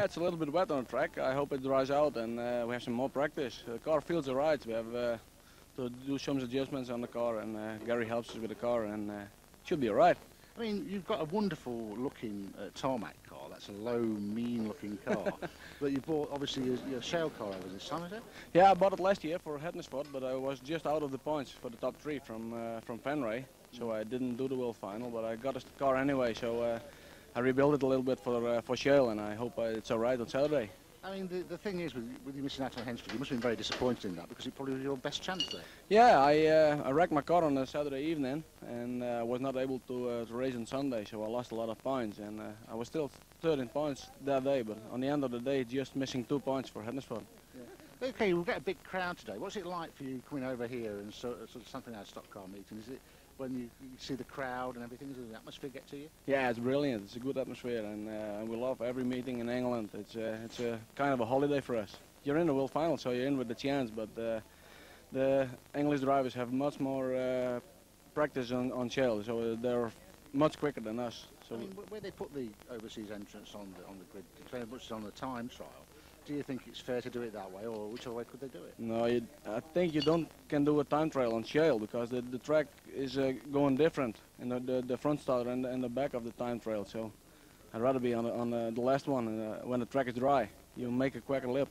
it's a little bit wet on the track. I hope it dries out and we have some more practice. The car feels alright. We have to do some adjustments on the car, and Gary helps us with the car, and it should be alright. I mean, you've got a wonderful looking tarmac car. That's a low, mean looking car. But you bought, obviously, your shale car over this time, is it? Yeah, I bought it last year for Hednesford, but I was just out of the points for the top 3 from Fenway. So I didn't do the world final, but I got a car anyway. So I rebuilt it a little bit for shale, and I hope it's alright on Saturday. I mean, the thing is, with you missing out on Henstridge, you must have been very disappointed in that, because it probably was your best chance there. Yeah, I wrecked my car on a Saturday evening, and I was not able to race on Sunday, so I lost a lot of points, and I was still 13 points that day, but on the end of the day, just missing 2 points for Hednesford. Yeah. Okay, we've got a big crowd today. What's it like for you coming over here and sort of something like a stock car meeting? Is it when you see the crowd and everything, does the atmosphere get to you? Yeah, it's brilliant. It's a good atmosphere, and we love every meeting in England. It's a kind of a holiday for us. You're in the world final, so you're in with the chance, but the English drivers have much more practice on shale, so they're much quicker than us. So I mean, where they put the overseas entrance on the grid, very much on the time trial, do you think it's fair to do it that way, or which other way could they do it? No, I think you can do a time trial on shale, because the track is going different in the front starter and the back of the time trial. So I'd rather be on the last one when the track is dry. You make a quicker lip.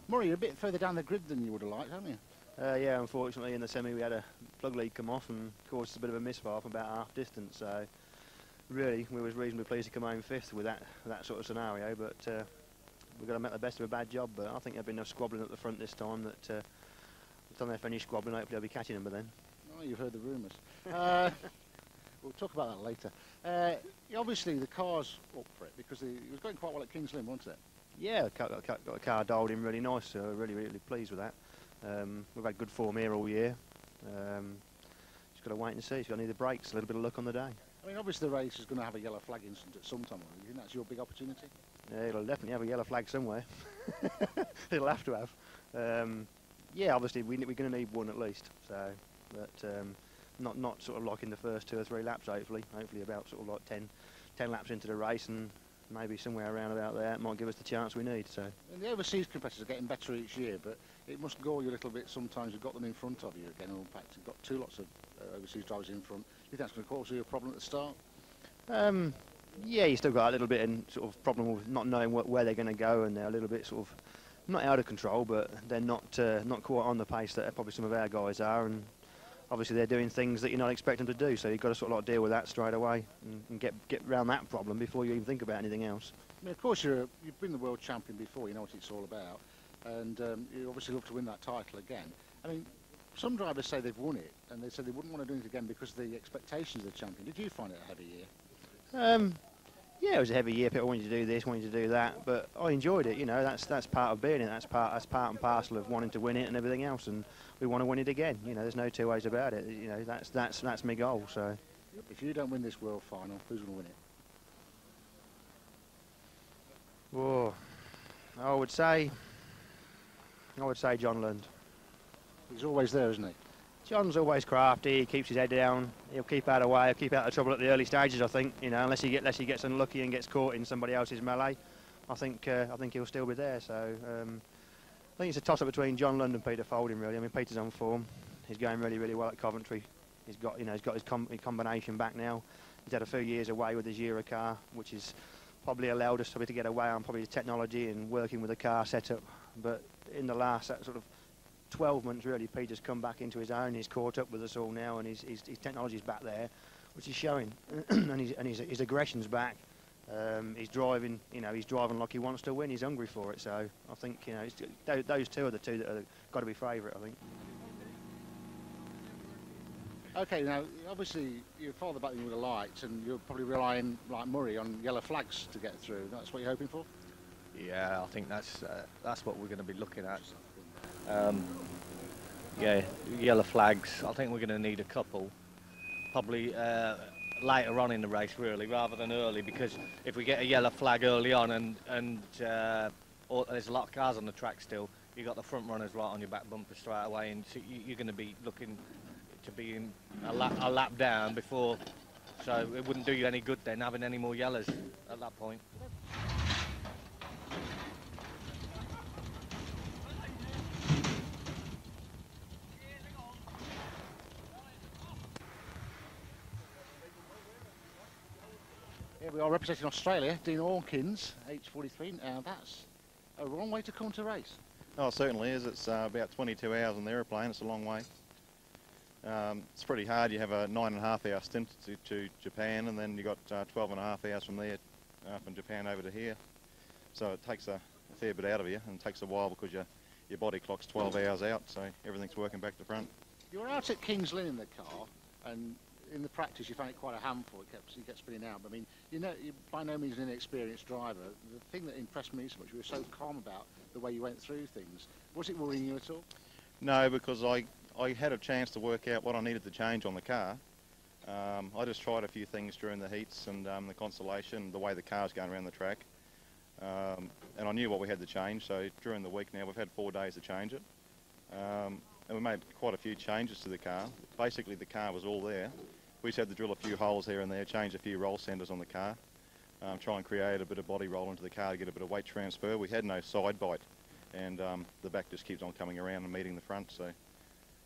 Murray, you're a bit further down the grid than you would have liked, haven't you? Yeah, unfortunately in the semi we had a plug lead come off and caused a bit of a misfire from about half distance. So really, we was reasonably pleased to come home 5th with that sort of scenario, but we've got to make the best of a bad job. But I think there'll be enough squabbling at the front this time that by the time they finish squabbling, hopefully I'll be catching them by then. Oh, you've heard the rumours. We'll talk about that later. Obviously, the car's up for it, because it was going quite well at King's Lynn, wasn't it? Yeah, got the car dialed in really nice, so really pleased with that. We've had good form here all year. Just got to wait and see. It's got to need the brakes, a little bit of luck on the day. I mean, obviously the race is going to have a yellow flag incident at some time. Do you think that's your big opportunity? Yeah, it'll definitely have a yellow flag somewhere. It'll have to have. Yeah, obviously we're going to need one at least. So, but not sort of like in the first 2 or 3 laps. Hopefully about sort of like 10 laps into the race, and maybe somewhere around about there it might give us the chance we need. So. And the overseas competitors are getting better each year, but it must gall you a little bit sometimes. You've got them in front of you again. In fact, you've got 2 lots of overseas drivers in front. Do you think that's going to cause you a problem at the start? Yeah, you still got a little bit in sort of problem with not knowing where they're going to go, and they're a little bit sort of not out of control, but they're not quite on the pace that probably some of our guys are, and obviously they're doing things that you're not expecting them to do. So you've got to sort of like deal with that straight away and get around that problem before you even think about anything else. I mean, of course you've been the world champion before. You know what it's all about, and you obviously love to win that title again. I mean, some drivers say they've won it, and they say they wouldn't want to do it again because of the expectations of the champion. Did you find it a heavy year? Yeah, it was a heavy year. People wanted to do this, wanted to do that, but I enjoyed it. You know, that's part of being it. That's part and parcel of wanting to win it and everything else. And we want to win it again. You know, there's no 2 ways about it. You know, that's my goal. So, if you don't win this world final, who's going to win it? Whoa, I would say John Lund. He's always there, isn't he? John's always crafty. He keeps his head down. He'll keep out of the way. He'll keep out of trouble at the early stages. I think, you know, unless he gets unlucky and gets caught in somebody else's melee, I think he'll still be there. So I think it's a toss-up between John Lund and Peter Folding, really. I mean, Peter's on form. He's going really well at Coventry. He's got his combination back now. He's had a few years away with his Eurocar, which has probably allowed us to get away on probably the technology and working with the car setup. But in the last sort of 12 months, really, Peter's come back into his own. He's caught up with us all now, and his technology's back there, which is showing. and his aggression's back. He's driving, you know, he's driving like he wants to win. He's hungry for it. So I think, you know, those 2 are the 2 that are got to be favourite, I think. Okay, now obviously you're farther back than you would have liked, and you're probably relying, like Murray, on yellow flags to get through. That's what you're hoping for? Yeah, I think that's what we're going to be looking at. Yeah, yellow flags. I think we're going to need a couple, probably later on in the race, really, rather than early. Because if we get a yellow flag early on, and there's a lot of cars on the track still, you got the front runners right on your back bumper straight away, and so you're going to be looking to be in a lap down before So it wouldn't do you any good then having any more yellows at that point. Here we are representing Australia, Dean Hawkins, H43. Now that's a long way to come to race. Oh, it certainly is. It's about 22 hours on the aeroplane. It's a long way. It's pretty hard. You have a 9.5-hour stint to Japan, and then you got 12.5 hours from there, from Japan over to here. So it takes a fair bit out of you, and it takes a while because your body clock's 12 hours out, so everything's working back to front. You were out at King's Lynn in the car, and in the practice you found it quite a handful. You kept spinning out. But I mean, you're by no means an inexperienced driver. The thing that impressed me so much, you were so calm about the way you went through things. Was it worrying you at all? No, because I had a chance to work out what I needed to change on the car. I just tried a few things during the heats and the consolation, the way the car's going around the track. And I knew what we had to change, so during the week now we've had 4 days to change it. And we made quite a few changes to the car. Basically the car was all there. We just had to drill a few holes here and there, change a few roll centres on the car, try and create a bit of body roll into the car to get a bit of weight transfer. We had no side bite, and the back just keeps on coming around and meeting the front. So,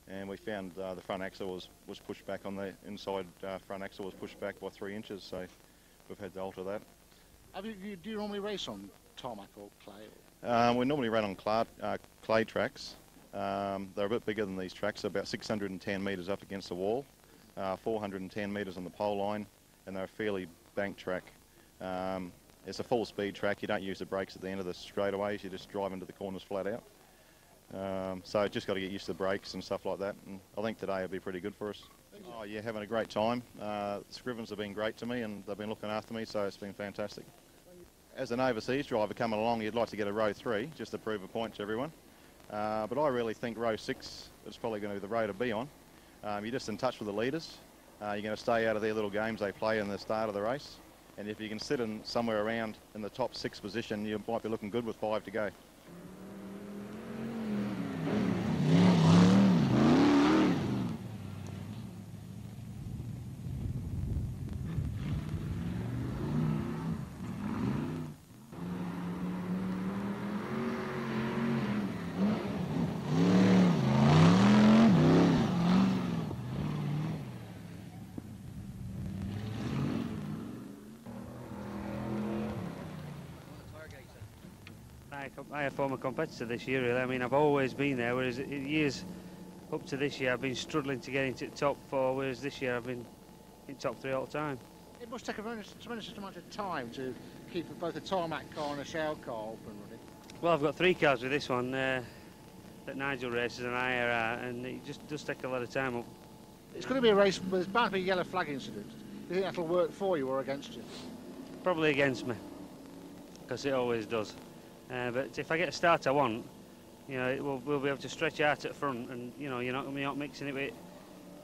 and we found the front axle was pushed back on the inside. Front axle was pushed back by 3 inches, so we've had to alter that. Do you normally race on tarmac or clay? We normally run on clay tracks. They're a bit bigger than these tracks, about 610 metres up against the wall, 410 metres on the pole line, and they're a fairly banked track. It's a full speed track. You don't use the brakes at the end of the straightaways, you just drive into the corners flat out. So just got to get used to the brakes and stuff like that, and I think today will be pretty good for us. Oh yeah, having a great time. The Scrivens have been great to me and they've been looking after me, so it's been fantastic. As an overseas driver coming along, you'd like to get a row 3 just to prove a point to everyone. But I really think row 6 is probably going to be the row to be on. You're just in touch with the leaders. You're going to stay out of their little games they play in the start of the race. And if you can sit in somewhere around in the top 6 position, you might be looking good with 5 to go. I a former competitor this year, really. I mean, I've always been there, whereas years up to this year I've been struggling to get into top 4, whereas this year I've been in top 3 all the time. It must take a tremendous amount of time to keep both a tarmac car and a shell car up and running. Well, I've got 3 cars with this one that Nigel races, and IRR, and it just does take a lot of time up. It's going to be a race, but there's bound to be a yellow flag incident. Do you think that'll work for you or against you? Probably against me, because it always does. But if I get a start I want, you know, we'll be able to stretch out at front, and you know, you're not going to be out mixing it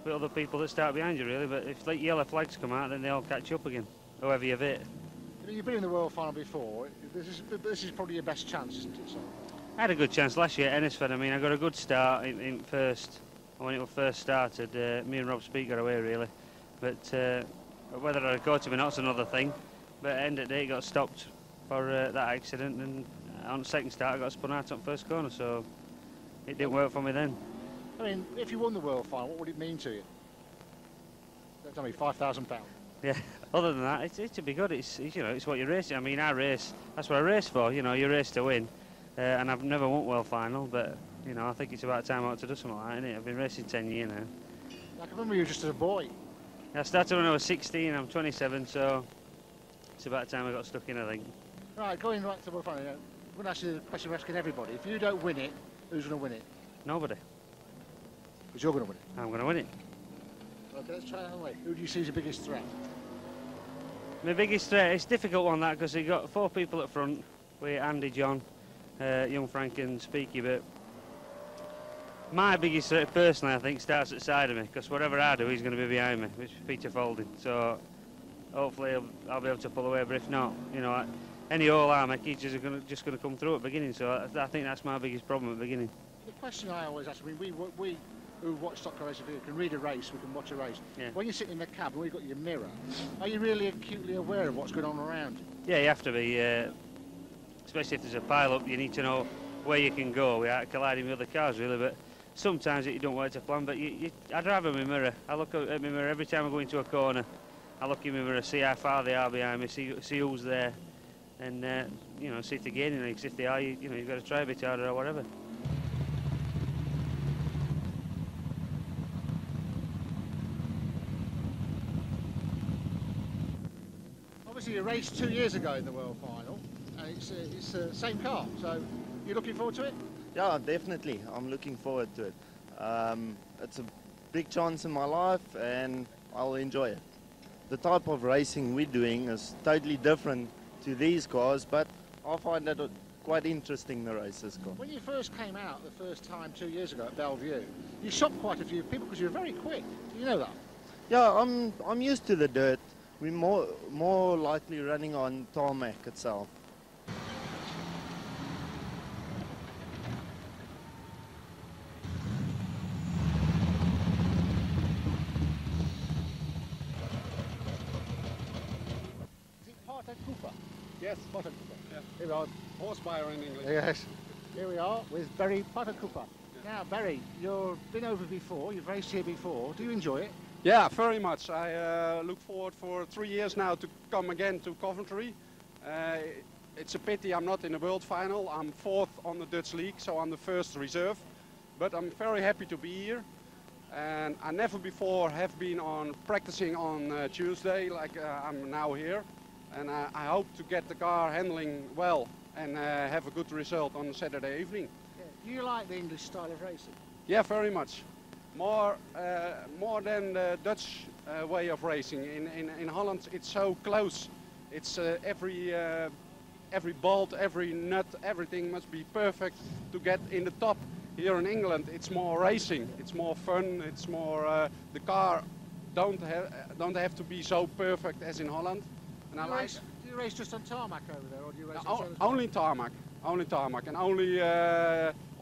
with other people that start behind you, really. But if like yellow flags come out, then they all catch up again, whoever you've hit. You've been in the World Final before. This is probably your best chance, isn't it? So? I had a good chance last year at Ennisford. I mean, I got a good start in first. When it first started, me and Rob Speake got away, really. But whether I caught him or not's another thing. But at the end of the day, it got stopped for that accident, and on the second start I got spun out on first corner, so it didn't work for me then. I mean, if you won the World Final, what would it mean to you? Tell me, £5,000. Yeah. Other than that, it'd be good. It's you know, it's what you're racing. I mean, I race. That's what I race for. You know, you race to win. And I've never won World Final, but you know, I think it's about time I ought to do something like that, innit? I've been racing 10 years now. I can remember you just as a boy. I started when I was 16. I'm 27, so it's about time I got stuck in, I think. Right, going back to the World Final. I'm going to ask you the question we're asking everybody. If you don't win it, who's going to win it? Nobody. Because you're going to win it. I'm going to win it. Okay, let's try it another way. Who do you see as your biggest threat? My biggest threat, it's a difficult one, that, because you've got 4 people up front with Andy, John, Young Frank and Speaky, but my biggest threat personally, I think, starts at the side of me, because whatever I do, he's going to be behind me, which is Peter Folding. So hopefully I'll be able to pull away, but if not, you know, any hole I make, he's just going to come through at the beginning, so I think that's my biggest problem at the beginning. The question I always ask, I mean, we who watch stock car racing can read a race, we can watch a race. Yeah. When you're sitting in the cab and we've got your mirror, are you really acutely aware of what's going on around you? Yeah, you have to be, especially if there's a pile-up, you need to know where you can go without colliding with other cars, really, but sometimes you don't want it to plan, but I drive in my mirror. I look at my mirror every time I go into a corner. I look in my mirror, see how far they are behind me, see who's there, and you know, see if they're gaining legs. If they are, you know, you've got to try a bit harder or whatever. Obviously, you raced 2 years ago in the World Final, and it's the same car, so you're looking forward to it? Yeah, definitely. I'm looking forward to it. It's a big chance in my life, and I'll enjoy it. The type of racing we're doing is totally different to these cars, but I find that quite interesting, the races car. When you first came out the first time 2 years ago at Bellevue, you shocked quite a few people because you were very quick. Do you know that? Yeah, I'm used to the dirt. We're more likely running on tarmac itself. Yes, Potter Cooper. Yeah. Here we are. Horse buyer in English. Yes. Here we are with Barry Potter Cooper. Yeah. Now, Barry, you've been over before, you've raced here before. Do you enjoy it? Yeah, very much. I look forward for 3 years now to come again to Coventry. It's a pity I'm not in the World Final. I'm 4th on the Dutch League, so I'm the first reserve. But I'm very happy to be here. And I never before have been practicing on Tuesday like I'm now here. And I hope to get the car handling well and have a good result on Saturday evening. Yeah. Do you like the English style of racing? Yeah, very much. More than the Dutch way of racing. In Holland, it's so close. It's every bolt, every nut, everything must be perfect to get in the top. Here in England, it's more racing. It's more fun. It's more the car don't have to be so perfect as in Holland. And Do you race just on tarmac over there, or do you race only tarmac, and only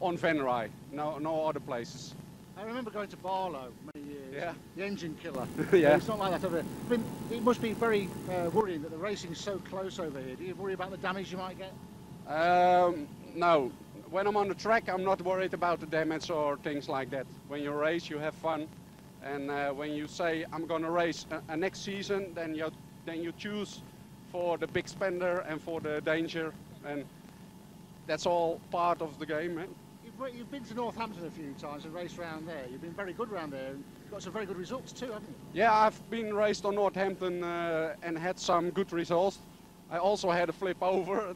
on Van Rij, no other places. I remember going to Barlow many years. Yeah. The engine killer. Yeah. It's not like that over there. I mean, it must be very worrying that the racing is so close over here. Do you worry about the damage you might get? No. When I'm on the track, I'm not worried about the damage or things like that. When you race, you have fun, and when you say I'm going to race next season, then you choose for the big spender and for the danger, and that's all part of the game, man. You've been to Northampton a few times and raced around there. You've been very good around there and got some very good results too, haven't you? Yeah, I've been raced on Northampton and had some good results. I also had a flip over.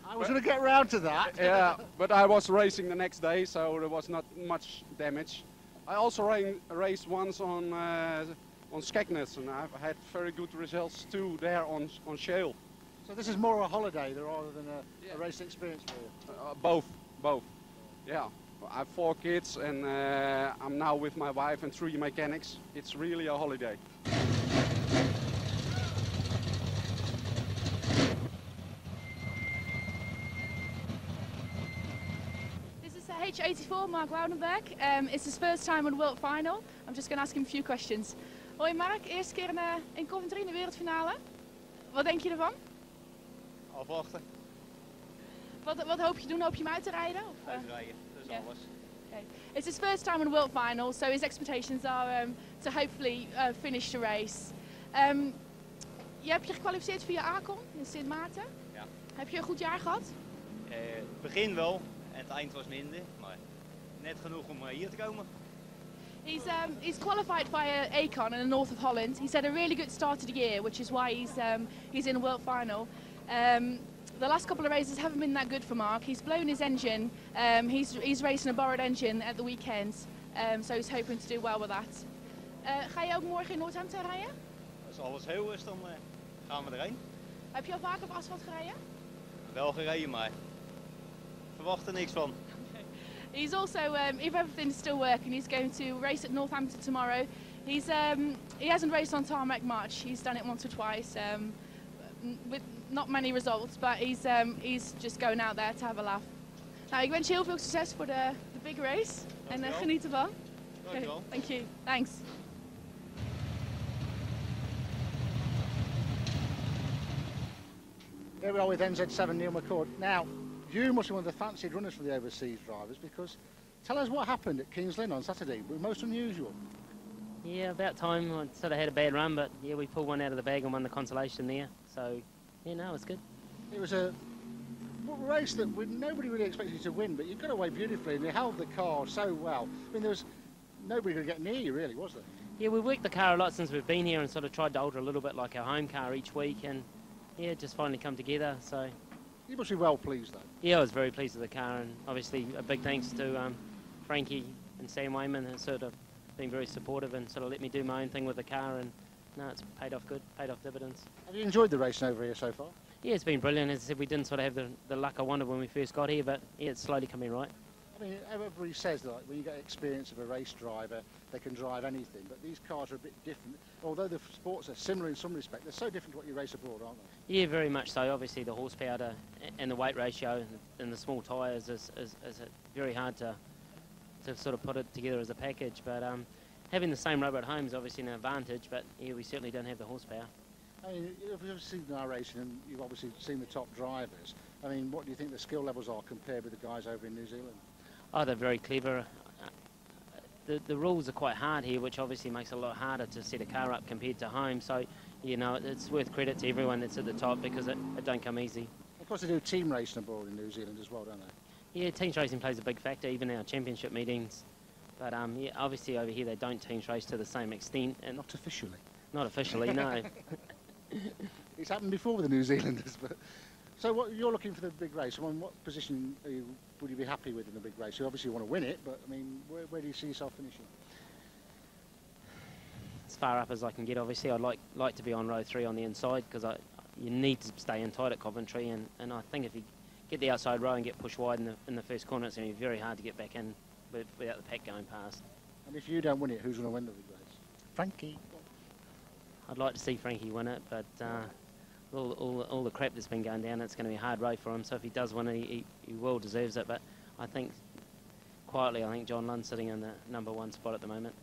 I was going to get round to that. Yeah, but I was racing the next day, so there was not much damage. I also raced once on Skegness, and I've had very good results too there on shale. So this is more a holiday rather than a race experience for you? Both. Yeah, I have 4 kids, and I'm now with my wife and 3 mechanics. It's really a holiday. This is H84, Mark Woudenberg. It's his first time in the World Final. I'm just going to ask him a few questions. Hoi Mark, eerste keer in Coventry in de wereldfinale. Wat denk je ervan? Afwachten. Wat hoop je doen? Hoop je hem uit te rijden? Uitrijden, dat is alles. Okay. It's his first time in the World Final, so his expectations are to hopefully finish the race. Je hebt je gekwalificeerd via Acon in Sint Maarten. Ja. Heb je een goed jaar gehad? Het begin wel en het eind was minder, maar net genoeg om hier te komen. He's qualified via Acon in the north of Holland. He's had a really good start to the year, which is why he's in the World Final. The last couple of races haven't been that good for Mark. He's blown his engine. He's racing a borrowed engine at the weekend, so he's hoping to do well with that. Ga je ook morgen in Northampton rijden? Als alles heel is, dan gaan we erheen. Heb je al vaker op asfalt gereden? Wel gereden, maar verwacht er niks van. He's also, if everything's still working, he's going to race at Northampton tomorrow. He hasn't raced on tarmac much. He's done it once or twice, with not many results, but he's just going out there to have a laugh. Nou, ik wens je heel veel succes voor de big race en geniet ervan. Okay, thank you. Thanks. Here we are with NZ7 Neil McCord. Now, you must be one of the fancied runners for the overseas drivers, because tell us what happened at Kings Lynn on Saturday. It was most unusual. Yeah, about time. I sort of had a bad run, but yeah, we pulled one out of the bag and won the consolation there. So, yeah, no, it's good. It was a race that nobody really expected you to win, but you got away beautifully and you held the car so well. I mean, there was nobody going to get near you, really, was there? Yeah, we worked the car a lot since we've been here and sort of tried to alter a little bit like our home car each week, and yeah, it just finally come together. So you must be well pleased, though. Yeah, I was very pleased with the car, and obviously a big thanks to Frankie and Sam Wayman, who sort of been very supportive and sort of let me do my own thing with the car, and no, it's paid off good, paid off dividends. Have you enjoyed the racing over here so far? Yeah, it's been brilliant. As I said, we didn't sort of have the luck I wanted when we first got here, but yeah, it's slowly coming right. I mean, everybody says that, like, when you get experience of a race driver, they can drive anything, but these cars are a bit different. Although the sports are similar in some respect, they're so different to what you race abroad, aren't they? Yeah, very much so. Obviously, the horsepower and the weight ratio and the small tyres is very hard to sort of put it together as a package, but having the same rubber at home is obviously an advantage, but yeah, we certainly don't have the horsepower. I mean, you've seen our racing and you've obviously seen the top drivers. I mean, what do you think the skill levels are compared with the guys over in New Zealand? Oh, they're very clever. The rules are quite hard here, which obviously makes it a lot harder to set a car up compared to home. So, you know, it's worth credit to everyone that's at the top, because it don't come easy. Of course, they do team racing abroad in New Zealand as well, don't they? Yeah, teams racing plays a big factor, even our championship meetings. But yeah, obviously over here they don't teams race to the same extent. And not officially. Not officially, no. It's happened before with the New Zealanders. But so what, you're looking for the big race. I mean, what position would you be happy with in the big race? You obviously want to win it, but I mean, where do you see yourself finishing? As far up as I can get, obviously. I'd like to be on row 3 on the inside, because you need to stay in tight at Coventry, and I think if you get the outside row and get pushed wide in the first corner, it's going to be very hard to get back in without the pack going past. And if you don't win it, who's going to win the big race? Frankie. I'd like to see Frankie win it, but all the crap that's been going down, it's going to be a hard row for him. So if he does win it, he well deserves it. But I think, quietly, I think John Lund's sitting in the #1 spot at the moment.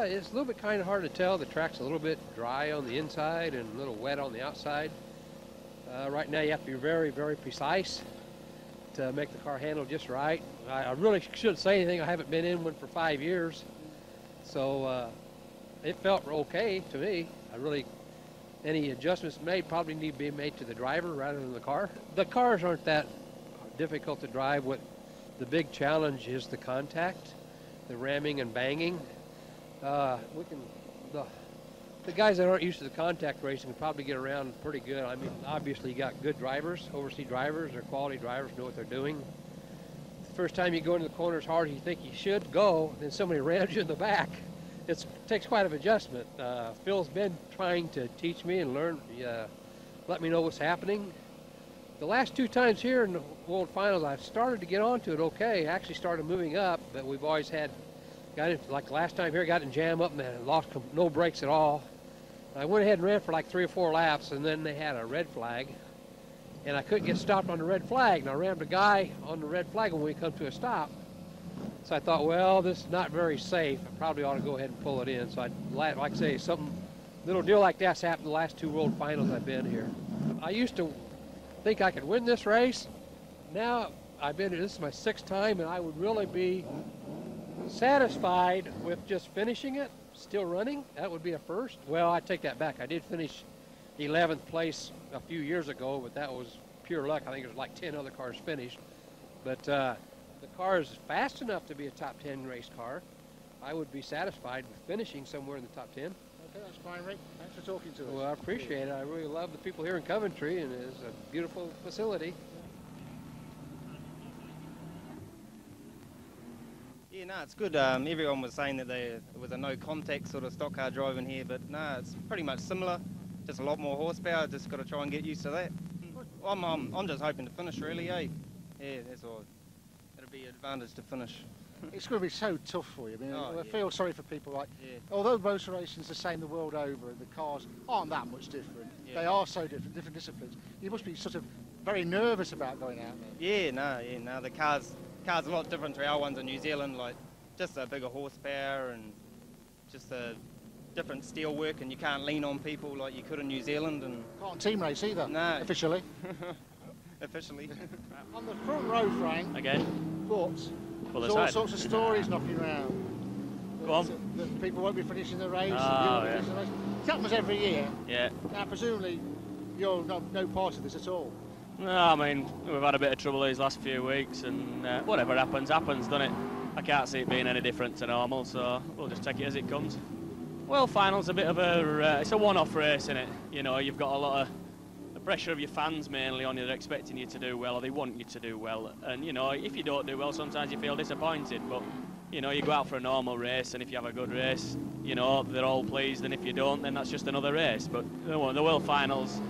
It's a little bit kind of hard to tell. The track's a little bit dry on the inside and a little wet on the outside. Right now you have to be very, very precise to make the car handle just right. I really shouldn't say anything. I haven't been in one for 5 years. So it felt okay to me. Any adjustments made probably need to be made to the driver rather than the car. The cars aren't that difficult to drive. What the big challenge is the contact, the ramming and banging. The guys that aren't used to the contact racing can probably get around pretty good. I mean, obviously you got good drivers, overseas drivers, they're quality drivers, know what they're doing. The first time you go into the corner as hard as you think you should go, then somebody rams you in the back. It takes quite an adjustment. Phil's been trying to teach me and let me know what's happening. The last 2 times here in the World Finals, I've started to get onto it okay. I actually started moving up, but we've always got it, like last time here, got in jam up and then lost no brakes at all. I went ahead and ran for like 3 or 4 laps, and then they had a red flag, and I couldn't get stopped on the red flag, and I rammed a guy on the red flag when we come to a stop. So I thought, well, this is not very safe. I probably ought to go ahead and pull it in. So like I say, something little deal like that's happened the last 2 World Finals I've been here. I used to think I could win this race. Now this is my 6th time, and I would really be satisfied with just finishing it, still running. That would be a first. Well, I take that back. I did finish 11th place a few years ago, but that was pure luck. I think there's like 10 other cars finished. But the car is fast enough to be a top 10 race car. I would be satisfied with finishing somewhere in the top 10. Okay, that's fine, Rick. Thanks for talking to us. Well, I appreciate it. I really love the people here in Coventry, and it's a beautiful facility. Yeah, Yeah, no, it's good. Everyone was saying that there was a no contact sort of stock car driving here, but no, it's pretty much similar. Just a lot more horsepower. Just got to try and get used to that. I'm just hoping to finish really, eh? Yeah, that's all. It'll be an advantage to finish. It's going to be so tough for you. I mean, I yeah. feel sorry for people like, although motor racing's the same the world over and the cars aren't that much different, they are so different disciplines. You must be sort of very nervous about going out there. Yeah, no, the car's a lot different to our ones in New Zealand, like just a bigger horsepower and just a different steel work, and you can't lean on people like you could in New Zealand. And can't team race either, no. officially. Officially. On the front row, Frank, again, but there's all sorts of stories knocking around. Go on. That people won't be finishing the race. Oh, and finishing the race. It happens every year. Yeah. Now, presumably, you're no part of this at all. No, I mean, we've had a bit of trouble these last few weeks, and whatever happens, happens, doesn't it? I can't see it being any different to normal, so we'll just take it as it comes. Well, final's a bit of a, it's a one-off race, isn't it? You know, you've got a lot of the pressure of your fans mainly on you. They're expecting you to do well, or they want you to do well. And, you know, if you don't do well, sometimes you feel disappointed, but, you know, you go out for a normal race, and if you have a good race, you know, they're all pleased, and if you don't, then that's just another race. But the World Finals,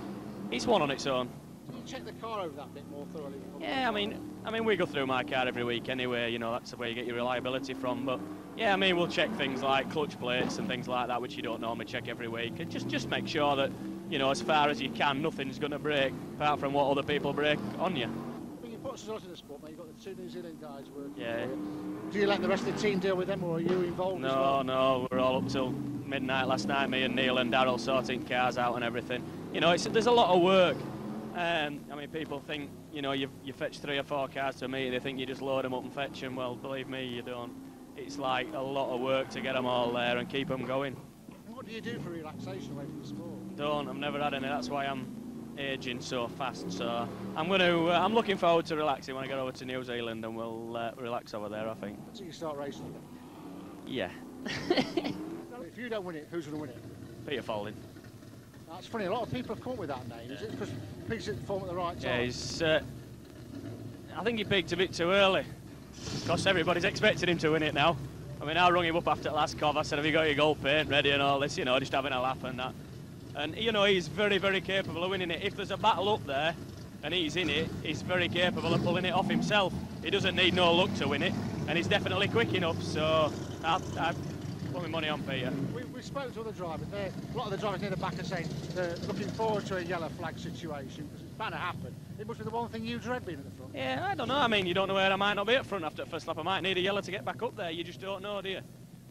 it's one on its own. Do you check the car over that bit more thoroughly? Yeah, I mean, we go through my car every week anyway. You know, that's where you get your reliability from. But yeah, I mean, we'll check things like clutch plates and things like that, which you don't normally check every week, and just make sure that, you know, as far as you can, nothing's going to break apart from what other people break on you. But you put us out in the sport, mate. You've got the two New Zealand guys working. Yeah. For you. Do you let the rest of the team deal with them, or are you involved? No, as well? no, we're all up till midnight last night. Me and Neil and Darryl sorting cars out and everything. You know, there's a lot of work. I mean, people think, you know, you fetch 3 or 4 cars to me, they think you just load them up and fetch them. Well, believe me, you don't. It's like a lot of work to get them all there and keep them going. And what do you do for relaxation away from the sport? Don't. I've never had any. That's why I'm aging so fast. So I'm I'm looking forward to relaxing when I get over to New Zealand, and we'll relax over there, I think. Until you start racing again? Yeah. If you don't win it, who's going to win it? Peter Folding. That's funny, a lot of people have come up with that name. Is it because Peter's at the form at the right time? Yeah, he's, I think he peaked a bit too early. Because everybody's expecting him to win it now. I mean, I rung him up after the last cov. I said, have you got your gold paint ready and all this, you know, just having a laugh and that. And, you know, he's very, very capable of winning it. If there's a battle up there and he's in it, he's very capable of pulling it off himself. He doesn't need no luck to win it, and he's definitely quick enough, so I put my money on Peter. We spoke to other drivers. A lot of the drivers near the back are saying they're looking forward to a yellow flag situation because it's bound to happen. It must be the one thing you dread being at the front. Yeah, I don't know. I mean, you don't know where I might not be at front after the first lap. I might need a yellow to get back up there. You just don't know, do you?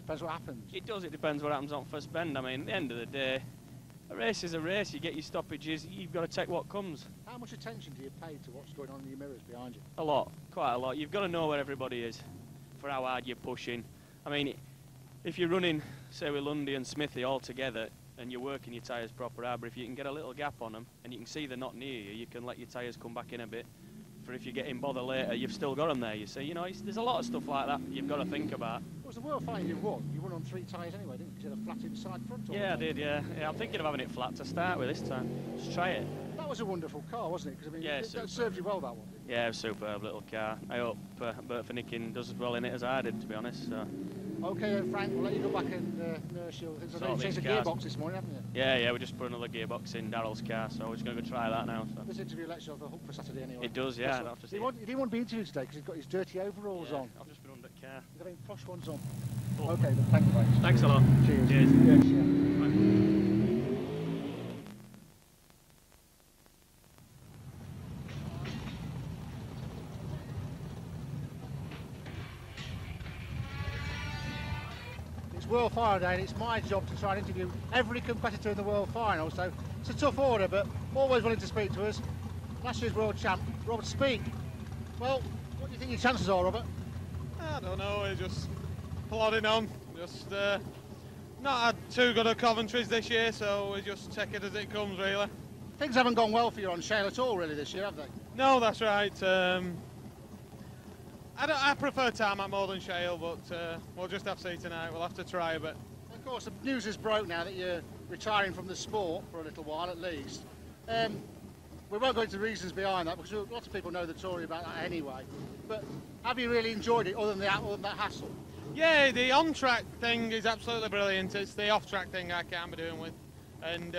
Depends what happens. It does. It depends what happens on first bend. I mean, at the end of the day, a race is a race. You get your stoppages. You've got to take what comes. How much attention do you pay to what's going on in your mirrors behind you? A lot. Quite a lot. You've got to know where everybody is for how hard you're pushing. I mean, if you're running, say, with Lundy and Smithy all together and you're working your tyres proper hard, but if you can get a little gap on them and you can see they're not near you, you can let your tyres come back in a bit. For if you get in bother later, you've still got them there, you see. You know, there's a lot of stuff like that you've got to think about. It was the World Final you won. You won on 3 tyres anyway, didn't you? You had a flat inside front. Yeah, I did, yeah. I'm thinking of having it flat to start with this time. Just try it. That was a wonderful car, wasn't it? Because I mean, yeah, that served you well, that one. Yeah, it was a superb little car. I hope Bert Finnikin does as well in it as I did, to be honest. So. OK then, Frank, we'll let you go back and nurse your things. I know you changed the gearbox this morning, haven't you? Yeah, we just put another gearbox in Darryl's car, so we're just going to go try that now. So. This interview lets you off the hook for Saturday anyway. It does, yeah. I'd have to see he didn't want to be interviewed today because he's got his dirty overalls on. I've just been under the car. He's got any posh ones on. Oh. OK then, thank you, mate. Thanks a lot. Cheers. Cheers. Yes, yeah. World Final Day, and it's my job to try and interview every competitor in the World Final, so it's a tough order, but always willing to speak to us. Last year's world champ, Robert Speak. Well, what do you think your chances are, Robert? I don't know, we're just plodding on. Just not had too good at Coventry's this year, so we just take it as it comes, really. Things haven't gone well for you on Shale at all, really, this year, have they? No, that's right. I prefer tarmac more than shale, but we'll just have to see tonight. We'll have to try a bit. Of course, the news is broke now that you're retiring from the sport for a little while at least. We won't go into the reasons behind that because lots of people know the story about that anyway. But have you really enjoyed it other than that hassle? Yeah, the on-track thing is absolutely brilliant. It's the off-track thing I can't be doing with. And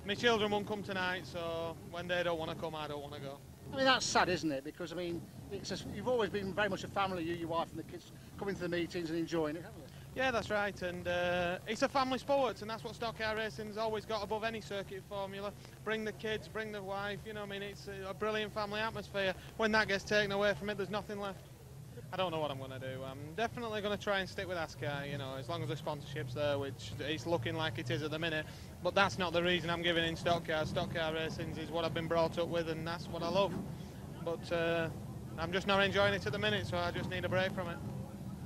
my children won't come tonight, so when they don't want to come, I don't want to go. I mean, that's sad, isn't it? Because, I mean, you've always been very much a family, you, your wife and the kids, coming to the meetings and enjoying it, haven't you? Yeah, that's right, and it's a family sport, and that's what stock car racing's always got above any circuit formula. Bring the kids, bring the wife, you know, I mean, it's a brilliant family atmosphere. When that gets taken away from it, there's nothing left. I don't know what I'm going to do. I'm definitely going to try and stick with ASCAR, you know, as long as the sponsorship's there, which it's looking like it is at the minute. But that's not the reason I'm giving in stock cars. Stock car racing is what I've been brought up with, and that's what I love. But I'm just not enjoying it at the minute, so I just need a break from it.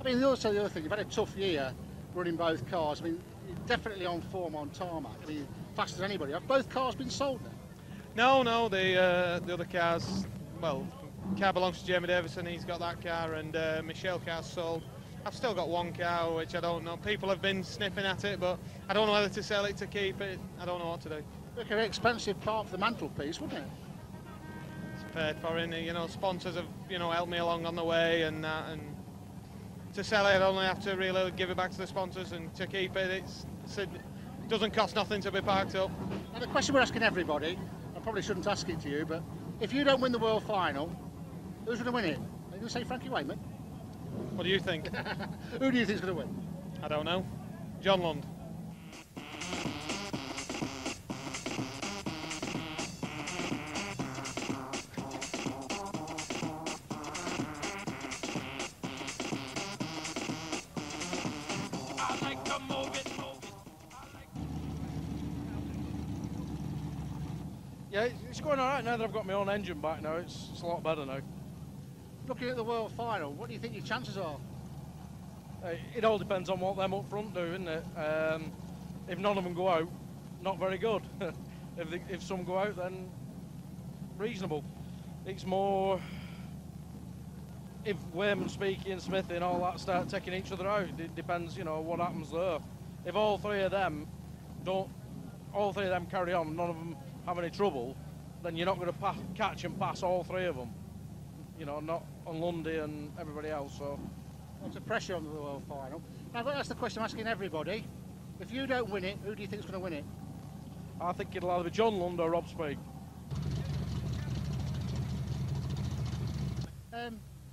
I mean, also the other thing, you've had a tough year running both cars. I mean, you're definitely on form on tarmac. I mean, faster than anybody. Have both cars been sold now? No, the other cars, well, car belongs to Jamie Davison, he's got that car, and Michelle car's sold. I've still got one car, which I don't know. People have been sniffing at it, but I don't know whether to sell it, to keep it. I don't know what to do. Look, an expensive part for the mantelpiece, wouldn't it? It's paid for, in you know, sponsors have, you know, helped me along on the way, and that, and to sell it, I'd only have to really give it back to the sponsors, and to keep it, it doesn't cost nothing to be parked up. Now, the question we're asking everybody, I probably shouldn't ask it to you, but if you don't win the World Final, who's going to win it? Are you going to say Frankie Wayman? What do you think? Who do you think is going to win? I don't know. John Lund. Yeah, it's going all right now that I've got my own engine back now. It's a lot better now. Looking at the World Final, what do you think your chances are? It all depends on what them up front do, isn't it? If none of them go out, not very good. If some go out, then reasonable. It's more if Wayman, Speaky and Smithy and all that start taking each other out. It depends, you know, what happens there. If all three of them carry on, none of them have any trouble, then you're not going to catch and pass all three of them. You know, not on Lundy and everybody else. So lots of pressure on the World Final. Now, that's the question I'm asking everybody. If you don't win it, who do you think is going to win it? I think it'll either be John Lund or Rob Speak.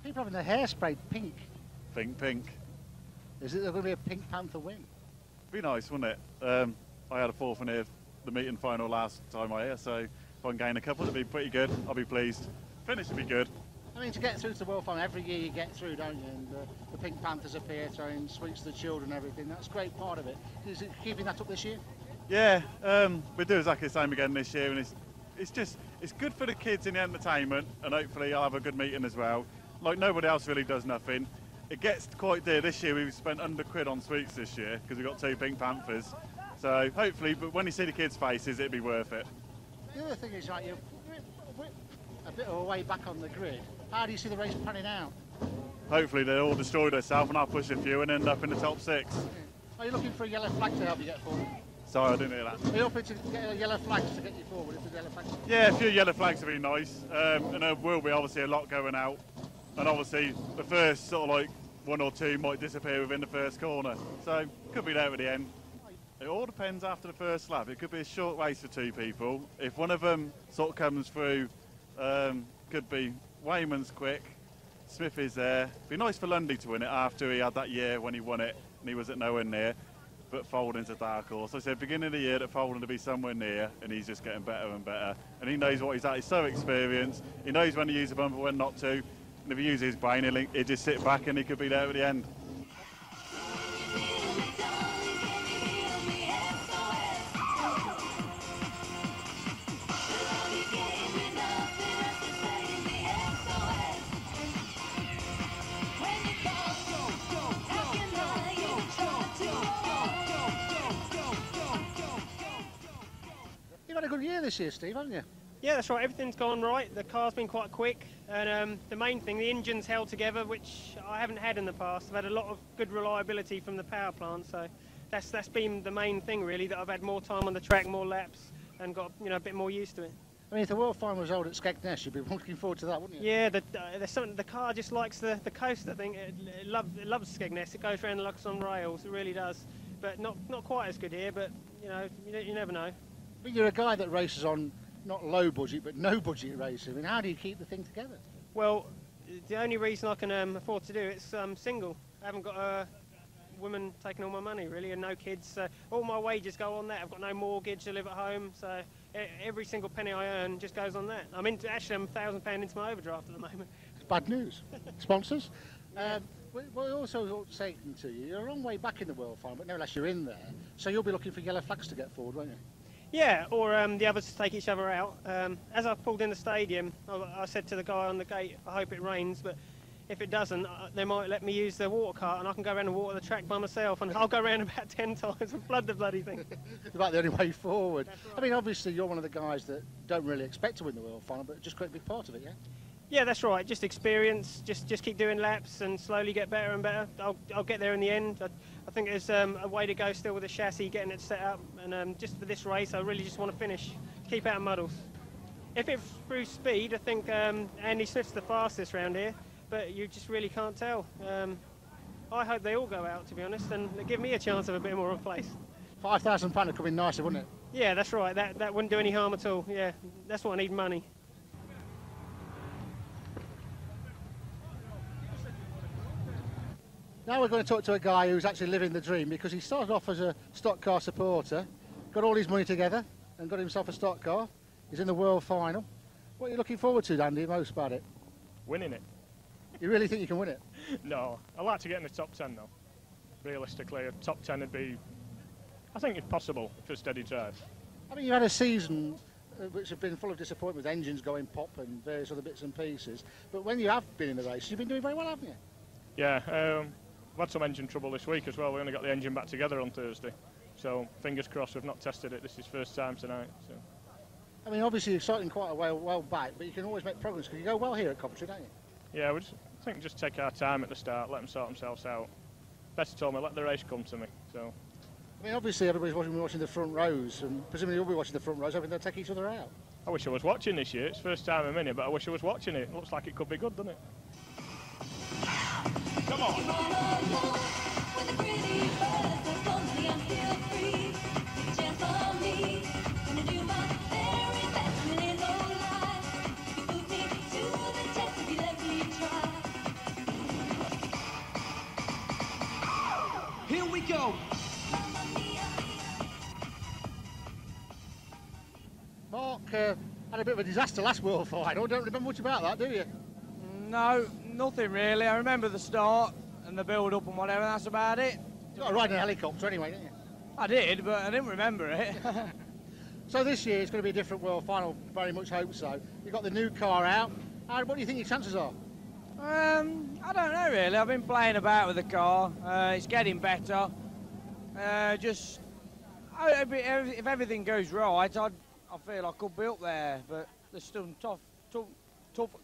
People having their hair sprayed pink. Pink. Is it going to be a Pink Panther win? Be nice, wouldn't it? I had a fourth in here, the meeting final last time I was here, so if I can gain a couple, it'd be pretty good. I'll be pleased. Finish would be good. I mean, to get through to the World Final, every year you get through, don't you? And the Pink Panthers appear, throwing sweets to the children and everything. That's a great part of it. Is it keeping that up this year? Yeah, we do exactly the same again this year, and it's good for the kids in the entertainment, and hopefully I'll have a good meeting as well. Like, nobody else really does nothing. It gets quite dear this year. We've spent £100 on sweets this year because we've got 2 Pink Panthers. So hopefully, but when you see the kids' faces, it'll be worth it. The other thing is, right, you're a bit of a way back on the grid. How do you see the race panning out? Hopefully they all destroy themselves and I'll push a few and end up in the top 6. Are you looking for a yellow flag to help you get forward? Sorry, I didn't hear that. Are you hoping to get a yellow flag to get you forward? If the yellow flag? Yeah, a few yellow flags would be nice. And there will be obviously a lot going out. And obviously the first sort of like 1 or 2 might disappear within the first corner. So could be there at the end. It all depends after the first lap. It could be a short race for 2 people. If one of them sort of comes through, could be Wayman's quick, Smith is there. Be nice for Lundy to win it after he had that year when he won it and he was at nowhere near. But Folding's a dark horse. I said beginning of the year that Folding to be somewhere near, and he's just getting better and better. And he knows what he's at. He's so experienced. He knows when to use a bumper, when not to. And if he uses his brain, he'll just sit back and he could be there at the end. You've had a good year this year, Steve, haven't you? Yeah, that's right. Everything's gone right. The car's been quite quick, and the main thing, the engine's held together, which I haven't had in the past. I've had a lot of good reliability from the power plant, so that's been the main thing really. That I've had more time on the track, more laps, and got a bit more used to it. I mean, if the World Final was held at Skegness, you'd be looking forward to that, wouldn't you? Yeah, there's something. The car just likes the coast. I think it loves Skegness. It goes around the looks on rails. It really does. But not quite as good here. But you know, you never know. But you're a guy that races on not low budget, but no budget racing. I mean, how do you keep the thing together? Well, the only reason I can afford to do it's single. I haven't got a woman taking all my money really, and no kids. So all my wages go on that. I've got no mortgage to live at home, so every single penny I earn just goes on that. I'm £1,000 into my overdraft at the moment. It's bad news. Sponsors. We're also saying to you, you're a long way back in the World Final, but nevertheless you're in there. So you'll be looking for yellow flags to get forward, won't you? Yeah, or the others to take each other out. As I pulled in the stadium, I said to the guy on the gate, I hope it rains, but if it doesn't, they might let me use the water cart and I can go around and water the track by myself, and I'll go around about 10 times and flood the bloody thing. It's about the only way forward. Right. I mean, obviously you're one of the guys that don't really expect to win the World Final, but just quite a big part of it, yeah? Yeah, that's right. Just experience, just keep doing laps and slowly get better and better. I'll get there in the end. I think there's a way to go still with the chassis, getting it set up, and just for this race, I really just want to finish, keep out of muddles. If it's through speed, I think Andy Smith's the fastest round here, but you just really can't tell. I hope they all go out, to be honest, and give me a chance of a bit more of a place. £5,000 would come in nicer, wouldn't it? Yeah, that's right. That wouldn't do any harm at all. Yeah, that's what I need, money. Now we're going to talk to a guy who's actually living the dream, because he started off as a stock car supporter, got all his money together and got himself a stock car. He's in the World Final. What are you looking forward to, Andy, most about it? Winning it. You really think you can win it? No, I'd like to get in the top 10 though. Realistically, a top 10 would be, I think if possible, for steady drive. I mean, you had a season which have been full of disappointment, with engines going pop and various other bits and pieces, but when you have been in the race, you've been doing very well, haven't you? Yeah, we've had some engine trouble this week as well. We only got the engine back together on Thursday, so fingers crossed. We've not tested it. This is first time tonight. So. I mean, obviously you're starting quite a well back, but you can always make progress because you go well here at Coventry, don't you? Yeah, I think just take our time at the start, let them sort themselves out. Better told me, let the race come to me. So. I mean, obviously everybody's watching the front rows, and presumably you'll be watching the front rows, hoping they'll take each other out. I wish I was watching this year. It's first time I'm in it, but I wish I was watching it. Looks like it could be good, doesn't it? Come on! Here we go! Mark had a bit of a disaster last World Final. Don't remember much about that, do you? No, nothing really. I remember the start and the build-up and whatever, that's about it. You got to ride in a helicopter anyway, didn't you? I did, but I didn't remember it. So this year it's going to be a different World Final, very much hope so. You've got the new car out. What do you think your chances are? I don't know really. I've been playing about with the car. It's getting better. If everything goes right, I feel I could be up there, but there's still tough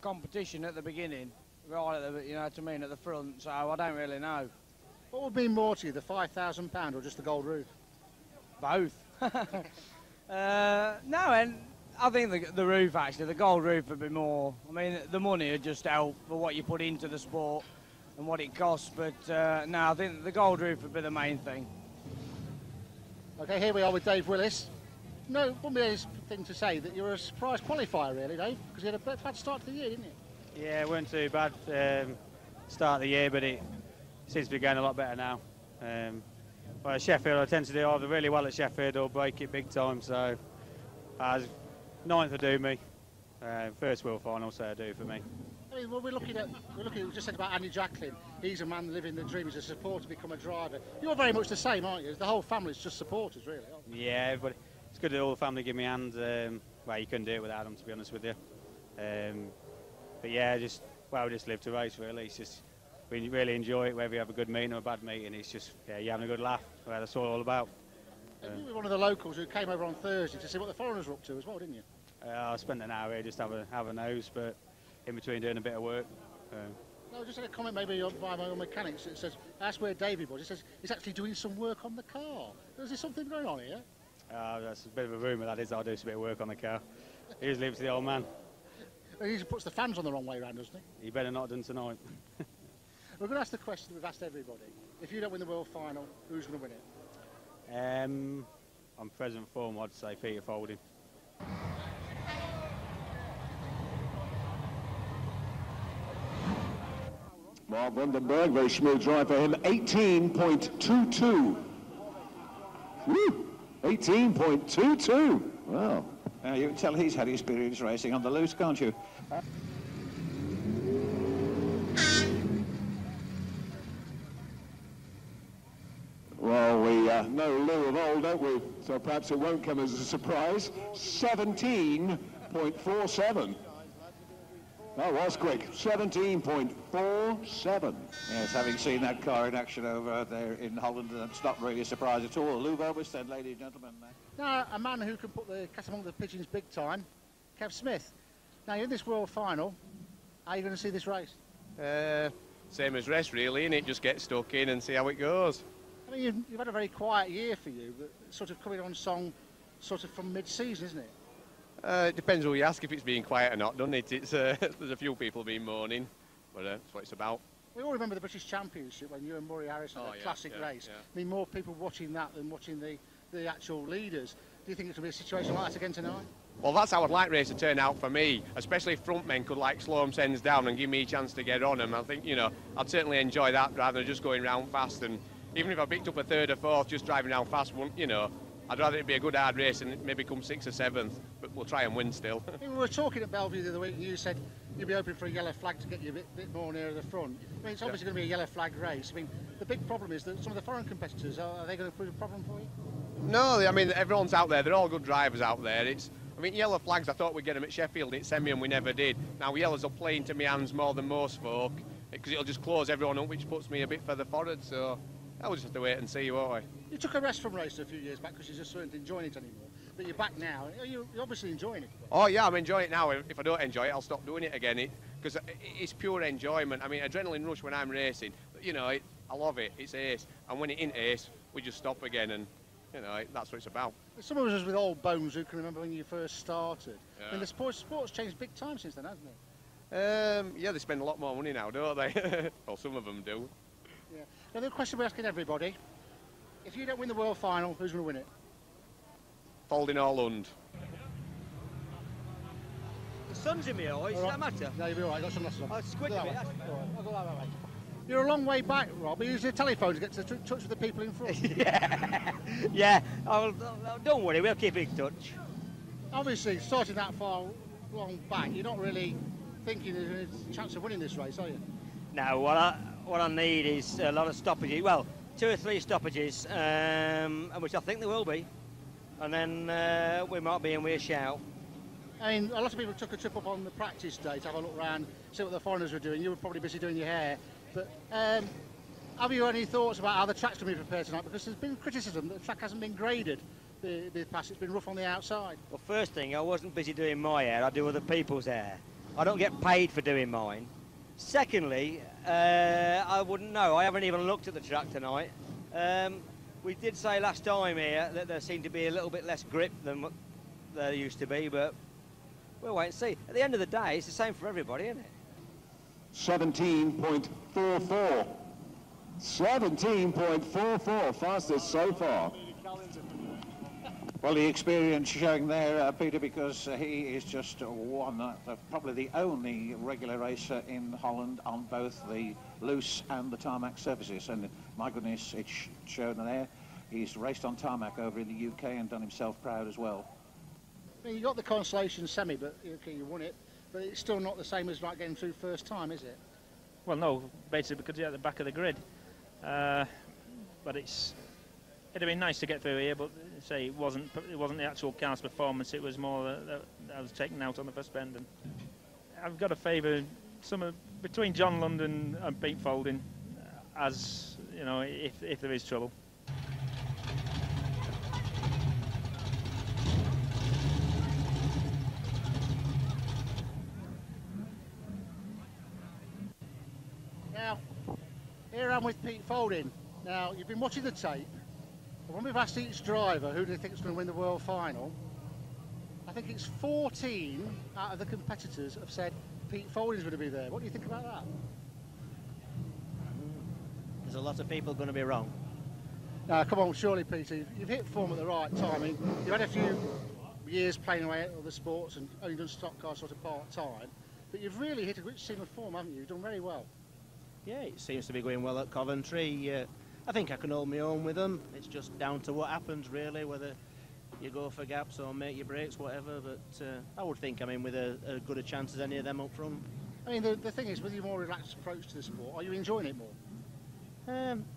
competition at the beginning, right at the, you know what I mean, at the front. So I don't really know. What would mean more to you, the £5,000 or just the gold roof? Both. No, and I think the roof actually, the gold roof would be more. I mean, the money would just help for what you put into the sport and what it costs, but no, I think the gold roof would be the main thing. Okay, here we are with Dave Willis. No, wouldn't be anything to say that you're a surprise qualifier, really, Dave, because you had a bad start to the year, didn't you? Yeah, it weren't too bad start of the year, but it seems to be going a lot better now. Well, at Sheffield, I tend to do either really well at Sheffield or break it big time, so ninth would do me. First World Final, so do for me. I mean, well, we're looking at, we just said about Andy Jacklin. He's a man living the dream. He's a supporter, become a driver. You're very much the same, aren't you? The whole family's just supporters, really, aren't they? Yeah, everybody. It's good that all the family give me a hand. Well, you couldn't do it without them, to be honest with you. But yeah, we just live to race, really. It's just, we really enjoy it, whether you have a good meeting or a bad meeting. It's just, yeah, you're having a good laugh. Well, that's all about. You were one of the locals who came over on Thursday to see what the foreigners were up to as well, didn't you? I spent an hour here just have a nose, but in between doing a bit of work. No, I just had a comment maybe by my own mechanics. It says, ask where David was. It says he's actually doing some work on the car. Is there something going on here? That's a bit of a rumour, that is. I'll do a bit of work on the car. He just leaves the old man. He usually puts the fans on the wrong way around, doesn't he? He better not have done tonight. We're going to ask the question we've asked everybody. If you don't win the World Final, who's going to win it? On present form, I'd say Peter Folding. Mark Vandenberg, very smooth drive for him, 18.22. Woo! 18.22. Wow. Now you can tell he's had experience racing on the loose, can't you? Well, we know Lou of old, don't we? So perhaps it won't come as a surprise. 17.47. That was quick. 17.47. Yes, having seen that car in action over there in Holland, that's not really a surprise at all. Lou Verwestead, ladies and gentlemen. Now, a man who can put the cat among the pigeons big time, Kev Smith. Now, you're in this World Final. How are you going to see this race? Same as rest, really, and it just get stuck in and see how it goes. I mean, you've had a very quiet year for you, but sort of coming on song sort of from mid-season, isn't it? It depends who you ask if it's being quiet or not, doesn't it? It's, there's a few people been moaning, but that's what it's about. We all remember the British Championship when you and Murray Harris had a classic race. Yeah. I mean, more people watching that than watching the actual leaders. Do you think it's going to be a situation like that again tonight? Well, that's how I'd like race to turn out for me, especially if front men could like slow themselves down and give me a chance to get on them. I think, you know, I'd certainly enjoy that rather than just going round fast. And even if I picked up a third or fourth just driving around fast, you know, I'd rather it be a good hard race and maybe come 6th or 7th, but we'll try and win still. We were talking at Bellevue the other week and you said you'd be hoping for a yellow flag to get you a bit more near the front. I mean, it's obviously going to be a yellow flag race. I mean, the big problem is that some of the foreign competitors, are they going to prove a problem for you? No, I mean, everyone's out there. They're all good drivers out there. I mean, yellow flags, I thought we'd get them at Sheffield at semi and we never did. Now, yellows will play into my hands more than most folk because it'll just close everyone up, which puts me a bit further forward. So I will just have to wait and see, won't I? You took a rest from racing a few years back because you just weren't enjoying it anymore. But you're back now. You're obviously enjoying it. Oh, yeah, I'm enjoying it now. If I don't enjoy it, I'll stop doing it again. Because it's pure enjoyment. I mean, adrenaline rush when I'm racing. You know, I love it. It's ace. And when it ain't ace, we just stop again. And, you know, that's what it's about. Some of us with old bones who can remember when you first started. Yeah. I mean, the sport's changed big time since then, hasn't it? Yeah, they spend a lot more money now, don't they? Well, some of them do. Yeah. Now, the question we're asking everybody, if you don't win the World Final, who's going to win it? Folding all Lund. The sun's in my eyes, does that matter? No, you'll be all right, I've got some lessons on. I'll squint a bit. I'll go that way. You're a long way back, Rob. You're using a telephone to get to touch with the people in front. Yeah, don't worry, we'll keep in touch. Obviously, starting that far long back, you're not really thinking there's a chance of winning this race, are you? No, what I need is a lot of stoppages. Well, 2 or 3 stoppages, which I think there will be. And then we might be in with a shout. I mean, a lot of people took a trip up on the practice day to have a look round, see what the foreigners were doing. You were probably busy doing your hair. But have you any thoughts about how the track's going to be prepared tonight? Because there's been criticism that the track hasn't been graded the past. It's been rough on the outside. Well, first thing, I wasn't busy doing my hair. I do other people's hair. I don't get paid for doing mine. Secondly, I wouldn't know. I haven't even looked at the track tonight. We did say last time here that there seemed to be a little bit less grip than what there used to be, but we'll wait and see. At the end of the day, it's the same for everybody, isn't it? 17.44. 17.44, fastest so far. Well, the experience showing there, Peter, because he is just probably the only regular racer in Holland on both the loose and the tarmac surfaces. And my goodness, it's shown there. He's raced on tarmac over in the UK and done himself proud as well. I mean, you got the consolation semi, but okay, you won it. But it's still not the same as like getting through first time, is it? Well, no, basically because you're at the back of the grid. But it'd have been nice to get through here, but say it wasn't the actual car's performance. It was more that I was taken out on the first bend. And I've got to favour between John London and Pete Folding, as you know, if there is trouble. Now, here I'm with Pete Folding. Now, you've been watching the tape. When we've asked each driver who do they think is going to win the World Final, I think it's 14 out of the competitors have said Pete Folding's going to be there. What do you think about that? There's a lot of people going to be wrong. Now, come on, surely, Peter, you've hit form at the right time. I mean, you've had a few years playing away at other sports and only done stock cars sort of part-time, but you've really hit a good seam of form, haven't you? You've done very well. Yeah, it seems to be going well at Coventry. I think I can hold my own with them. It's just down to what happens, really, whether you go for gaps or make your breaks, whatever, but I would think I'm in with as good a chance as any of them up front. I mean, the thing is, with your more relaxed approach to the sport, are you enjoying it more?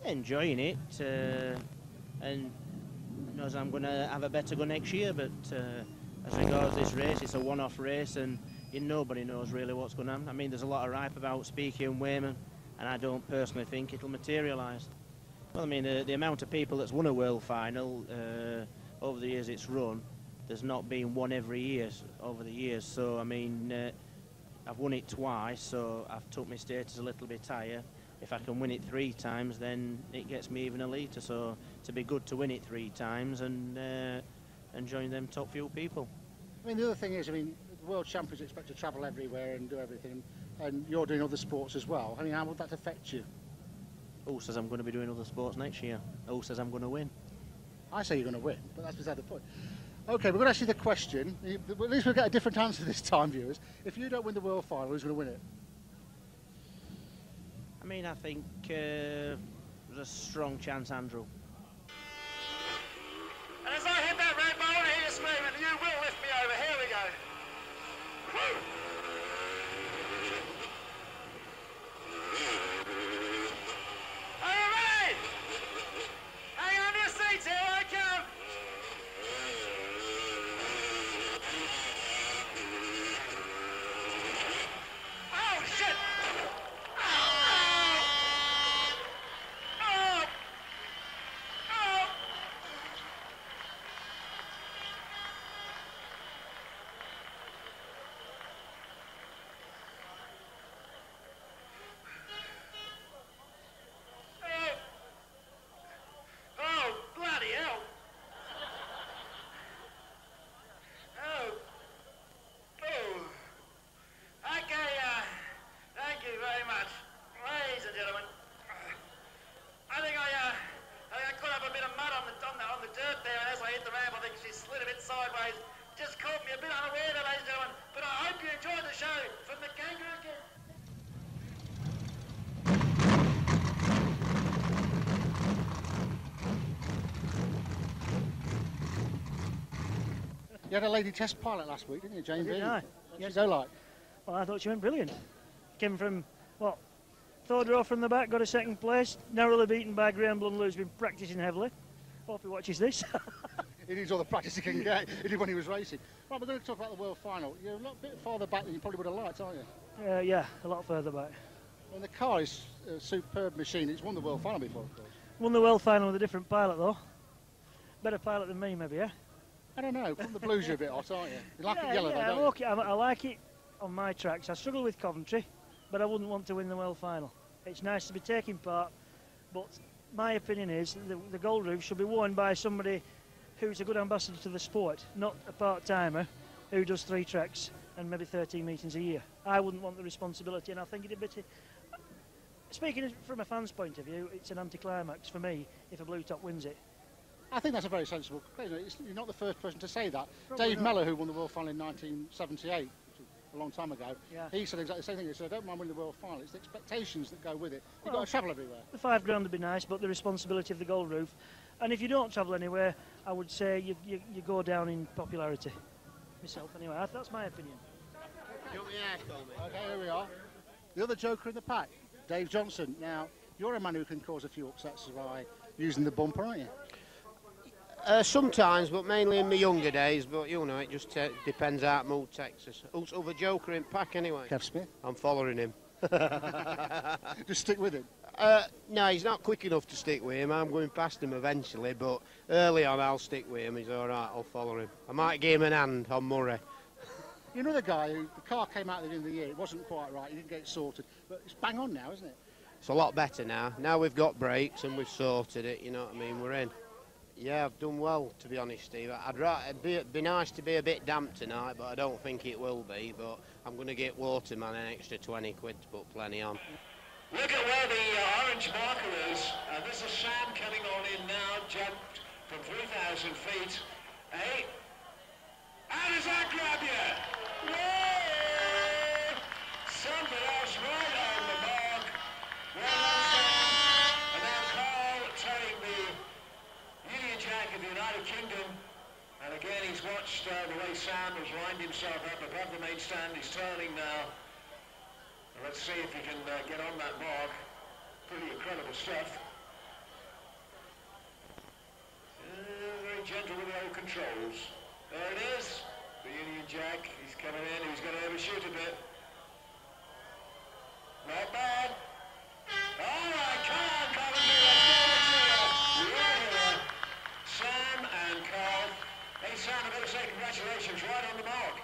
Enjoying it, and knows I'm going to have a better go next year, but as regards this race, it's a one-off race and nobody knows really what's going to happen. I mean, there's a lot of hype about Speaky and Wayman, and I don't personally think it'll materialise. Well, I mean, the amount of people that's won a world final over the years it's run, there's not been one every year over the years, so I mean, I've won it twice, so I've took my status a little bit higher. If I can win it 3 times, then it gets me even a litre. So to be good to win it 3 times and join them top few people. I mean, the other thing is, I mean, the World Champions expect to travel everywhere and do everything, and you're doing other sports as well. I mean, how would that affect you? Who says I'm going to be doing other sports next year? Who says I'm going to win? I say you're going to win, but that's beside the point. OK, we're going to ask you the question. At least we'll get a different answer this time, viewers. If you don't win the World Final, who's going to win it? I mean, I think there's a strong chance, Andrew. And as I hit that red ball, I hear you screaming, you will lift me over. Here we go. Woo! Are you ready? Hang on to your seats, here I come. Oh, shit! You had a lady test pilot last week, didn't you, Jane? Did I? What did she go like? Well, I thought she went brilliant. Came from, what, third row from the back, got a second place, narrowly beaten by Graham Blundell, who's been practising heavily. Hope he watches this. He needs all the practice he can get. He did when he was racing. Right, we're going to talk about the World Final. You're a little bit farther back than you probably would have liked, aren't you? Yeah, a lot further back. And the car is a superb machine. It's won the World Final before, of course. Won the World Final with a different pilot, though. Better pilot than me, maybe, yeah? I don't know. From the blues, you're a bit hot, aren't you? You like yeah, it yellow, yeah, though, don't okay. I like it on my tracks. I struggle with Coventry, but I wouldn't want to win the World Final. It's nice to be taking part, but my opinion is the gold roof should be worn by somebody who's a good ambassador to the sport, not a part-timer who does 3 tracks and maybe 13 meetings a year. I wouldn't want the responsibility, and I think it'd be a bit... Speaking from a fan's point of view, it's an anticlimax for me if a blue top wins it. I think that's a very sensible conclusion. You're not the first person to say that. Probably Dave not. Mellor, who won the World Final in 1978, which is a long time ago, Yeah. he said exactly the same thing. He said, I don't mind winning the World Final. It's the expectations that go with it. You've Well, got to travel everywhere. The £5 grand would be nice, but the responsibility of the gold roof. And if you don't travel anywhere, I would say you go down in popularity. Myself, anyway. That's my opinion. Okay, here we are. The other joker in the pack, Dave Johnson. Now, you're a man who can cause a few upsets by using the bumper, aren't you? Sometimes, but mainly in my younger days. But you know, it just depends how mood takes us. Who's other joker in pack anyway? Kev Smith. I'm following him. Just stick with him. No, he's not quick enough to stick with him. I'm going past him eventually, but early on I'll stick with him. He's all right. I'll follow him. I might give him an hand on Murray. You know the guy who the car came out at the end of the year. It wasn't quite right. He didn't get it sorted, but it's bang on now, isn't it? It's a lot better now. Now we've got brakes and we've sorted it. You know what I mean? We're in. Yeah, I've done well, to be honest, Steve. It'd be nice to be a bit damp tonight, but I don't think it will be. But I'm going to get Waterman an extra 20 quid to put plenty on. Look at where the orange marker is. This is Sam coming on in now, jumped from 3,000 feet. Hey, how does that grab you? Whoa! Something else right on the mark. Well done, Sam. And now Carl towing the Union Jack of the United Kingdom. And again, he's watched the way Sam has lined himself up above the main stand. He's turning now. Let's see if he can get on that mark. Pretty incredible stuff. Very gentle with the old controls. There it is. The Union Jack. He's coming in. He's going to overshoot a bit. Not bad. All right, come on, Coventry. Let's go. Yeah. Sam and Carl. Hey, Sam, I better say congratulations. Right on the mark.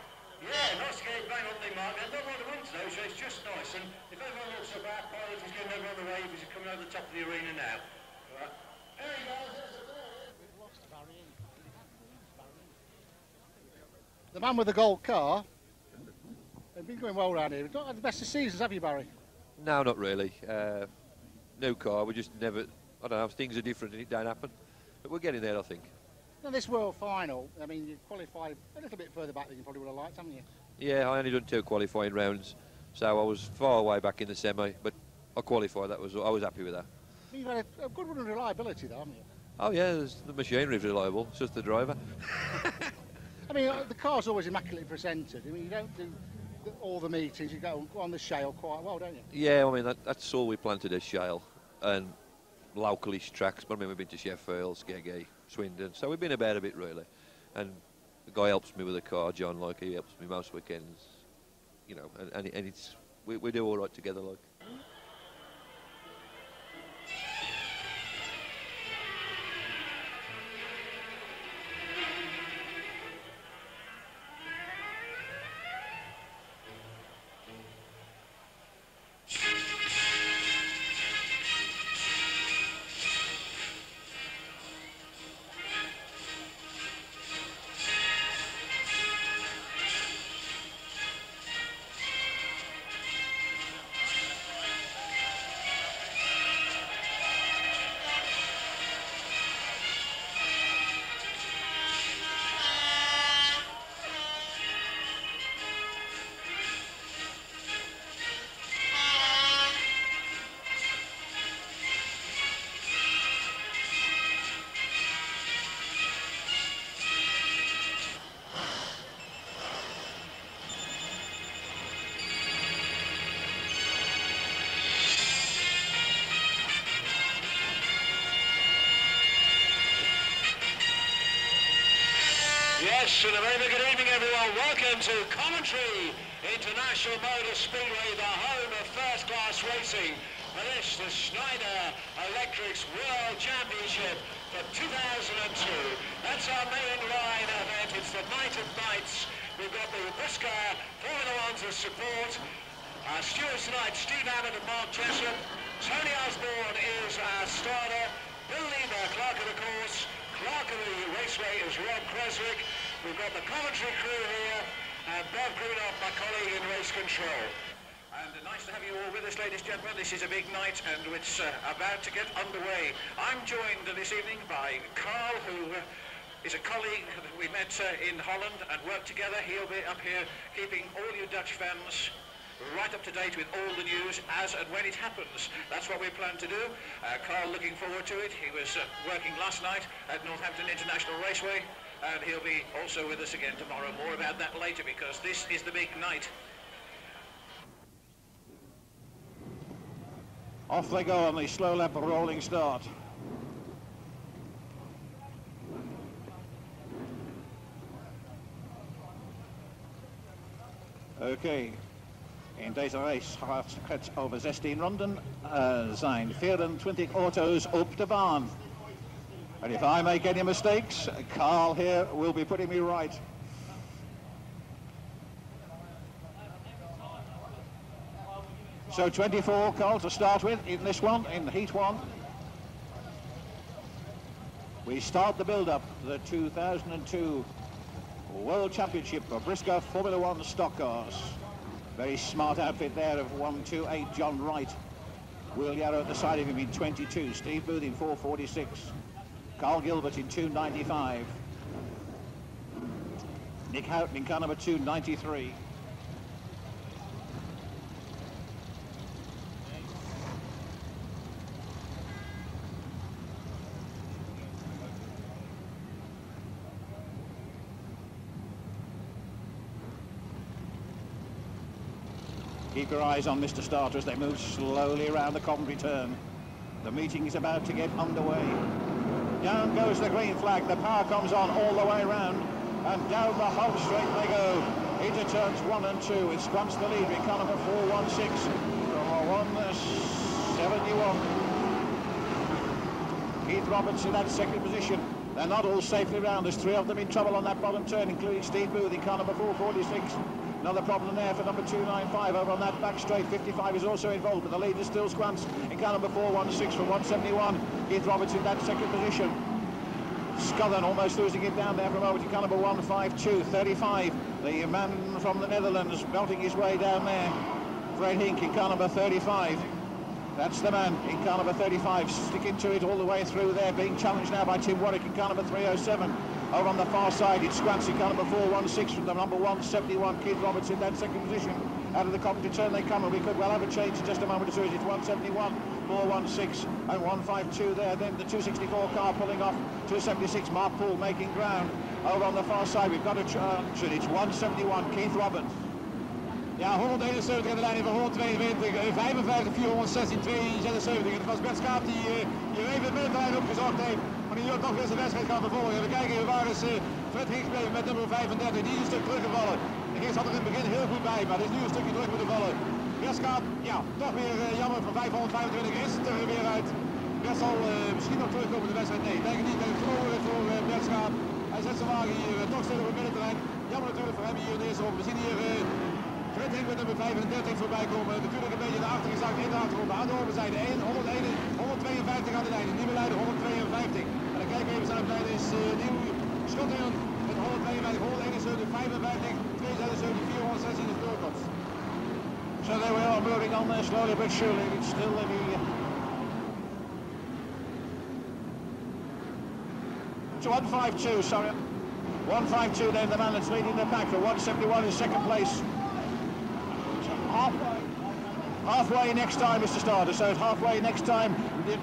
Yeah, nice to get it bang on the mark. I don't want to win today, so it's just nice. And if everyone looks so bad, Pilot is getting over on the wave. He's coming over the top of the arena now. Right. There he goes. The man with the gold car. They've been going well around here. You've not had the best of seasons, have you, Barry? No, not really. No car. We just never. I don't know. Things are different and it don't happen. But we're getting there, I think. Now, this World Final, I mean, you qualified a little bit further back than you probably would have liked, haven't you? Yeah, I only done 2 qualifying rounds, so I was far away back in the semi, but I qualified. I was happy with that. You've had a good run of reliability, though, haven't you? Oh yeah, the machinery's reliable. It's just the driver. I mean, the car's always immaculately presented. I mean, you don't do all the meetings. You go on the shale quite well, don't you? Yeah, I mean that's all we planted as shale and localish tracks. But I mean, we've been to Sheffield, Skeggy, Swindon, so we've been about a bit really. And the guy helps me with the car, John. Like he helps me most weekends, you know. And it's we do all right together, like. Yes, and a very good evening, everyone. Welcome to Coventry International Motor Speedway, the home of first-class racing. For this, the Schneider Electric's World Championship for 2002. That's our main line event. It's the night of nights. We've got the Brisca F1 WF as support. Our stewards tonight, Steve Abbott and Mark Jessup. Tony Osborne is our starter. Bill Lieber, clerk of the course. Clerk of the raceway is Rob Creswick. We've got the Coventry crew here, and Bob Greenoff, my colleague in race control. And nice to have you all with us, ladies and gentlemen. This is a big night, and it's about to get underway. I'm joined this evening by Carl, who is a colleague that we met in Holland and worked together. He'll be up here keeping all you Dutch fans right up to date with all the news as and when it happens. That's what we plan to do. Carl looking forward to it. He was working last night at Northampton International Raceway, and he'll be also with us again tomorrow. More about that later, because this is the big night. Off they go on the slow lap rolling start. Okay. In deze race gaat het over 16 ronden. Zijn 24 auto's op de baan. And if I make any mistakes, Carl here will be putting me right. So 24, Carl, to start with in this one, in heat one. We start the build-up to the 2002 World Championship for Brisca Formula 1 stock cars. Very smart outfit there of 128 John Wright. Will Yarrow at the side of him in 22. Steve Booth in 446. Carl Gilbert in 295. Nick Houghton in car number 293. Keep your eyes on Mr. Starter as they move slowly around the Coventry turn. The meeting is about to get underway. Down goes the green flag. The power comes on all the way around. And down the home straight they go. Into turns 1 and 2. It's Grunts the leader in car number 416 from 171. Keith Roberts in that second position. They're not all safely round. There's 3 of them in trouble on that bottom turn, including Steve Booth in car number 446. Another problem there for number 295 over on that back straight. 55 is also involved, but the lead is still Squants in car number 416 from 171. Keith Roberts in that second position. Scotland almost losing it down there for a moment in car number 152. 35, the man from the Netherlands melting his way down there. Fred Hink in car number 35. That's the man in car number 35, sticking to it all the way through there, being challenged now by Tim Warwick in car number 307. Over on the far side, it's Squants in car number 416 from the number 171. Keith Roberts in that second position. Out of the Coventry turn they come, and we could well have a change in just a moment or two. It's 171, 416 and 152 there. Then the 264 car pulling off, 276, Mark Poole making ground. Over on the far side, we've got a change. It's 171, Keith Roberts. Ja, 171 aan de lijn van 122, 55, 416, 276. Het was Bert Schaap die hier even de middenlijn opgezocht heeft. Maar die toch weer zijn wedstrijd gaan vervolgen. We kijken, waar is Fred Hicks gebleven met nummer 35. Die is een stuk teruggevallen. De Hicks had er in het begin heel goed bij, maar er is nu een stukje terug moeten vallen. Bert Schaap, ja, toch weer jammer, van 525 is het er weer uit. Bert zal misschien nog terugkomen in de wedstrijd. Nee, denk ik niet. Het verloren voor Bert Schaap. Hij zet zijn wagen hier toch stil op het middenterrein. Jammer natuurlijk voor hem hier in de eerste ronde. We zien hier Fred Hink met nummer 35 voorbij komen. Natuurlijk een beetje naar achter gezakt in de achtergrond. Aan de overzijde 152 aan de lijn. Nieuwe leider 152. En dan kijken we even zijn leider is nieuw Schotland met 152, 171, 55, 276, 416 is doorkomst. So there we are, moving on there slowly but surely. It's still in the 152, sorry. 152 then, the man that's leading the pack for 171 in second place. Halfway next time, Mr. Starter, so halfway next time.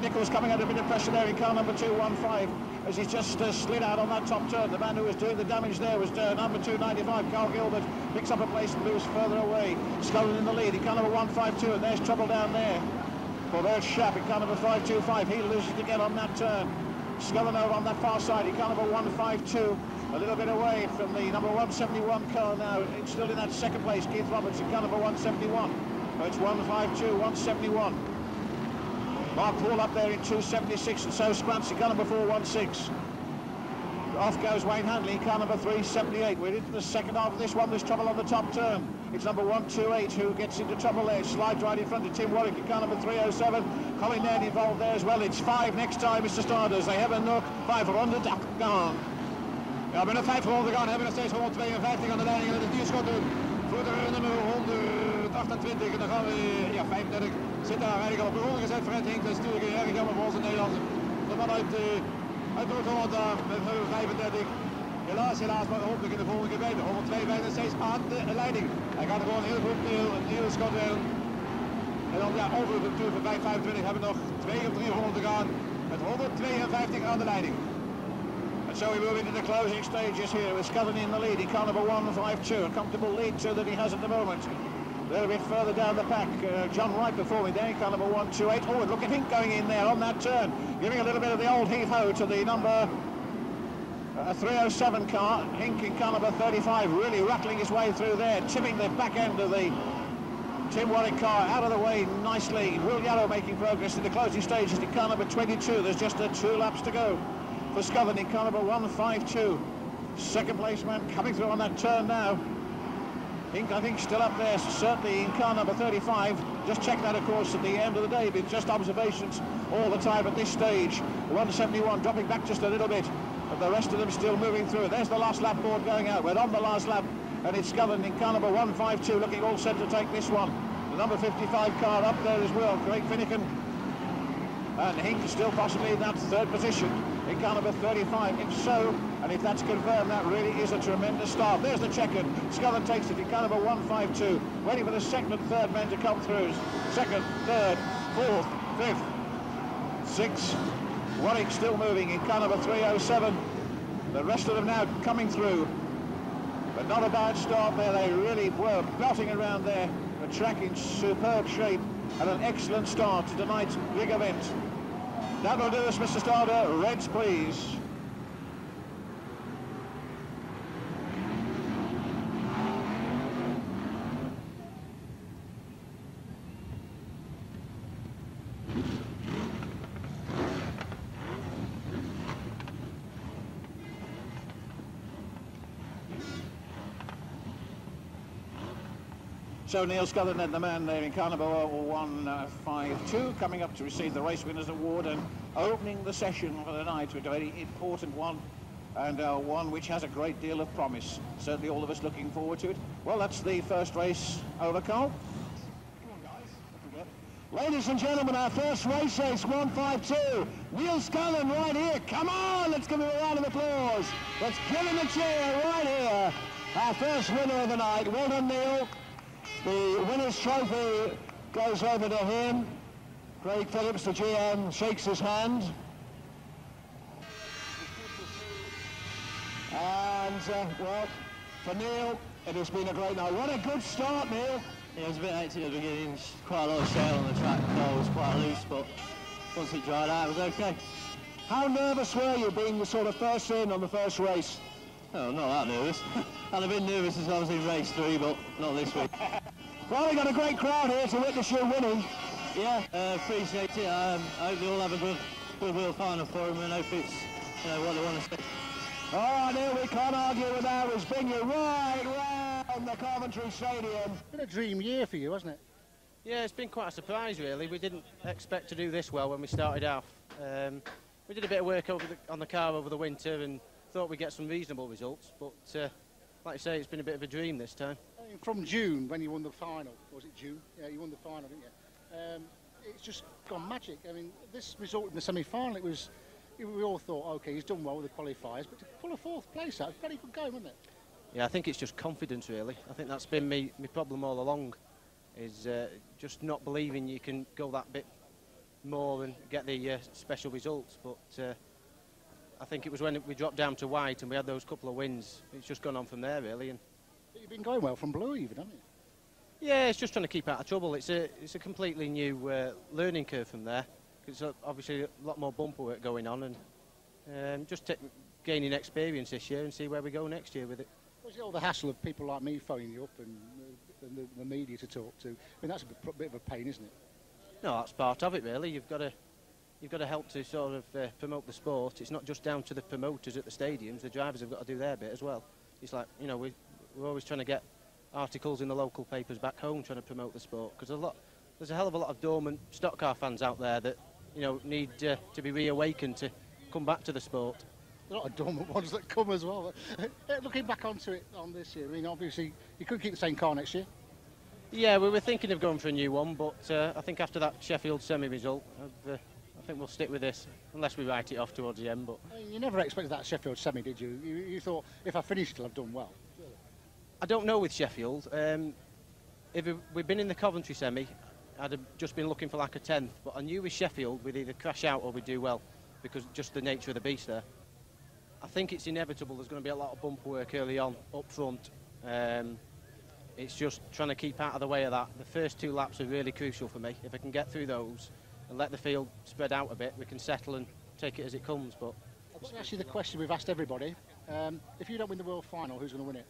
Nichols coming under a bit of pressure there in car number 215 as he's just slid out on that top turn. The man who was doing the damage there was number 295, Carl Gilbert, picks up a place and moves further away. Scotland in the lead in car number 152, and there's trouble down there for Bert Schaap in car number 525. He loses it again on that turn. Scotland over on that far side in car number 152. A little bit away from the number 171 car now. It's still in that second place. Keith Roberts in car number 171. So it's 152, 171. Mark Poole up there in 276, and so Squants in car number 416. Off goes Wayne Handley in car number 378. We're into the second half of this one. There's trouble on the top turn. It's number 128 who gets into trouble there. Slides right in front of Tim Warwick in car number 307. Colin Nairn involved there as well. It's 5 next time, Mr. Stardust. They have a knock. 500 gone. Ja, binnen 5 ronden gaan hebben we nog steeds 152 aan de leiding en het is duurschot doen voor de nummer 128 en dan gaan we, ja 35, zit daar eigenlijk al op de grond gezet. Fred Hink, dat is natuurlijk erg jammer voor onze Nederlander. De man uit Noord-Holland daar met nummer 35. Helaas, maar hopelijk in de volgende keer beter. 152 steeds aan de leiding. Hij gaat er gewoon heel goed heel schot doen. En dan ja, over de toer van 525 hebben we nog 2 of 3 ronden te gaan met 152 aan de leiding. So we move into the closing stages here with Scotland in the lead in car number 152, a comfortable lead too that he has at the moment. A little bit further down the pack, John Wright performing there in car number 128. Oh, and look at Hink going in there on that turn, giving a little bit of the old heave-ho to the number 307 car. Hink in car number 35, really rattling his way through there, tipping the back end of the Tim Warwick car out of the way nicely. Will Yarrow making progress in the closing stages in car number 22. There's just 2 laps to go for Scotland in car number 152. Second place man coming through on that turn now. Hink, I think, still up there, certainly in car number 35. Just check that, of course, at the end of the day. Been just observations all the time at this stage. 171 dropping back just a little bit, but the rest of them still moving through. There's the last lap board going out. We're on the last lap, and it's Scotland in car number 152, looking all set to take this one. The number 55 car up there as well, Craig Finnegan. And Hink still possibly in that third position in car number 35. If so, and if that's confirmed, that really is a tremendous start. There's the checker. Scotland takes it in car number 152, waiting for the second and third men to come through. Second, third, fourth, fifth, sixth. Warwick still moving in car number 307. The rest of them now coming through. But not a bad start there. They really were belting around there. The track in superb shape and an excellent start to tonight's big event. That'll do us, Mr. Starter. Reds, please. So Neil Scotland, the man there in car number 152, coming up to receive the Race Winners Award and opening the session for the night, a very important one, and one which has a great deal of promise. Certainly all of us looking forward to it. Well, that's the first race over, Carl. Ladies and gentlemen, our first race, 152. Neil Scotland right here. Come on, let's give him a round of applause. Let's give him a cheer right here. Our first winner of the night. Well done, Neil. The winner's trophy goes over to him. Craig Phillips, the GM, shakes his hand. And, well, for Neil, it has been a great night. What a good start, Neil. Yeah, it was a bit hectic at the beginning. Quite a lot of shale on the track. The car was quite loose, but once it dried out, it was okay. How nervous were you being the sort of first in on the first race? Oh, not that nervous. I'd have been nervous as I was in race 3, but not this week. Well, we've got a great crowd here to witness you winning. Yeah, appreciate it. I hope they all have a goodwill final for them and hope it's what they want to see. All right, Neil, we can't argue with that. It's been you right round the Coventry Stadium. Been a dream year for you, hasn't it? Yeah, it's been quite a surprise, really. We didn't expect to do this well when we started off. We did a bit of work on the car over the winter and thought we'd get some reasonable results, but like I say, it's been a bit of a dream this time. I mean, from June, when you won the final, was it June? Yeah, you won the final, didn't you? It's just gone magic. I mean, this result in the semi-final, we all thought, OK, he's done well with the qualifiers, but to pull a fourth place out, very good going, wasn't it? Yeah, I think it's just confidence, really. I think that's been my problem all along, is just not believing you can go that bit more and get the special results, but I think it was when we dropped down to white and we had those couple of wins. It's just gone on from there, really. And you've been going well from blue, even, haven't you? Yeah, it's just trying to keep out of trouble. It's a completely new learning curve from there. It's obviously a lot more bumper work going on, and just gaining experience this year and see where we go next year with it. Was it all the hassle of people like me phoning you up and the media to talk to? I mean, that's a bit of a pain, isn't it? No, that's part of it, really. You've got to help to sort of promote the sport. It's not just down to the promoters at the stadiums. The drivers have got to do their bit as well. It's like, we're always trying to get articles in the local papers back home trying to promote the sport, because there's a hell of a lot of dormant stock car fans out there that need to be reawakened to come back to the sport. A lot of dormant ones that come as well. Looking back onto it on this year, I mean, obviously you could keep the same car next year. Yeah, we were thinking of going for a new one, but I think after that Sheffield semi result, I think we'll stick with this, unless we write it off towards the end. But I mean, you never expected that Sheffield semi, did you? You thought, if I finished it, I've done well. I don't know with Sheffield. If we'd been in the Coventry semi, I'd have just been looking for like a 10th. But I knew with Sheffield we'd either crash out or we'd do well, because just the nature of the beast there. I think it's inevitable. There's going to be a lot of bumper work early on, up front. It's just trying to keep out of the way of that. The first 2 laps are really crucial for me. If I can get through those and let the field spread out a bit, we can settle and take it as it comes. But I've got to ask you the question we've asked everybody. If you don't win the World Final, who's going to win it?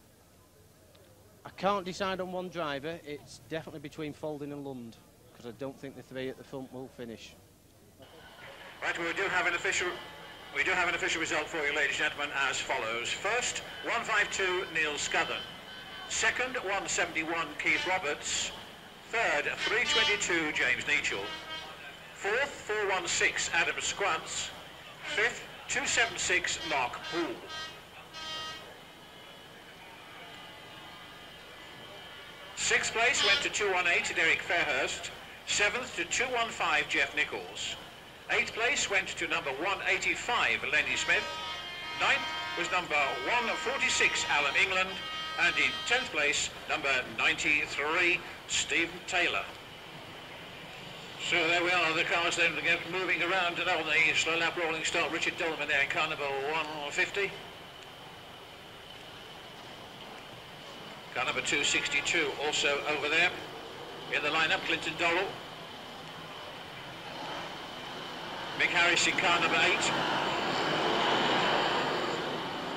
I can't decide on one driver. It's definitely between Folding and Lund, because I don't think the 3 at the front will finish. Right, we do have an official result for you, ladies and gentlemen, as follows. First, 152 Neil Scotland. Second, 171 Keith Roberts. Third, 322 James Neachell. Fourth, 416 Adam Squants. Fifth, 276 Mark Poole. Sixth place went to 218 Derek Fairhurst. Seventh to 215 Jeff Nichols. Eighth place went to number 185 Lenny Smith. Ninth was number 146 Alan England. And in 10th place, number 93 Stephen Taylor. So there we are, the cars then get moving around and on the slow lap rolling start. Richard Dillman there in car number 150. Car number 262 also over there. In the lineup, Clinton Dorrell. Mick Harris in car number 8.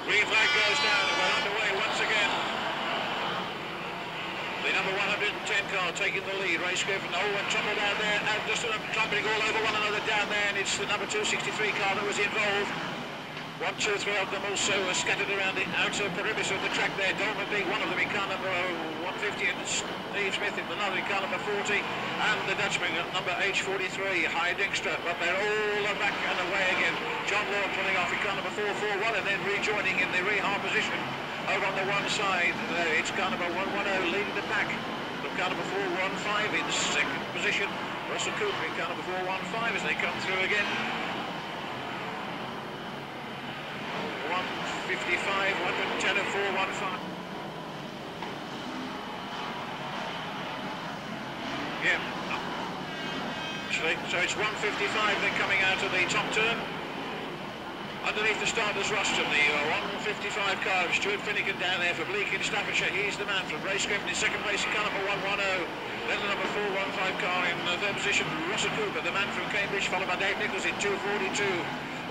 Green flag goes down and we're underway once again. The number 110 car taking the lead, Ray Scriven. Oh, and trouble down there, and just clumping all over one another down there, and it's the number 263 car that was involved. 1, 2, 3 of them also scattered around the outer perimeter of the track there. Dolman being one of them in car number 150, and Steve Smith in another in car number 40, and the Dutchman at number H43, High Dijkstra, but they're all back and away again. John Law pulling off in car number 441 and then rejoining in the rehard position over on the one side. It's car number 110 leading the pack from car number 415 in second position. Russell Cooper in car number 415 as they come through again. 155, 110 and 415. Yeah. Actually, so it's 155 then coming out of the top turn. Underneath the starters roster, the 155 car of Stuart Finnegan down there for Bleak in Staffordshire. He's the man from Ray Scriven in second place in car number 110. Then the number 415 car in third position, Russell Cooper, the man from Cambridge, followed by Dave Nichols in 242.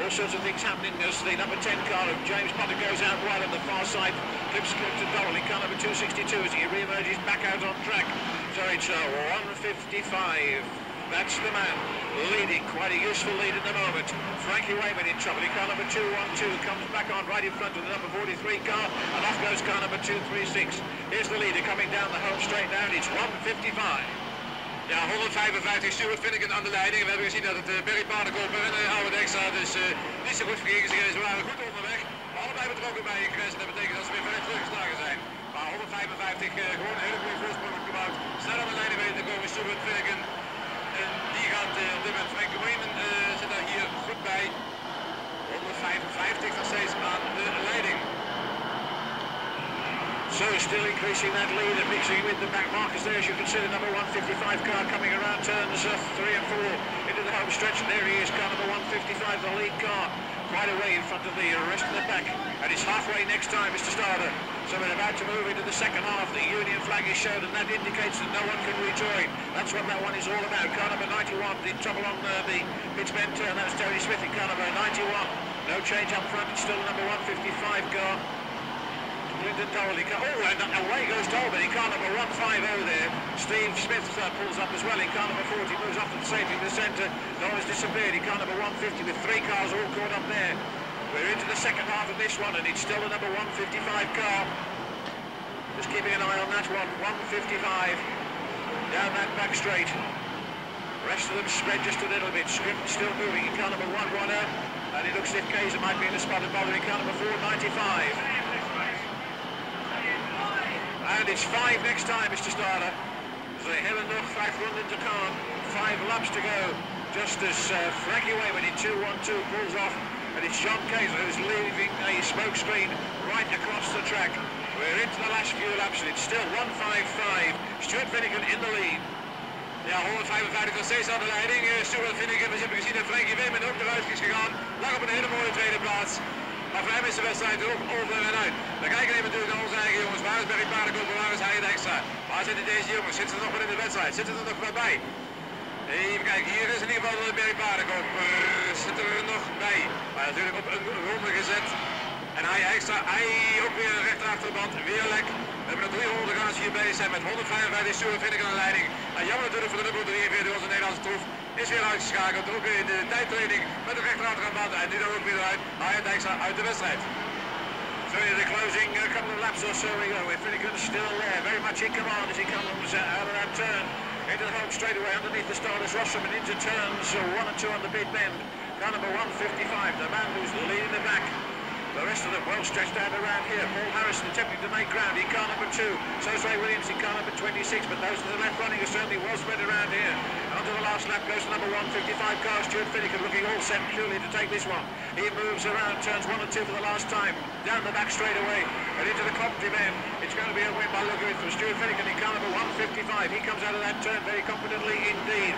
All sorts of things happening as the number 10 car of James Potter goes out wide on the far side. Clips to Dorrell in car number 262 as he re-emerges back out on track. So it's 155. That's the man leading, quite a useful lead at the moment. Frankie Wayman in trouble in car number 212, comes back on right in front of the number 43 car, and off goes car number 236. Here's the leader coming down the home straight down, it's 155. Ja, 155 Stuart Finnegan aan de leiding. We hebben gezien dat het Barry Paardenkoper en Oude Dijkstra dus niet zo goed vergingen zijn. Ze waren goed onderweg, maar allebei betrokken bij een crash. Dat betekent dat ze weer verder teruggeslagen zijn. Maar 155 gewoon een hele goede voorsprong gebouwd. Snel aan de leiding weten te komen Stuart Finnegan. En die gaat op dit moment, Frankie Wayman zit daar hier goed bij. 155 nog steeds aan de leiding. So still increasing that lead and mixing with the back markers there, as you can see the number 155 car coming around turns 3 and 4 into the home stretch, and there he is, car number 155, the lead car, right away in front of the rest of the pack, and it's halfway next time, Mr. Starter. So we're about to move into the second half. The Union flag is shown, and that indicates that no one can rejoin. That's what that one is all about. Car number 91 in trouble on the pitchbend turn. That was Tony Smith in car number 91. No change up front. It's still the number 155 car. Clinton Dorrell. Oh, and away goes Dolman in car number 150 there. Steve Smith pulls up as well in car number 40. Moves off to the safety in the centre. Dolman's disappeared in car number 150 with 3 cars all caught up there. We're into the second half of this one, and it's still the number 155 car. Just keeping an eye on that one. 155 down that back straight. The rest of them spread just a little bit. Script still moving in car number 110, and it looks as if Kaiser might be in the spot and bothering car number 495. And it's 5 next time, Mr. Starter. So they have enough 5 runden to come. 5 laps to go. Just as Frankie Wayman in 212 pulls off. And it's John Kaiser who's leaving a smoke screen right across the track. We're into the last few laps and it's still 155. Stuart Finnegan in the lead. Ja, 155 nog steeds aan de leiding. Stuart Finnegan, we hebben gezien dat Frankie Wayman ook eruit is gegaan. Lag op een hele mooie tweede plaats. Maar voor hem is de wedstrijd ook over en uit. We kijken even natuurlijk naar onze eigen jongens. Waar is Barry Paardenkoper, waar is High Dijkstra? Waar zitten deze jongens? Zitten ze nog wel in de wedstrijd? Zitten ze er nog wel bij? Even kijken, hier is in ieder geval Barry Paardenkoper. Zit er nog bij. Maar natuurlijk op een ronde gezet. En High Dijkstra, hij ook weer een rechterachterband. Weer lek. We hebben er 3 holderaars hier bezig zijn met 155 Stuart Finnegan aan de leiding. En jammer natuurlijk voor de nummer 43 was een Nederlandse troef. Is weer uitgeschakeld, ook weer in de tijdtraining met de rechterachterband. En die dan ook weer eruit. High Dijkstra uit de wedstrijd. Doing the closing couple of laps or so we go, with Finnegan still there, very much in command as he comes out of that turn. Into the home straightaway underneath the starters Rossum and into turns 1 and 2 on the big bend. Car number 155, the man who's leading the back. The rest of them well stretched out around here. Paul Harrison attempting to make ground in car number 2. So is Ray Williams in car number 26, but those to the left running are certainly well spread around here. Onto the last lap goes the number 155 car, Stuart Finnegan, looking all set clearly to take this one. He moves around, turns 1 and 2 for the last time. Down the back straight away and into the Coventry bend. It's going to be a win by look of it from Stuart Finnegan in car number 155. He comes out of that turn very confidently indeed.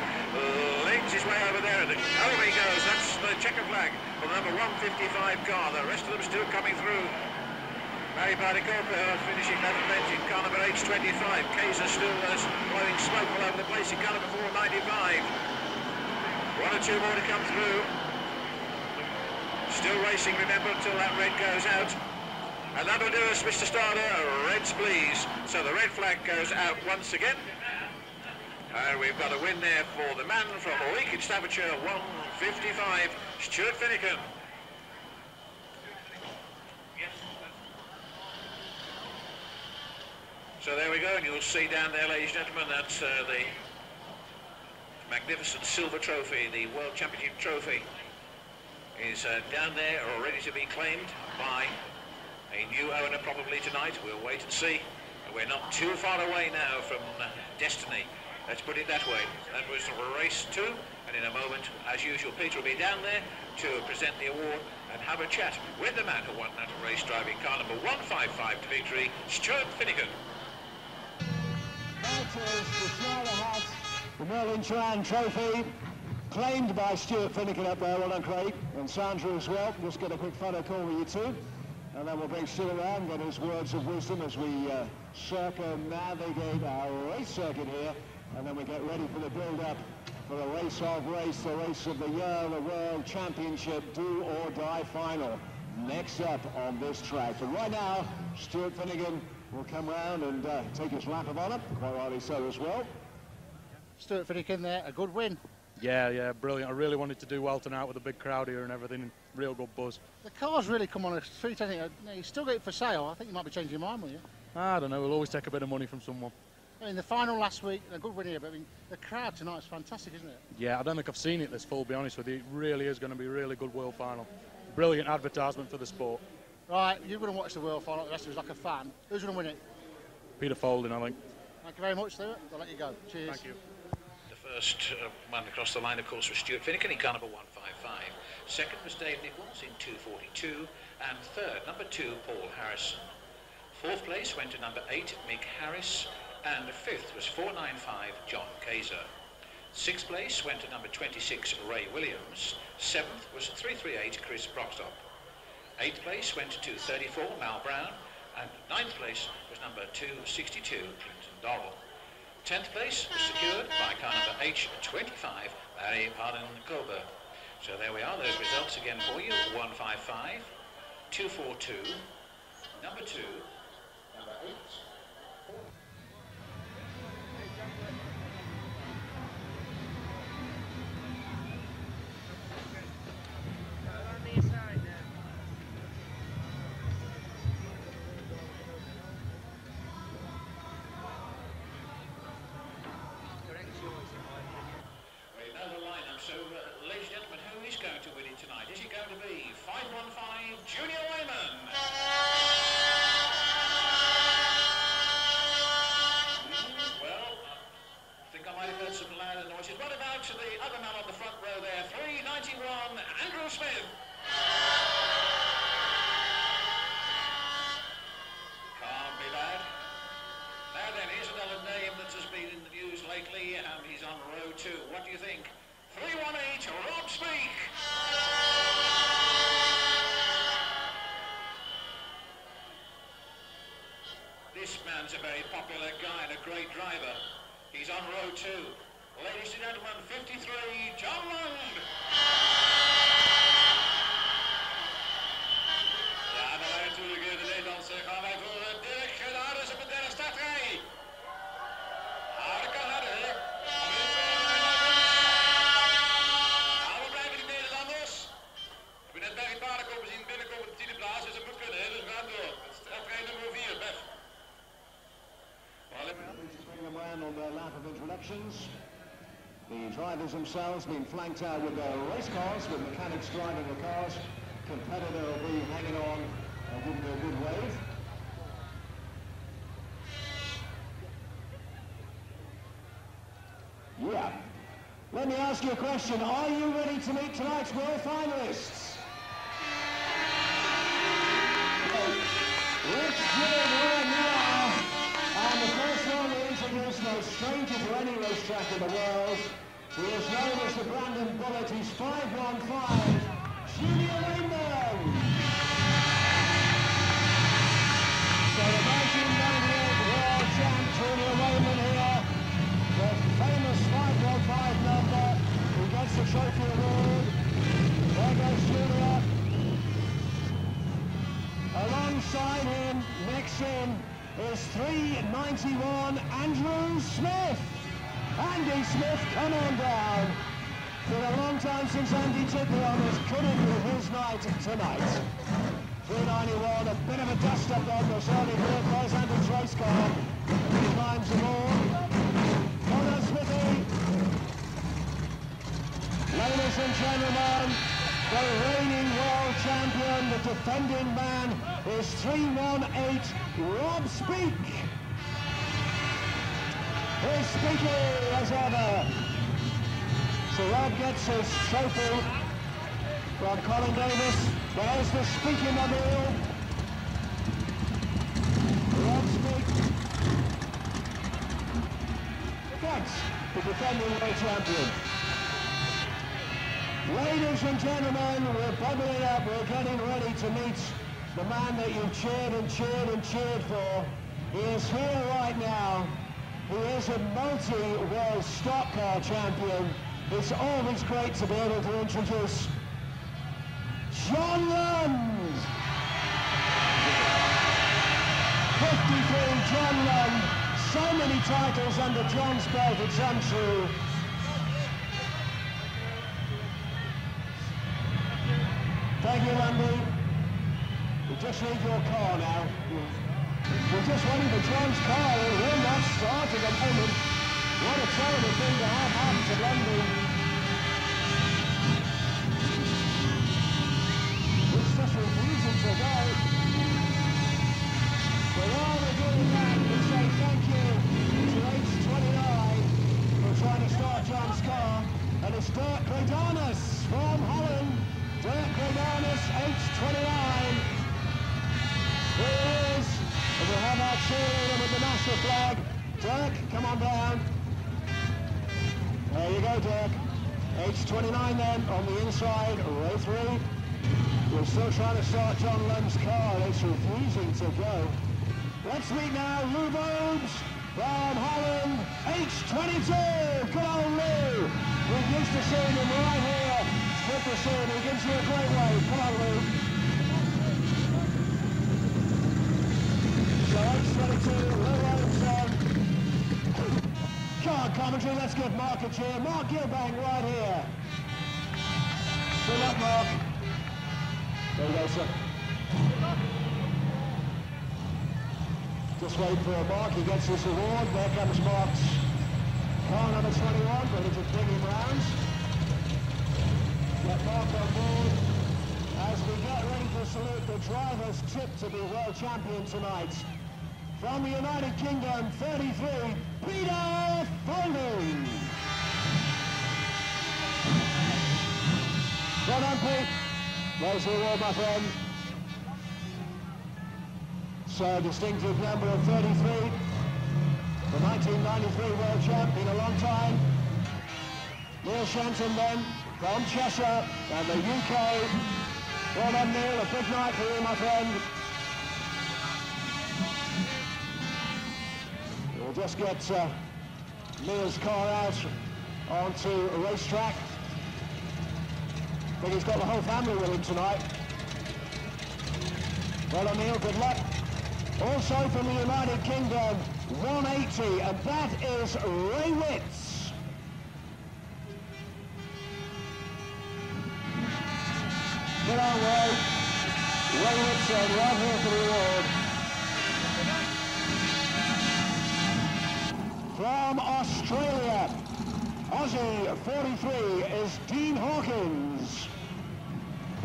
Leans his way over there and over he goes. That's the checker flag for the number 155 car. The rest of them still coming through. Barry Bardicopa finishing 11 lengths in car number 825. Kaiser still blowing smoke all over the place in car number 495. 1 or 2 more to come through. Still racing, remember, until that red goes out. And that'll do us, Mr. Starter. Reds, please. So the red flag goes out once again. And we've got a win there for the man from Leek in Staffordshire, 155, Stuart Finnegan. So there we go, and you'll see down there, ladies and gentlemen, that's the magnificent silver trophy, the World Championship trophy, is down there, all ready to be claimed by a new owner probably tonight. We'll wait and see. We're not too far away now from destiny. Let's put it that way. That was race 2, and in a moment, as usual, Peter will be down there to present the award and have a chat with the man who won that race, driving car number 155 to victory, Stuart Finnegan. That is the Schneider hat, the Merlin Tran Trophy, claimed by Stuart Finnegan up there. Well done, Craig, and Sandra as well. Just get a quick photo call with you two, and then we'll bring Stu around, get his words of wisdom as we circumnavigate our race circuit here. And then we get ready for the build-up for the race of the year, the World Championship Do or Die Final. Next up on this track. But right now, Stuart Finnegan will come round and take his lap of honour, quite rightly so as well. Stuart Finnegan there, a good win. Yeah, brilliant. I really wanted to do well tonight with a big crowd here and everything. Real good buzz. The car's really come on a treat, hasn't it? You still got it for sale. I think you might be changing your mind, will you? I don't know. We'll always take a bit of money from someone. In the final last week, a good win here, but I mean, the crowd tonight is fantastic, isn't it? Yeah, I don't think I've seen it this full, to be honest with you. It really is going to be a really good World Final. Brilliant advertisement for the sport. Right, you're going to watch the World Final, the rest of us like a fan. Who's going to win it? Peter Folding, I think. Thank you very much, Stuart. I'll let you go. Cheers. Thank you. The first man across the line, of course, was Stuart Finnegan in car number 155. Second was Dave Nichols in 242. And third, number 2, Paul Harrison. Fourth place went to number 8, Mick Harris. And fifth was 495, John Kaiser. Sixth place went to number 26, Ray Williams. Seventh was 338, Chris Brockstop. Eighth place went to 234, Mal Brown. And ninth place was number 262, Clinton Dorrell. 10th place was secured by car number H25, Barry Bardicopa. So there we are, those results again for you. 155, 242, number 2, number 8. What do you think? 318, Rob Speak! This man's a very popular guy and a great driver. He's on row 2. Ladies and gentlemen, 53, John Lund! Ja, dan wij natuurlijk de Nederlandse gaan wij voor Dirk Genaardes op de derde startrij. Harde kan harde, hè? Nou, we blijven die Nederlanders. We hebben net bij die paardenkoppen zien binnenkomen op de 10e plaats, dus dat moet kunnen, hè? Dus we gaan door. instructions. The drivers themselves being flanked out with their race cars, with mechanics driving the cars. Competitor will be hanging on and giving you a good wave. Yeah. Let me ask you a question. Are you ready to meet tonight's world finalists? Let's do it right now. And the first one we introduce, no stranger to any racetrack in the world. He is known as the Brandon Bullet. He's 515, Junior Rainbow. So the 1998 world champ, Junior Raymond here. The famous 515 number. He gets the trophy award. There goes Junior. Alongside him, next in, is 391 Andrew Smith. Andy Smith, come on down. Been a long time since Andy took the honours. Could it be his night tonight? 391, a bit of a dust up on this early bit. There's Andy's race car. He climbs aboard. Well done, Smithy. Ladies and gentlemen, the reigning world champion, the defending man, is 318 Rob Speak. He's speaky as ever. So Rob gets his trophy from Colin Davis. There's the speaking mobile. Rob Speak. Thanks, the defending world champion. Ladies and gentlemen, we're bubbling up, we're getting ready to meet the man that you've cheered and cheered and cheered for. He is here right now. He is a multi-world stock car champion. It's always great to be able to introduce John Lund. 53, John Lund. So many titles under John's belt, it's untrue. Thank you, Andy. We just need your car now. We're just waiting for John's car. It will not start at the moment. What a terrible thing to have happen to London. It's just refusing to go. But while we're doing that, we say thank you to H29 for trying to start John's car. And it's Dirk Gredanus from Holland. Dirk Gredanus, H29. Here he is. And we'll have our cheerleader with the national flag. Dirk, come on down. There you go, Dirk. H29 then, on the inside, row 3. We're still trying to start John Lund's car, and it's refusing to go. Let's meet now Lou Bobes from Holland, H22. Good old Lou. We're used to seeing him right here. Good to see him. He gives you a great wave. Come on, Lou. So H22, Lou Bobes. Come on, Coventry, let's get Mark a cheer. Mark Gilbang right here. Good luck, Mark. There you go, sir. Just wait for Mark, he gets his award. There comes Mark's car number 21, ready to bring him round. Get Mark on board as we get ready to salute the driver's trip to be world champion tonight. From the United Kingdom, 33, Peter Folding. Well done, Pete. There's the award, my friend. So, distinctive number of 33. The 1993 world champ, been a long time. Neil Shenton then, from Cheshire, and the UK. Well done, Neil, a big night for you, my friend. We'll just get Neil's car out onto a racetrack. I think he's got the whole family with him tonight. Well done, Neil, good luck. Also from the United Kingdom, 180, and that is Ray Witts. Good on, Ray. Ray Witts right here for the award. From Australia, Aussie 43 is Dean Hawkins.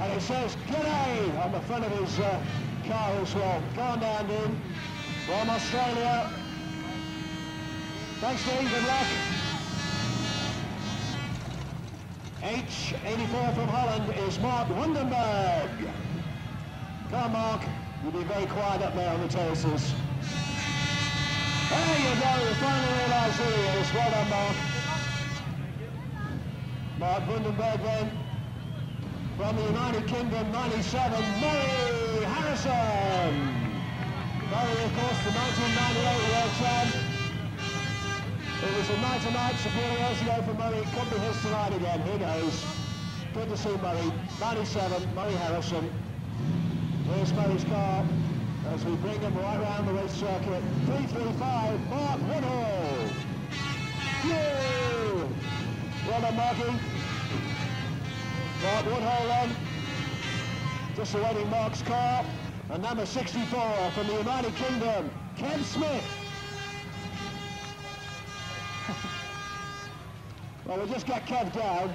And it says, "G'day" on the front of his car as well. Go on down, Dean. From Australia. Thanks, Dean. Good luck. H84 from Holland is Mark Wundenberg. Come on, Mark. You'll be very quiet up there on the terraces. There you go. You finally realise who he is. Well done, Mark. Mark Wundenberg then. From the United Kingdom, 97, Murray Harrison. Murray, of course, the 1998 World Champ. It was a night of nights a few years ago for Murray. It could be his tonight again, who knows. Good to see Murray. 97, Murray Harrison. Here's Murray's car as we bring him right round the race circuit. 335, Mark Woodhall. Yay! Well done, Marky. Mark Woodhall then. Just awaiting Mark's car. And number 64 from the United Kingdom, Kev Smith. Well, we'll just get Kev down.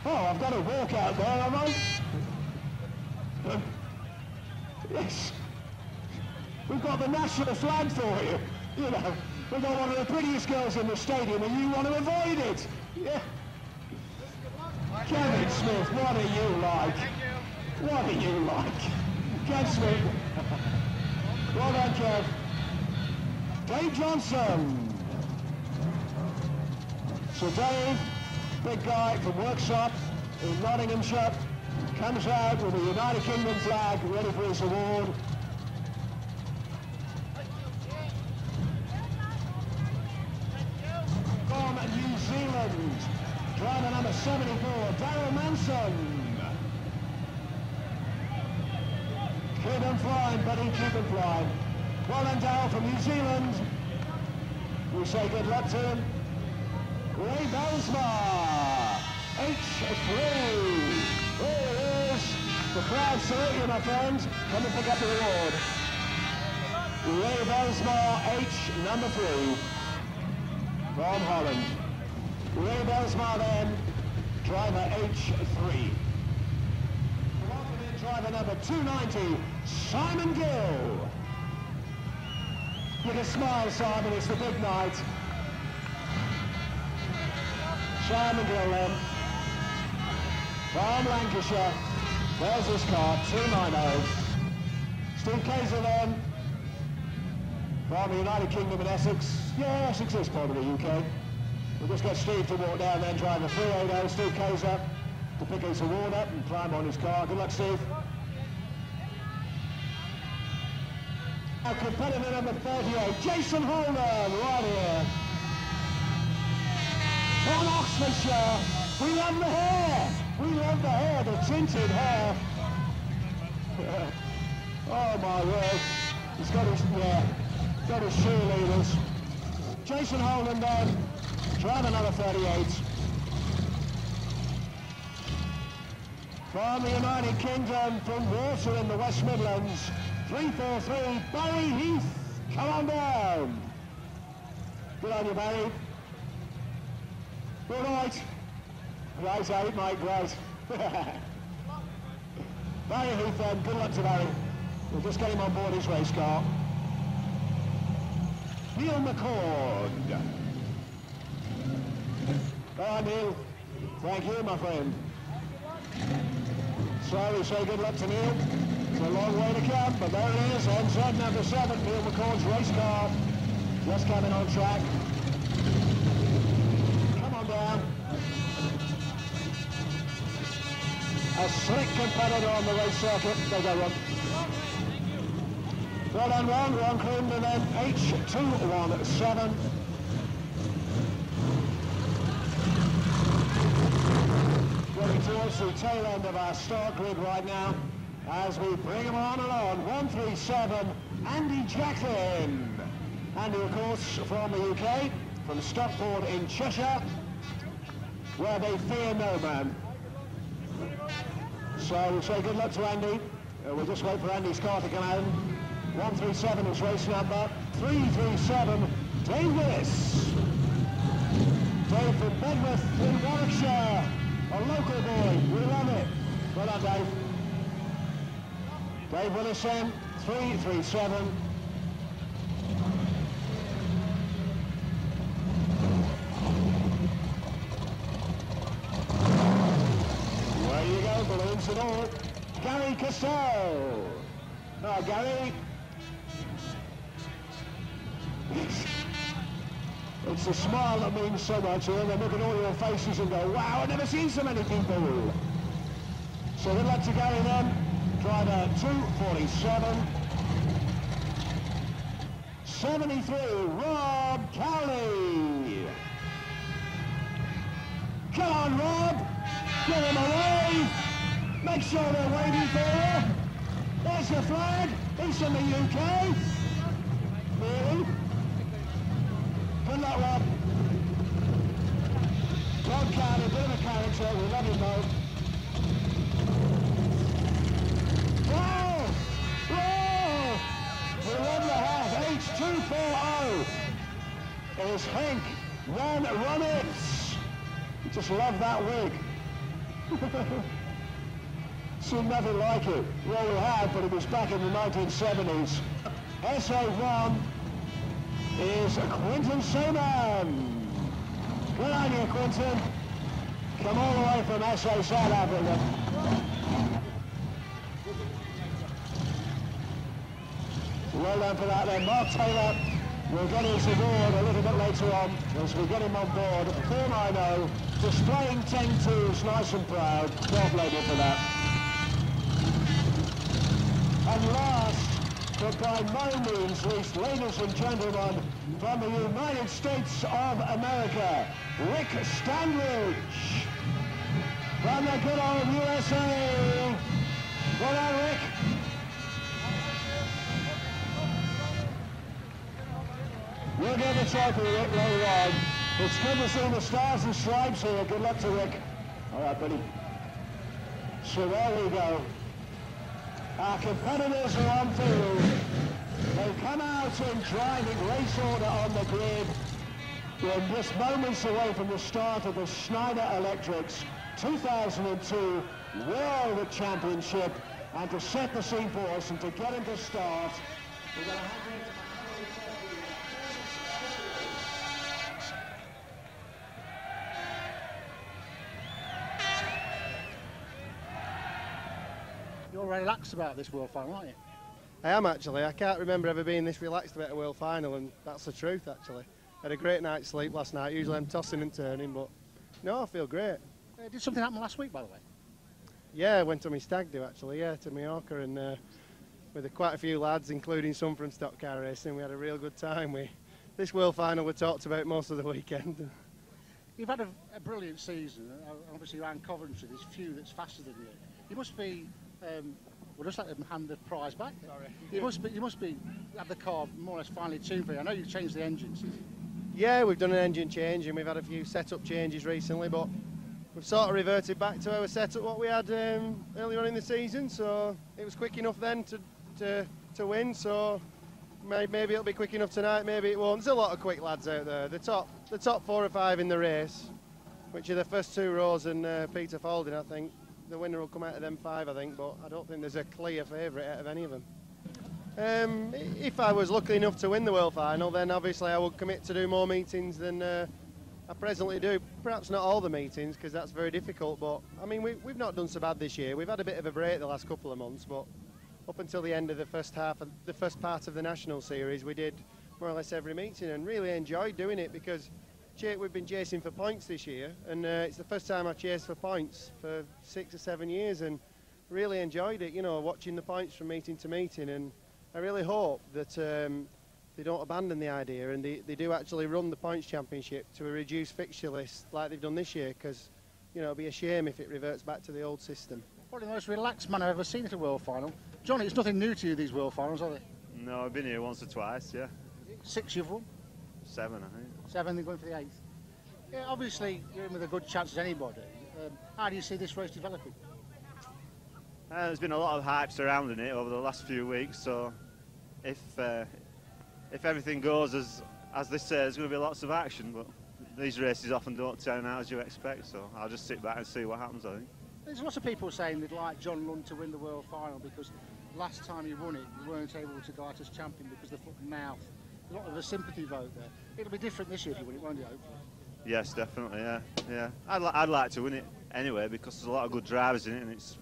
Oh, I've got to walk out there, have I? Yes. We've got the national flag for you. You know, we've got one of the prettiest girls in the stadium and you want to avoid it. Yeah. Kevin Smith, what are you like? What are you like? Kev Smith. Well done, Kev. Dave Johnson. So Dave, big guy from Workshop in Nottinghamshire, comes out with a United Kingdom flag ready for his award. From New Zealand, driver number 74, Daryl Manson. Keep him flying, buddy, keep him flying. Well done, Daryl from New Zealand. We say good luck to him. Ray Belsma, H3. There he is. The crowd salute you, my friend. Come and pick up the award. Ray Belsma, H number 3 from Holland. Ray Belsma then, driver H3. Welcome in driver number 290, Simon Gill. With a smile, Simon, it's the big night. Simon Gill then, from Lancashire. There's his car, 290. Steve Kaiser then, from the United Kingdom in Essex. Yeah, Essex is part of the UK. We'll just get Steve to walk down then, driver 380, Steve Kaiser, to pick his award up and climb on his car. Good luck, Steve. Now, competitor number 38, Jason Holden, right here. From Oxfordshire, we love the hair. We love the hair, the tinted hair. Oh my word. He's got his, got his cheerleaders. Jason Holden then, driver number 38. From the United Kingdom, from Water in the West Midlands, 343, Barry Heath. Come on down. Good on you, Barry. All right. Right out, mate, great. Barry Heath then, good luck to Barry. We'll just get him on board his race car. Neil McCord. All right, Neil. Thank you, my friend. So we say good luck to Neil. It's a long way to come, but there it is. NZ number 7, Neil McCord's race car. Just coming on track. Down. A slick competitor on the race circuit. Go, Ron. Well done, Ron Crinden then, H217. Getting towards the tail end of our start grid right now as we bring him on and on. 137, Andy Jacklin. Andy, of course, from the UK, from Stockport in Cheshire, where they fear no man. So we'll say good luck to Andy. We'll just wait for Andy's car to come out. 137 is race number. 337 Dave Willis. Dave from Bedworth in Warwickshire, a local boy, we love it. Well done, Dave. Dave Willis then, 337. There you go, balloons and all. Gary Castell. Oh, Gary. It's the smile that means so much here. They look at all your faces and go, wow, I've never seen so many people. So good luck to Gary then. Driver 247. 73, Rob Cowley. Come on, Rob. Get him away. Make sure they're waiting for you. There's the flag. He's from the UK. Really? Good luck, Rob. Rob Cowley, a bit of a character. We love him both. Whoa! Whoa! We love the half. H240 is Henk Van Ronitz. Just love that wig. Seen nothing like it. Well, we have, but it was back in the 1970s. SA1 is Quinton Seaman. Good on you, Quinton. Come all the way from SA South Africa. Well done for that then. Mark Taylor will get his award a little bit later on as we get him on board. 490, displaying 10-2s, nice and proud. Well label for that. And last, but by no means least, ladies and gentlemen, from the United States of America, Rick Standridge. From the good old USA. Well done, Rick. We'll get the trophy, Rick, later on. It's good to see the stars and stripes here. Good luck to Rick. All right, buddy. So there we go. Our competitors are on field. They come out in driving race order on the grid. We're just moments away from the start of the Schneider Electric's 2002 World Championship. And to set the scene for us and to get him to start, we're going to have to... You're relaxed about this World Final, aren't you? I am actually. I can't remember ever being this relaxed about a World Final, and that's the truth actually. Had a great night's sleep last night. Usually I'm tossing and turning, but no, I feel great. Did something happen last week, by the way? Yeah, I went to my stag do actually, yeah, to Mallorca, and with quite a few lads, including some from stock car racing. We had a real good time. This World Final we talked about most of the weekend. You've had a brilliant season, obviously around Coventry. There's few that's faster than you. You must be. We'll just let them hand the prize back. Sorry. You must be have the car more or less finely tuned for you. I know you've changed the engines. Yeah, we've done an engine change and we've had a few setup changes recently, but we've sort of reverted back to our setup what we had earlier on in the season. So it was quick enough then to win. So maybe it'll be quick enough tonight. Maybe it won't. There's a lot of quick lads out there. The top 4 or 5 in the race, which are the first 2 rows and Peter Falding, I think. The winner will come out of them 5, I think, but I don't think there's a clear favourite out of any of them. If I was lucky enough to win the World Final, then obviously I would commit to do more meetings than I presently do. Perhaps not all the meetings, because that's very difficult, but I mean, we've not done so bad this year. We've had a bit of a break the last couple of months, but up until the end of the first part of the National Series, we did more or less every meeting and really enjoyed doing it because we've been chasing for points this year, and it's the first time I've chased for points for 6 or 7 years, and really enjoyed it, you know, watching the points from meeting to meeting. And I really hope that they don't abandon the idea and they do actually run the points championship to a reduced fixture list like they've done this year, because, you know, it'd be a shame if it reverts back to the old system. Probably the most relaxed man I've ever seen at a World Final. Johnny, it's nothing new to you, these World Finals, are they? No, I've been here once or twice, yeah. 6 you've won? 7, I think. 7, they're going for the 8th. Yeah, obviously you're in with a good chance as anybody. How do you see this race developing? There's been a lot of hype surrounding it over the last few weeks, so if everything goes as as they say, there's going to be lots of action, but these races often don't turn out as you expect, so I'll just sit back and see what happens, I think. There's lots of people saying they'd like John Lund to win the World Final because last time he won it, you weren't able to go out as champion because of the foot and mouth. A lot of a sympathy vote there. It'll be different this year if you win it, won't it, hopefully? Yes, definitely, yeah. I'd like to win it anyway because there's a lot of good drivers in it and it's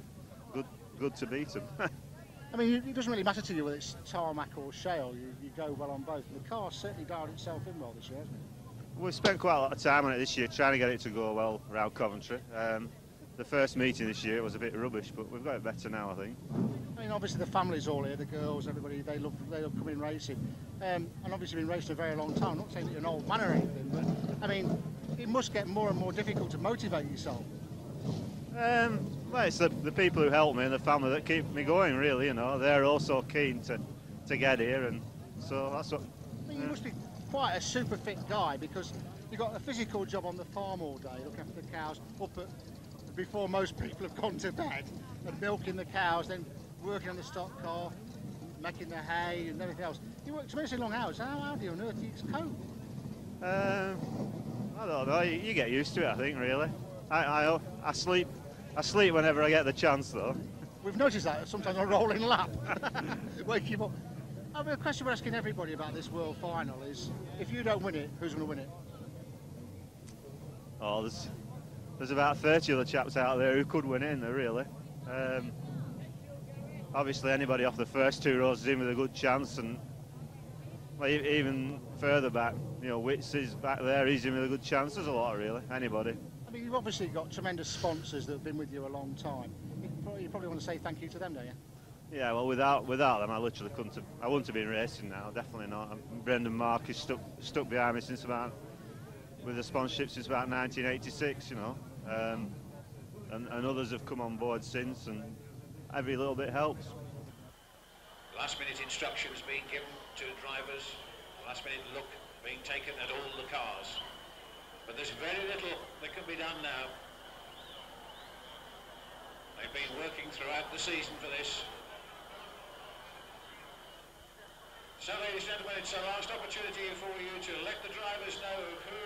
good to beat them. I mean, it doesn't really matter to you whether it's tarmac or shale, you go well on both. The car's certainly dialed itself in well this year, hasn't it? We've spent quite a lot of time on it this year trying to get it to go well around Coventry. The first meeting this year was a bit rubbish, but we've got it better now, I think. I mean, obviously the family's all here, the girls, everybody, they love coming racing. And obviously been racing a very long time. I'm not saying that you're an old man or anything, but I mean, it must get more and more difficult to motivate yourself. Well, it's the people who help me and the family that keep me going, really, you know. They're also keen to get here, and so that's what... I mean, you must be quite a super fit guy because you've got a physical job on the farm all day, looking after the cows, up at before most people have gone to bed, and milking the cows, then working on the stock car, making the hay and everything else. You work tremendously long hours. How do you on earth do you cope? I don't know. You get used to it, I think, really. I sleep whenever I get the chance, though. We've noticed that sometimes on a rolling lap. Wake you up. I mean, a question we're asking everybody about this World Final is, if you don't win it, who's going to win it? Oh, there's about 30 other chaps out there who could win in there, really. Obviously, anybody off the first two rows is in with a good chance, and well, even further back, you know, Witts is back there, he's in with a good chance. There's a lot, really, anybody. I mean, you've obviously got tremendous sponsors that have been with you a long time. You probably want to say thank you to them, don't you? Yeah, well, without them, I literally I wouldn't have been racing now, definitely not. Brendan Mark is stuck behind me with the sponsorship since about 1986, you know. And others have come on board since, and every little bit helps. Last minute instructions being given to drivers, last minute look being taken at all the cars. But there's very little that can be done now. They've been working throughout the season for this. So, ladies and gentlemen, it's a last opportunity for you to let the drivers know who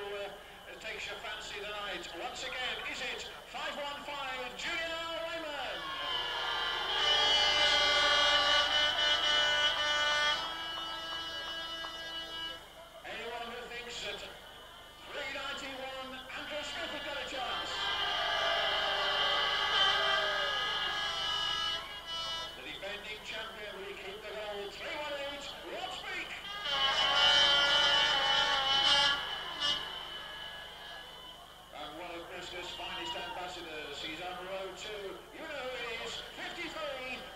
takes your fancy tonight. Once again, is it 515 Julian Raymond? Anyone who thinks that 391 Andrew Smith has got a chance? The defending champion will keep the goal. 318 Rob Speak. And one of Brisca's finest ambassadors, he's on row 2. You know who it is, 53,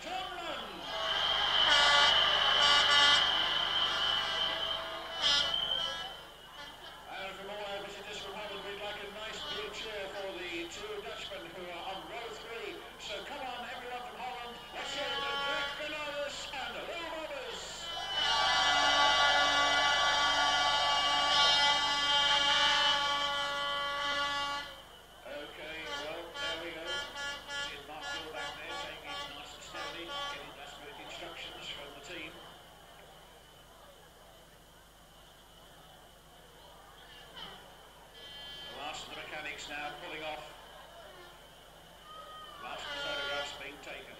John Lund. And from all our visitors from Holland, we'd like a nice big cheer for the two Dutchmen who are on row 3. So come on, everyone from Holland, let's hear it to Dirk Bernardus and Lou Robbers. Okay, well, there we go. See Mark Gill back there, taking it nice and steadily, getting last minute instructions from the team. The last of the mechanics now pulling off. Last photographs being taken.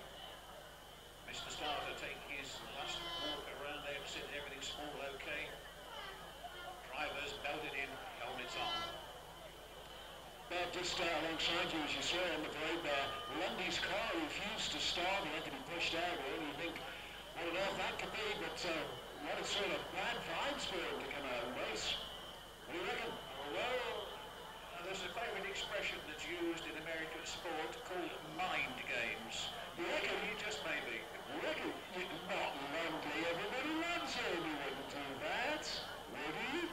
Mr. Starter taking his last walk around there to see that everything's all okay. Drivers belted in, helmets on. Well, just alongside you, as you saw on the parade there, Lundy's car refused to start. He had to be pushed out. And you think, what on earth that could be? But what a sort of bad vibes for him to come out and race. What do you reckon? Well, there's a favourite expression that's used in American sport called mind games. You reckon you just maybe? You reckon you're not Lundy? Everybody loves him. You wouldn't do that, would you?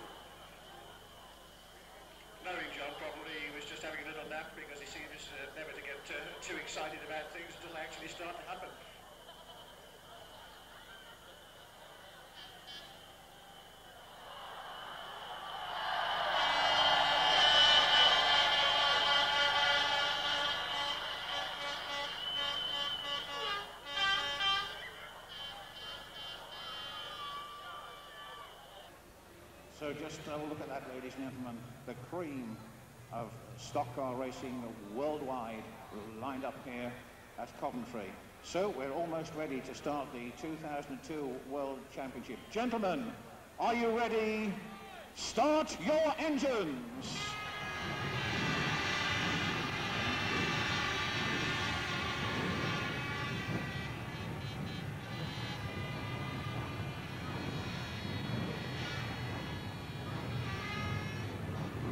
Knowing John, probably he was just having a little nap because he seems never to get too excited about things until they actually start to happen. So just have a look at that, ladies and gentlemen. The cream of stock car racing worldwide lined up here at Coventry. So we're almost ready to start the 2002 World Championship. Gentlemen, are you ready? Start your engines!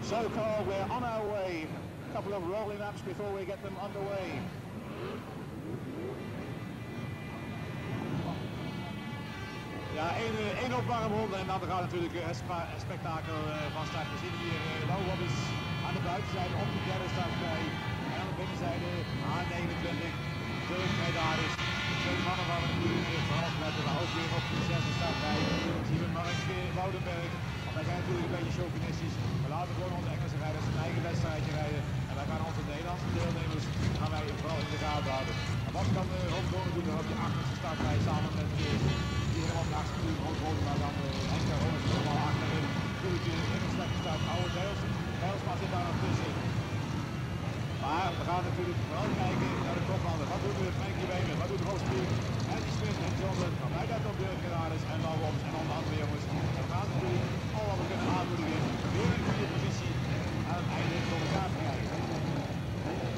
So, Carl, we're on our way. A couple of rolling laps before we get them underway. Ja, één opwarm ronde en dan gaat natuurlijk het spektakel van start. We zien hier Loop is aan de buitenzijde op de derde startrij. En aan de binnenzijde A29. Terug daar is twee mannen van het vanaf met de ook weer op de zesde startrij. Zien we Mark Woudenberg. Wij zijn natuurlijk een beetje chauvinistisch. We laten gewoon onze Engelse rijders een eigen wedstrijdje rijden. En wij gaan onze Nederlandse deelnemers gaan wij vooral in de gaten houden. En wat kan Ron Bonen doen op de achterste startrij samen met iedereen op de achterste natuurlijk Ron Bonen, maar dan Henk en Ron is allemaal achterin. Natuurlijk in een slechte start. Oude Dijlsma zit daar nog tussen. Maar we gaan natuurlijk vooral kijken naar de kopmannen. Wat doet Frankie Weber? Wat doet Rosspier? En die Smith en Johnson. Van wij dat op Burgenaar is en dan Roms en onder andere jongens. En we gaan natuurlijk al wat we kunnen aanmoedigen. Weer een goede positie aan het einde van de kaart krijgen.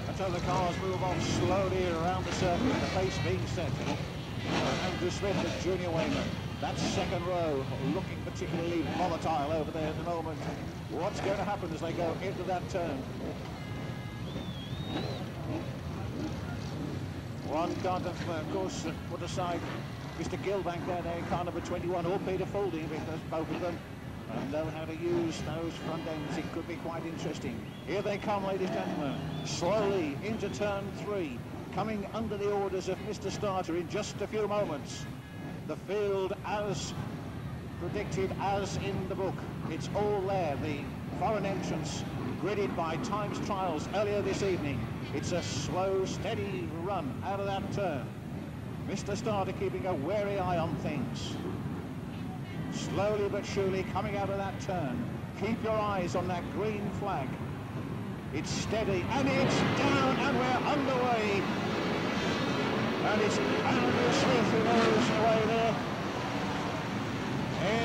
And so the cars move on slowly around the circuit, the pace being set. Andrew Smith and Junior Wayman. That second row looking particularly volatile over there at the moment. What's going to happen as they go into that turn? One can't, of course, put aside Mr. Gilbank there, car number 21, or Peter Foulding, because both of them know how to use those front ends. It could be quite interesting. Here they come, ladies and gentlemen, slowly into turn 3, coming under the orders of Mr. Starter in just a few moments. The field as predicted, as in the book. It's all there, the foreign entrance gridded by Times Trials earlier this evening. It's a slow, steady run out of that turn. Mr. Starter keeping a wary eye on things. Slowly but surely coming out of that turn. Keep your eyes on that green flag. It's steady and it's down and we're underway. And it's Andrew Smith who goes away there.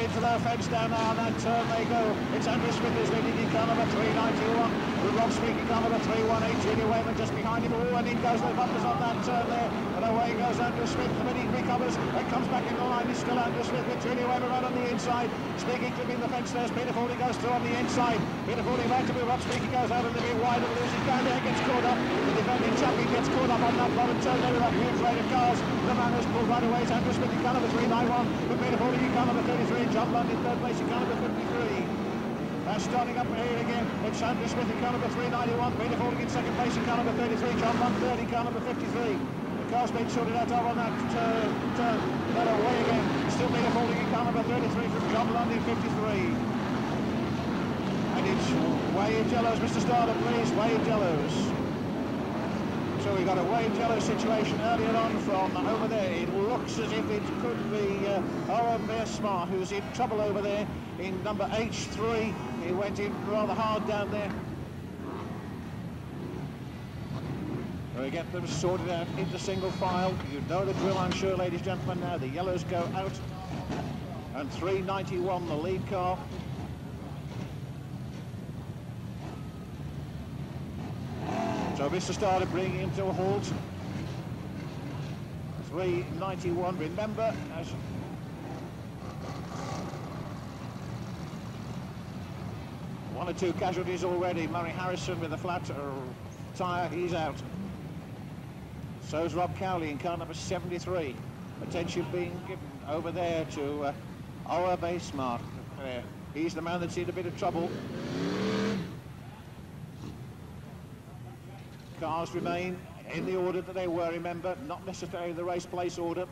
Into the fence down now, on that turn they go. It's Andrew Smith who's leading in car number 391. With Rob Speak in car number 318. Junior Wayman just behind him. Oh, and in goes the bumpers on that turn there. And away goes Andrew Smith. The minute he recovers and comes back in the line. It's still Andrew Smith with Junior Wayman right on the inside. Speaking clipping the fence there. Peter Foulding goes through on the inside. Peter Foulding right to move up. Speaking goes out a little bit wide and loses ground there. Gets caught up. The defending champion gets caught up on that bottom turn there with that huge rate of cars. The man has pulled right away. It's Andrew Smith in car number 391. With Peter Foulding in car number 33. John Blunt in third place in car number 53. Starting up here again, it's Andrew Smith in car number 391, Peter Foulding in second place in car number 33, John Blunt third in car number 53. The car's been sorted out on that turn, then away again, still Peter Foulding in car number 33 from John Blunt in 53. And it's Wade Jellows, Mr. Starter please, Wade Jellows. So we've got a Wade Jellows situation earlier on from over there. It looks as if it could be Owen Beersma who's in trouble over there in number H3. He went in rather hard down there. We get them sorted out into single file. You know the drill, I'm sure, ladies and gentlemen. Now the yellows go out. And 391, the lead car. So Mr. Starter bringing him to a halt. 391, remember, as one or two casualties already. Murray Harrison with a flat tyre, he's out. So's Rob Cowley in car number 73. Attention being given over there to our base mark. He's the man that's in a bit of trouble. Cars remain in the order that they were, remember, not necessarily the race place order.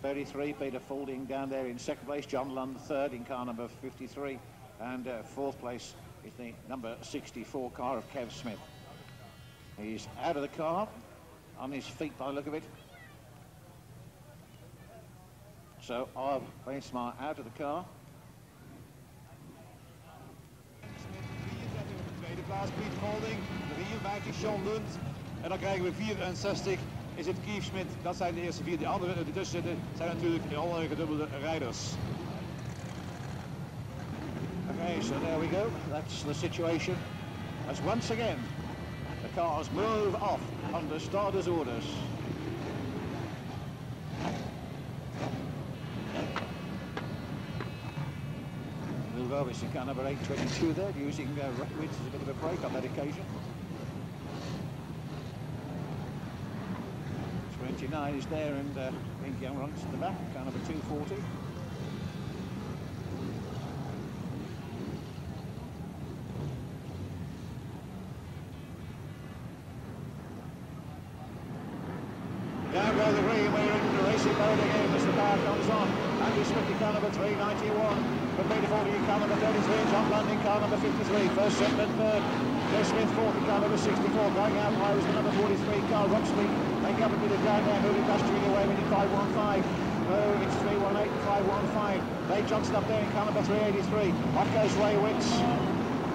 Peter Foulding down there in second place, John Lund third in car number 53, and fourth place is the number 64 car of Kev Smith. He's out of the car, on his feet by the look of it. So I'll very smart out of the car. Tweede plaats Piet Golding, 53 John Lund. En dan krijgen we 64 is het Keith Schmidt. Dat zijn de eerste 4. Die anderen die ertussen zitten zijn natuurlijk alle gedubbelde rijders. Okay, so there we go. That's the situation. As once again, the cars move off under starters' orders. Move over to car number 822 there, using Rockwitz as a bit of a break on that occasion. 29 is there, and Pink Young runs at the back, car number 240. Down goes the green, we're into the racing mode again as the car comes on. Andy Smith, car number 391. But Peter Ford, car number 33. John Landing, car number 53. First, second and third. Joe Smith, 40, car number 64. Going out high was the number 43 car, Roxley. Making up a bit of ground there, moving past Julie Wayman in 515. Oh, it's 318 and 515. Dave Johnson up there in car number 383. Off goes Ray Wicks.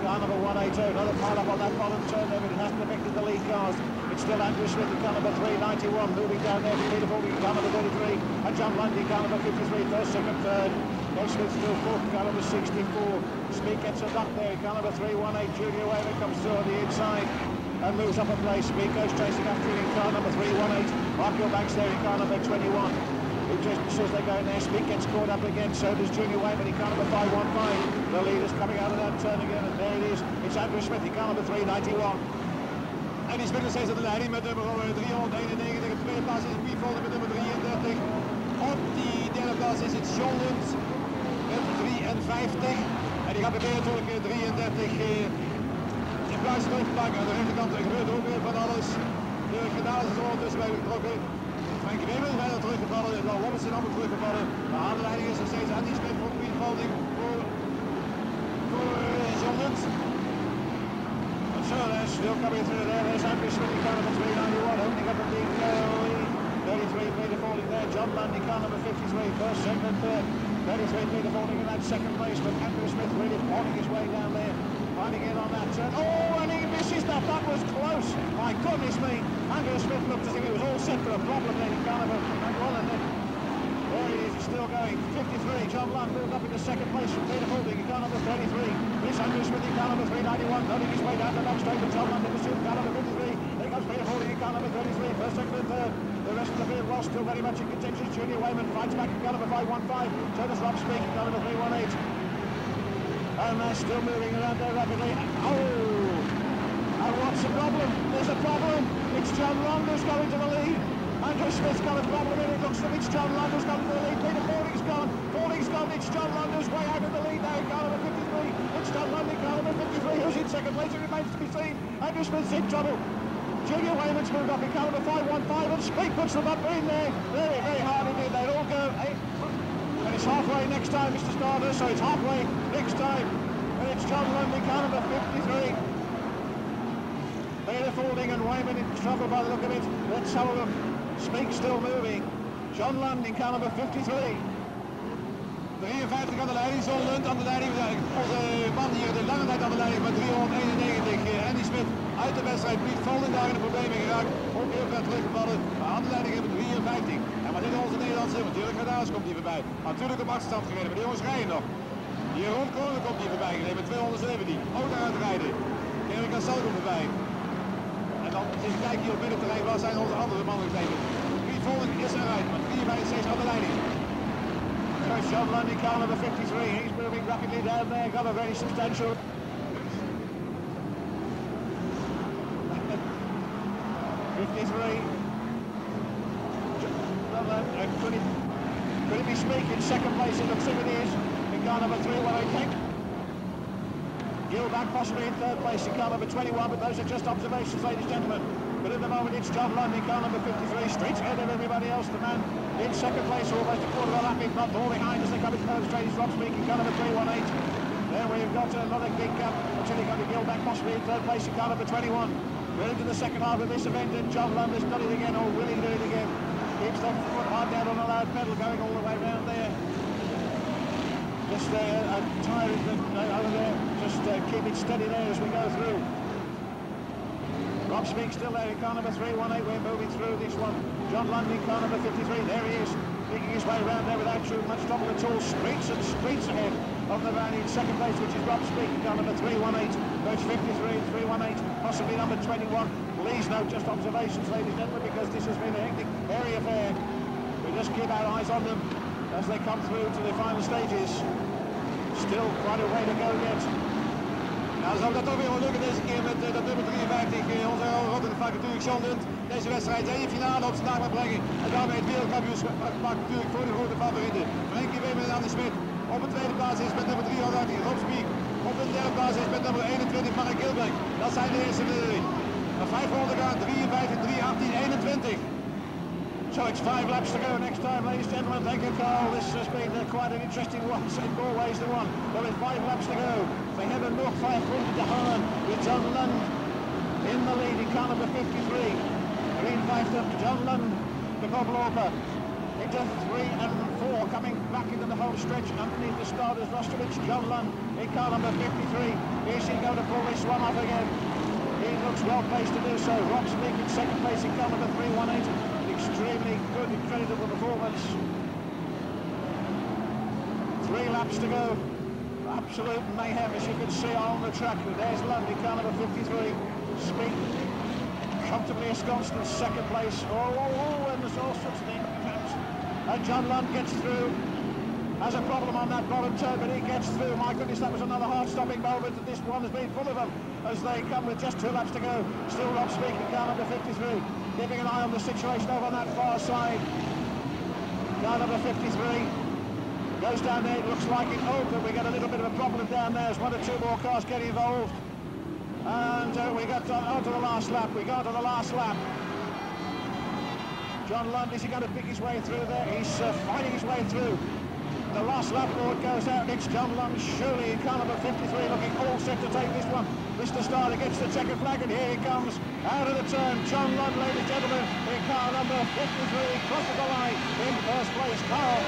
Car number 182. Another pile up on that bottom turn there, but it hasn't affected the lead cars. It's still Andrew Smith in car number 391. Moving down there to Peter Ford in car number 33. And John Lundy, car number 53. First, second, third. Dave Smith still fourth, car number 64. Speed gets a knock there in car number 318. Julia Wayman comes through on the inside and moves up a place. Speed goes chasing after in car number 318. Mark Banks there in car number 21. Who just says they're going there. Speed gets caught up again. So does Junior Wayman in car number 515. The leader's coming out of that turn again, and there it is. It's Andrew Smith in car number 391. En die spelen steeds aan de leiding met nummer 391. De tweede plaats is Piet Golding met nummer 33. Op die derde plaats is het John Lund met 53. En die gaat proberen natuurlijk 33 in plaats terug te pakken. Aan de rechterkant gebeurt er ook weer van alles. De gedaan is er ondertussen bij betrokken. Frank Weber is bijna teruggevallen. Dan Robinson is allemaal teruggevallen. De aanleiding is er steeds Andy Smith voor Piet Golding voor John Lund. So there's still coming through there. There's Andrew Smith in car number 391, opening up a big lead. 33 Peter Fording there. John Landing car number 53, first, second and third. 33 Peter Fording in that second place, but Andrew Smith really pounding his way down there, finding it on that turn. Oh, and he misses that. That was close. My goodness me. Andrew Smith looked as if it was all set for a problem there in car number 1, and then there he is, he's still going. 53, John Land moved up into second place from Peter Fording in car number 33. It's Andrew Smith in car number 391, running his way down the back straight, but John Land in pursuit, car number 53. There comes Peter Fording in car number 33, first, second and third. The rest of the field was still very much in contention. Junior Wayman fights back in car number 515. So does Rob Speak in car number 318. And they're still moving around there rapidly. Oh! And what's the problem? There's a problem. It's John Long who's going to the lead. Andrew Smith's got a problem and it looks like it's John Long who's going to the lead. Peter Fording's gone. Fording's gone. It's John Long who's way out of the lead now in car number 53. It's John Long in car number 53 who's in second place. It remains to be seen. Andrew Smith's in trouble. Junior Wayman's moved up in car number 515 and Speak puts them up in there. Very, very hard indeed. They'll all go. And it's halfway next time, Mr. Starter, so it's halfway next time. And it's John Long in car number 53. Peter Fording and Wayman in trouble by the look of it. Let's have a look. Speak still moving. John Land in car number 53. 53 aan de leiding, John Lund aan de leiding. Onze man hier de lange tijd aan de leiding met 391. Andy Smith uit de wedstrijd. Piet Golding daar in de problemen geraakt. Ook heel ver teruggevallen. Maar aan de leiding hebben we 53. En maar dit is onze Nederlandse. Natuurlijk Gadaas komt hier voorbij. Natuurlijk op achterstand gereden. Maar die jongens rijden nog. Jeroen Kronen komt hier voorbij gereden met 217. Ook naar het rijden. Erik Cassel komt voorbij. En dan eens kijken hier op middenterrein. Waar zijn onze andere mannen gebleven? Piet Golding is eruit met 53 aan de leiding. John Landing car number 53, he's moving rapidly down there, got a very substantial... 53. Could it be Speak in second place? It looks like it is. In car number 318, Hank. Gilbert possibly in third place in car number 21, but those are just observations, ladies and gentlemen. But at the moment it's John Landing, car number 53, streets ahead of everybody else. The man in second place, almost a quarter of a lap, if not more behind as they come into third straight. Is Rob Speak in car number 318. There we've got another big gap until he got to Gilbert possibly in third place in car number 21. We're into the second half of this event and John Land has done it again, or will he do it again? keeps them foot hard down on the loud pedal, going all the way round there. Just a tyre over there, just keep it steady there as we go through. Rob Speak still there in car number 318, we're moving through this one. John Lund in car number 53, there he is, making his way around there without too much trouble at all. Streets and streets ahead of the van in second place, which is Rob Speak in car number 318. Goes 53, 318, possibly number 21. Please note, just observations, ladies and gentlemen, because this has been a hectic, hairy affair. We just keep our eyes on them as they come through to the final stages. Still quite a way to go yet. Nou, zou dat toch weer wel lukken deze keer met dat nummer 53. Onze Rotterdam natuurlijk John Lund. Deze wedstrijd in de finale op zijn naam gaat brengen. En daarmee het wereldkampioenschap pakt natuurlijk voor de grote favorieten. Frenkie Weber en Andy Smit. Op de tweede plaats is met nummer 318 Rob Speak. Op de derde plaats is met nummer 21 Mark Gilberg. Dat zijn de eerste drie. Nog 5 ronden gaan, 53, 318, 21. So it's 5 laps to go next time, ladies and gentlemen. Thank you, Carl. This has been quite an interesting one, in more ways than one. Well, with 5 laps to go, we have a nog 5 ronden te gaan with John Lund in the lead in car number 53. Green 5 John Lund, the Koploper, into 3 and 4, coming back into the home stretch underneath the starters. Rostovich, John Lund in car number 53. Is he going to pull this one off again? He looks well placed to do so. Rob Speak in second place in car number 318. Extremely good, incredible performance. 3 laps to go. Absolute mayhem, as you can see on the track. There's Lundy, car number 53. Speak comfortably ensconced in second place. And there's all sorts of things. And John Lund gets through. Has a problem on that bottom turn, but he gets through. My goodness, that was another heart-stopping moment. This one has been full of them as they come with just 2 laps to go. Still Rob Speak in car number 53. Keeping an eye on the situation over on that far side. Car number 53 goes down there. It looks like it opened. We got a little bit of a problem down there as 1 or 2 more cars get involved. And we got onto the last lap. We got to the last lap. John Lund, is he going to pick his way through there? He's fighting his way through. The last lap board goes out. It's John Lund, surely in car number 53, looking all set to take this one. Mr. Starter gets the checkered flag, and here he comes out of the turn. John Lund, ladies and gentlemen, in car number 53, crosses the line in first place. Carl.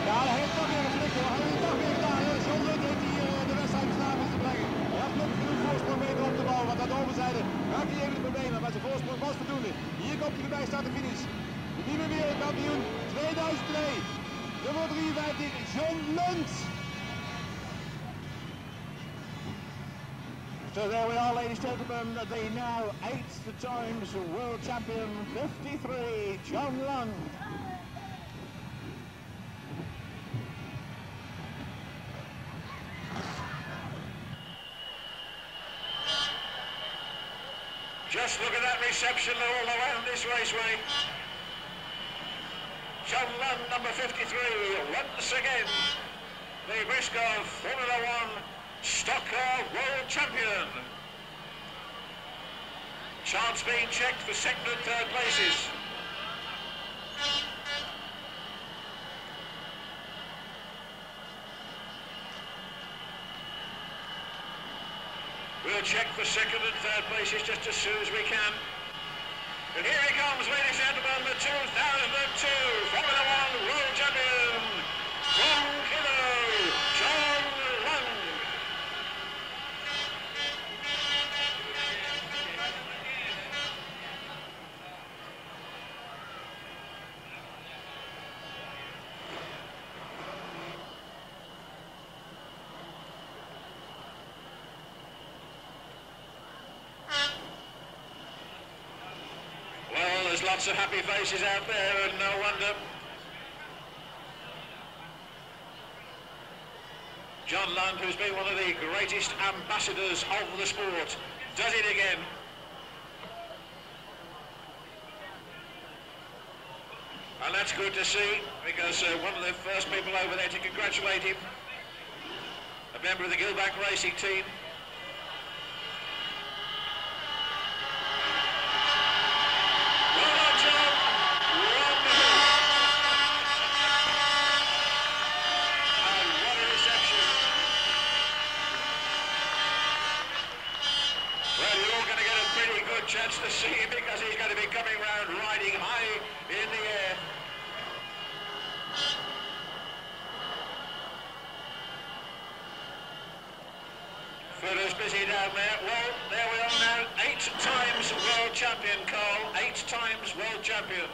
Ja, hij heeft toch weer geflikt hoor. Hij heeft toch weer gedaan. John Lund heeft hier de wedstrijd bestaan te brengen. Hij had nog genoeg voorsprong mee op te bouwen, want aan de overzijde raakt hij even de problemen. Maar zijn voorsprong was voldoende. Hier komt hij erbij, staat de finish. De nieuwe wereldkampioen 2002. Nummer 53, John Lund. So there we are, ladies and gentlemen, the now 8th times world champion, 53, John Lund. Just look at that reception all around this raceway. John Lund, number 53, once again, the Brisca Formula 1 Stock Car World Champion. Chance being checked for second and third places. We'll check for second and third places just as soon as we can. And here he comes, ladies and gentlemen, the 2002 Formula 1 World Champion, from Kilo, John Lund. Well, there's lots of happy faces out there, and no wonder. John Lund, who's been one of the greatest ambassadors of the sport, does it again. And that's good to see, because one of the first people over there to congratulate him, a member of the Gilbank racing team. Well, you're all going to get a pretty good chance to see him because he's going to be coming round riding high in the air. Fuller's busy down there. Well, there we are now. 8 times world champion, Carl. 8 times world champion.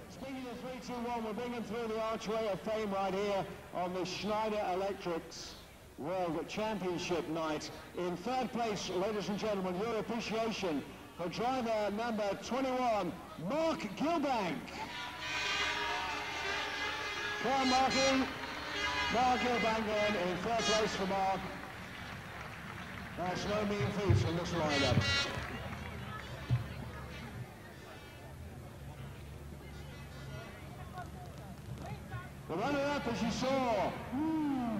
Speaking of 3-2-1, we're bringing through the archway of fame right here on the Schneider Electric's World Championship night. In third place, ladies and gentlemen, your appreciation for driver number 21, Mark Gilbank. Come on, Marky. Mark Gilbank then in third place for Mark. That's no mean feat from this lineup. The runner-up, as you saw,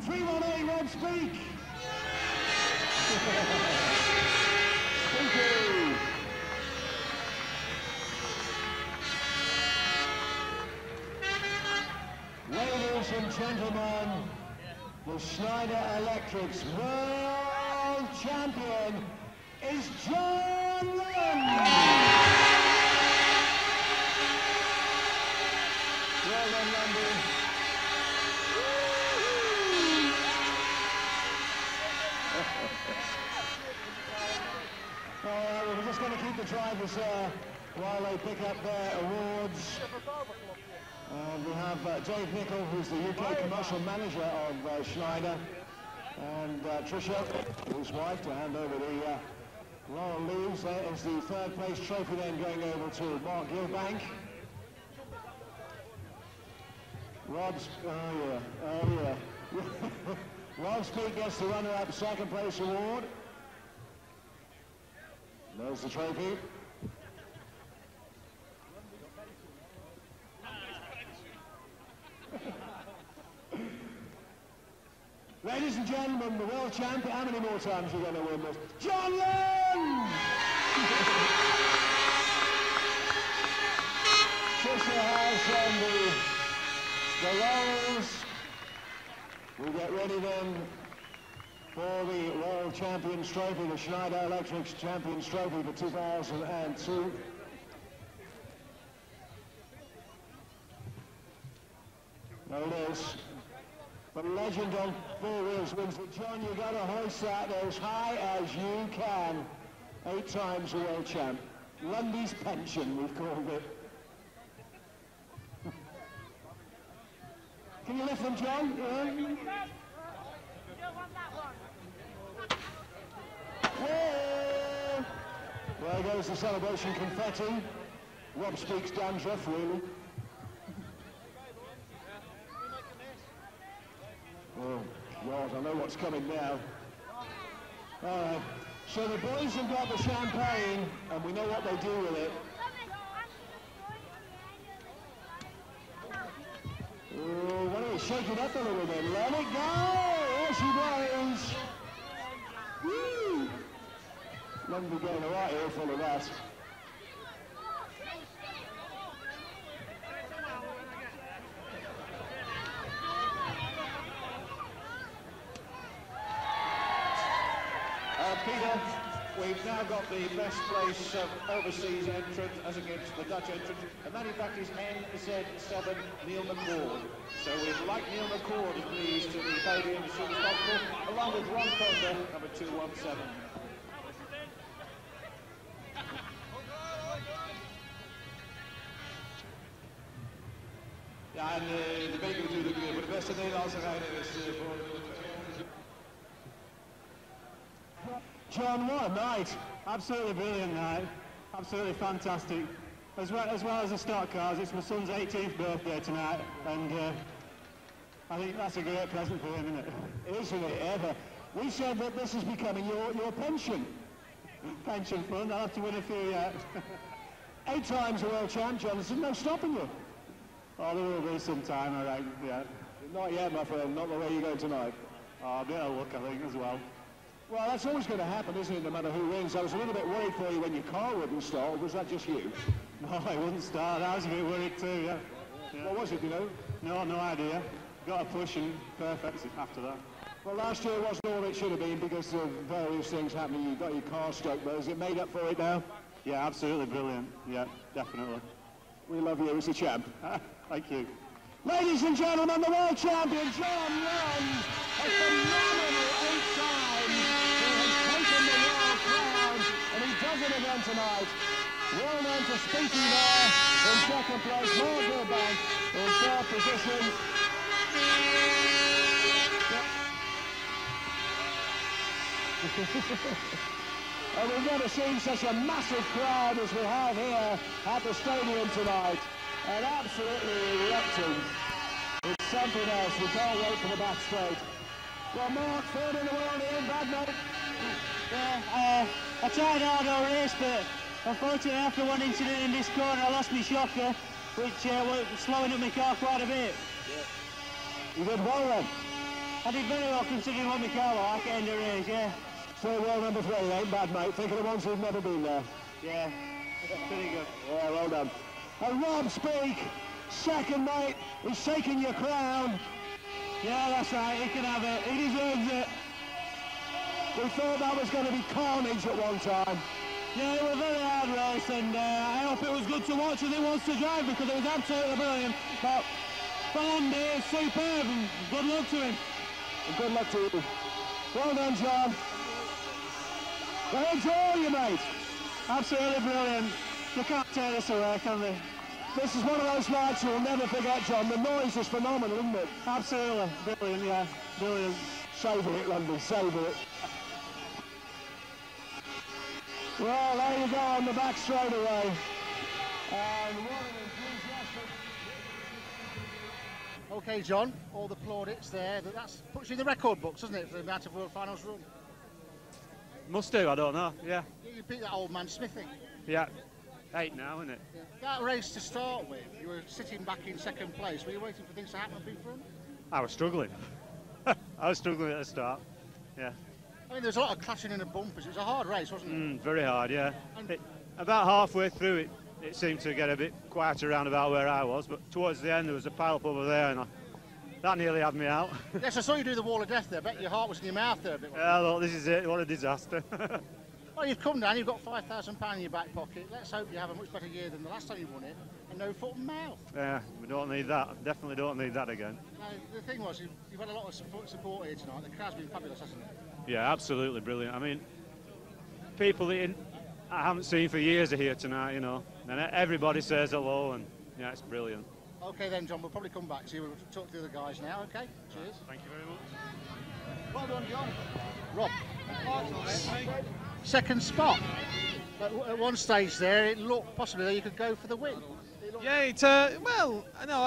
318 Rob Speak. Spooky. Ladies and gentlemen, the Schneider Electric's world champion is John Lund. Well done, Lundy. All right, we're just going to keep the drivers there while they pick up their awards. And we have Dave Nicol, who's the UK commercial manager of Schneider, and Tricia, his wife, to hand over the laurel leaves. There is the third place trophy then going over to Mark Gilbank. Rob's, oh yeah. Rob Speak gets the runner-up second place award. There's the trophy. Ladies and gentlemen, the world champion. How many more times are you going to win this? John Lund! Trisha has the laurels. We get ready then for the World Champions Trophy, the Schneider Electric's Champions Trophy for 2002. There it is. The legend on four wheels wins it. John, you got to hoist that as high as you can. 8 times a world champ. Lundy's pension, we've called it. Can you lift them, John? Yeah. Whoa! There goes the celebration confetti. Rob Speak's dandruff, really. Oh, God, I know what's coming now. All right, so the boys have got the champagne, and we know what they do with it. Oh, why don't we shake it up a little bit? Let it go! There she goes! Woo! Let me get a right earful of that. Peter, we've now got the best place overseas entrant as against the Dutch entrant, and that in fact is NZ7 Neil McCord. So we'd like Neil McCord, please, to the podium as soon as possible, along with Ron Conger, number 217. Ja, en de beker natuurlijk voor de beste Nederlandse rijder is voor... John, what a night. Absolutely brilliant night. Absolutely fantastic. As well as the stock cars, it's my son's 18th birthday tonight, and I think that's a great present for him, isn't it? Isn't it ever? We said that this is becoming your pension. Pension fund, I'll have to win a few yet. 8 times a world champ, John, there's no stopping you. Oh, there will be some time, I reckon, yeah. Not yet, my friend, not the way you go tonight. Oh, a bit of luck, I think, as well. Well, that's always going to happen, isn't it, no matter who wins? I was a little bit worried for you when your car wouldn't start. Was that just you? No, it wouldn't start. I was a bit worried too, yeah. What was it, you know? No idea. Got a push and perfect after that. Well, last year wasn't all it should have been because of various things happening. You got your car stuck, but has it made up for it now? Yeah, absolutely brilliant. Yeah, definitely. We love you as a champ. Thank you. Ladies and gentlemen, the world champion, John runs a phenomenal 8 times. He has taken the world crown, and he does it again tonight. Well known to Speaking there in second place, Mat Gulikers in third position. And we've never seen such a massive crowd as we have here at the stadium tonight. And absolutely erupting. It's something else. We can't wait for the back straight. Well, Mark, third in the world here, bad mate. Yeah, I tried hard all race, but unfortunately after one incident in this corner, I lost my shocker, which was slowing up my car quite a bit. Yeah. You did well then? I did very well considering what my car was like at the end of the race, yeah. Third world number 3, ain't bad, mate. Think of the ones who've never been there. Yeah, pretty good. Yeah, well done. And Rob Speak, second, mate. He's taking your crown. Yeah, that's right. He can have it. He deserves it. We thought that was going to be carnage at one time. Yeah, it was a very hard race, and I hope it was good to watch as it was to drive because it was absolutely brilliant. But Fernando is superb, and good luck to him. And good luck to you. Well done, John. Well, enjoy you, mate. Absolutely brilliant. You can't tear this away, can they? This is one of those nights you'll never forget, John. The noise is phenomenal, isn't it? Absolutely. Brilliant, yeah. Brilliant. Savour it, London. Savour it. Well, there you go on the back straightaway. And what an enthusiastic... OK, John, all the plaudits there. That puts you in the record books, doesn't it, for the amount of World Finals run? Must do, I don't know, yeah. You beat that old man Smithing. Yeah. 8 now, isn't it? Yeah. That race to start with, you were sitting back in second place. Were you waiting for things to happen up in front? I was struggling. I was struggling at the start, yeah. I mean, there was a lot of clashing in the bumpers. It was a hard race, wasn't it? Very hard, yeah. About halfway through it seemed to get a bit quieter around about where I was, but towards the end there was a pile-up over there, and that nearly had me out. Yes, I saw you do the wall of death there. I bet your heart was in your mouth there a bit. Yeah, look, this is it. What a disaster. Well, you've come down, you've got £5,000 in your back pocket. Let's hope you have a much better year than the last time you won it, and no foot and mouth. Yeah, we don't need that. Definitely don't need that again. Now, the thing was, you've had a lot of support here tonight. The crowd's been fabulous, hasn't it? Yeah, absolutely brilliant. I mean, people that I haven't seen for years are here tonight, you know, and everybody says hello, and yeah, it's brilliant. OK then, John, we'll probably come back to you. We'll talk to the other guys now, OK? Cheers. Thank you very much. Well done, John. Rob. Second spot. At one stage there, it looked possibly that you could go for the win. Yeah, well, no,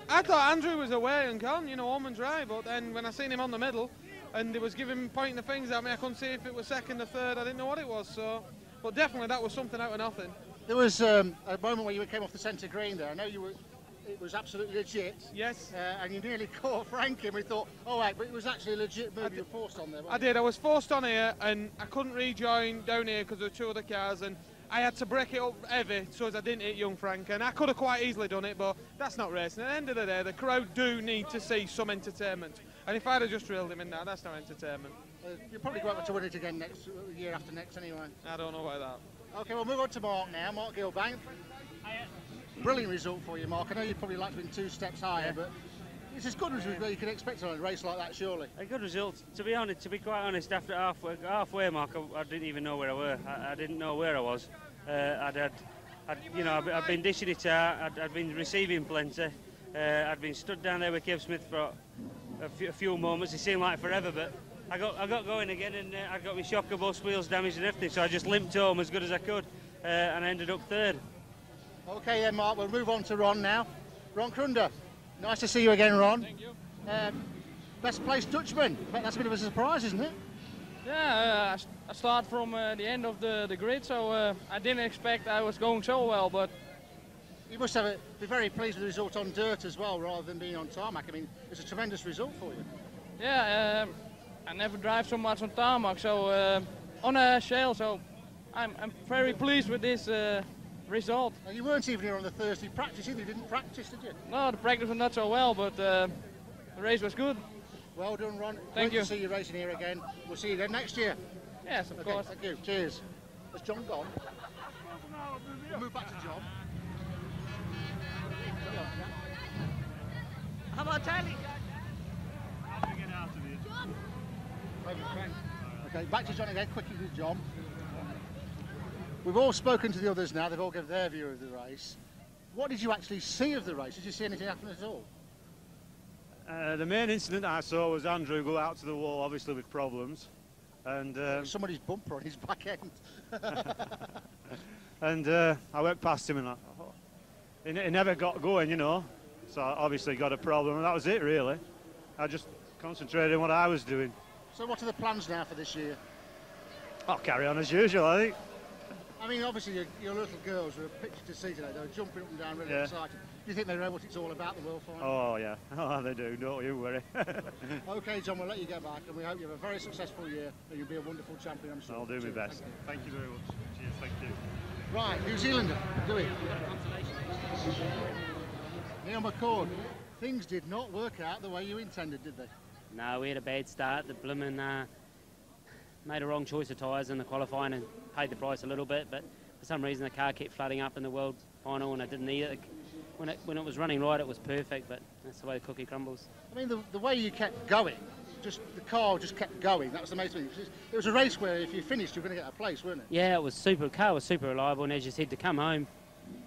I thought Andrew was away and gone, you know, home and dry, but then when I seen him on the middle, and he was pointing the things at me, I couldn't see if it was second or third, I didn't know what it was, so, but definitely that was something out of nothing. There was a moment where you came off the centre green there. I know it was absolutely legit. Yes. And you nearly caught Frankie, and we thought, oh right, but it was actually a legit move. You were forced on there. I did. I was forced on here, and I couldn't rejoin down here because there were 2 other cars, and I had to break it up heavy so as I didn't hit young Frank, and I could have quite easily done it, but that's not racing. At the end of the day, the crowd do need to see some entertainment, and if I'd have just drilled him in now, that's no entertainment. You'll probably go out to win it again year after next anyway. I don't know about that. OK, we'll move on to Mark now. Mark Gulikers. Brilliant result for you, Mark. I know you'd probably like to be 2 steps higher, but it's as good as you can expect on a race like that, surely. A good result. To be quite honest, after halfway mark, I didn't even know where I were. I didn't know where I was. I'd been dishing it out. I'd been receiving plenty. I'd been stood down there with Kev Smith for a few moments. It seemed like forever, but I got going again, and I got my shocker bus, wheels damaged and everything. So I just limped home as good as I could, and I ended up third. OK then, Mark, we'll move on to Ron now. Ron Krunder, nice to see you again, Ron. Thank you. Best placed Dutchman. I bet that's a bit of a surprise, isn't it? Yeah, I start from the end of the grid, so I didn't expect I was going so well, but... You must be very pleased with the result on dirt as well, rather than being on tarmac. I mean, it's a tremendous result for you. Yeah, I never drive so much on tarmac, so on a shell. So I'm very pleased with this result. And you weren't even here on the Thursday practice either. You didn't practice, did you? No, the practice was not so well, but the race was good. Well done, Ron. Thank you. Great to see you racing here again. We'll see you again next year. Yes, of course. Thank you. Cheers. Has John gone? We'll move back to John. How about Tally? Okay, back to John again, quickly with John. We've all spoken to the others now, they've all given their view of the race. What did you actually see of the race? Did you see anything happen at all? The main incident I saw was Andrew go out to the wall, obviously with problems. And somebody's bumper on his back end. And I went past him and he never got going, you know. So I obviously got a problem, and that was it really. I just concentrated on what I was doing. So what are the plans now for this year? I'll carry on as usual, I think. I mean, obviously your little girls were a picture to see today. They were jumping up and down, really Yeah. excited. Do you think they know what it's all about, the World Final? Oh yeah, oh they do, don't you worry. Okay, John, we'll let you get back, and we hope you have a very successful year, and you'll be a wonderful champion, I'm sure. I'll do my best. Thank you very much. Cheers, thank you. Right, New Zealander, do it. Neil McCord, things did not work out the way you intended, did they? No, we had a bad start. The Blimmin made a wrong choice of tyres in the qualifying and paid the price a little bit, but for some reason the car kept flooding up in the world final and I didn't need it. When it was running right, it was perfect, but that's the way the cookie crumbles. I mean, the way you kept going, just the car just kept going, that was the main thing. It was a race where if you finished, you were going to get a place, weren't it? Yeah, it was super. The car was super reliable, and as you said, to come home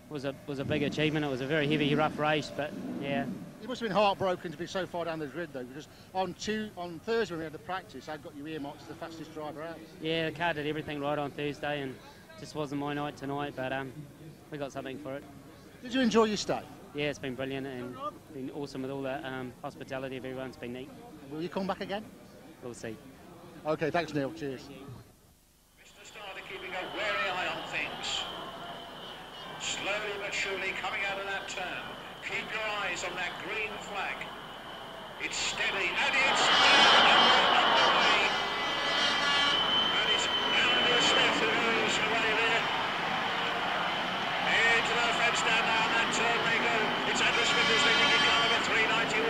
was a big achievement. It was a very heavy, rough race, but yeah. You must have been heartbroken to be so far down the grid, though, because on Thursday when we had the practice, I got you earmarked as the fastest driver out. Yeah, the car did everything right on Thursday, and just wasn't my night tonight, but we got something for it. Did you enjoy your stay? Yeah, it's been brilliant and been awesome with all the hospitality of everyone. It's been neat. Will you come back again? We'll see. Okay, thanks, Neil. Cheers. Mr. Starter keeping a wary eye on things. Slowly but surely coming out of that turn. Keep your eyes on that green flag. It's steady and it's underway. And it's Andrew Smith who goes away there. Into the fence down now on that turn they go. It's Andrew Smith who's leading in car number 391.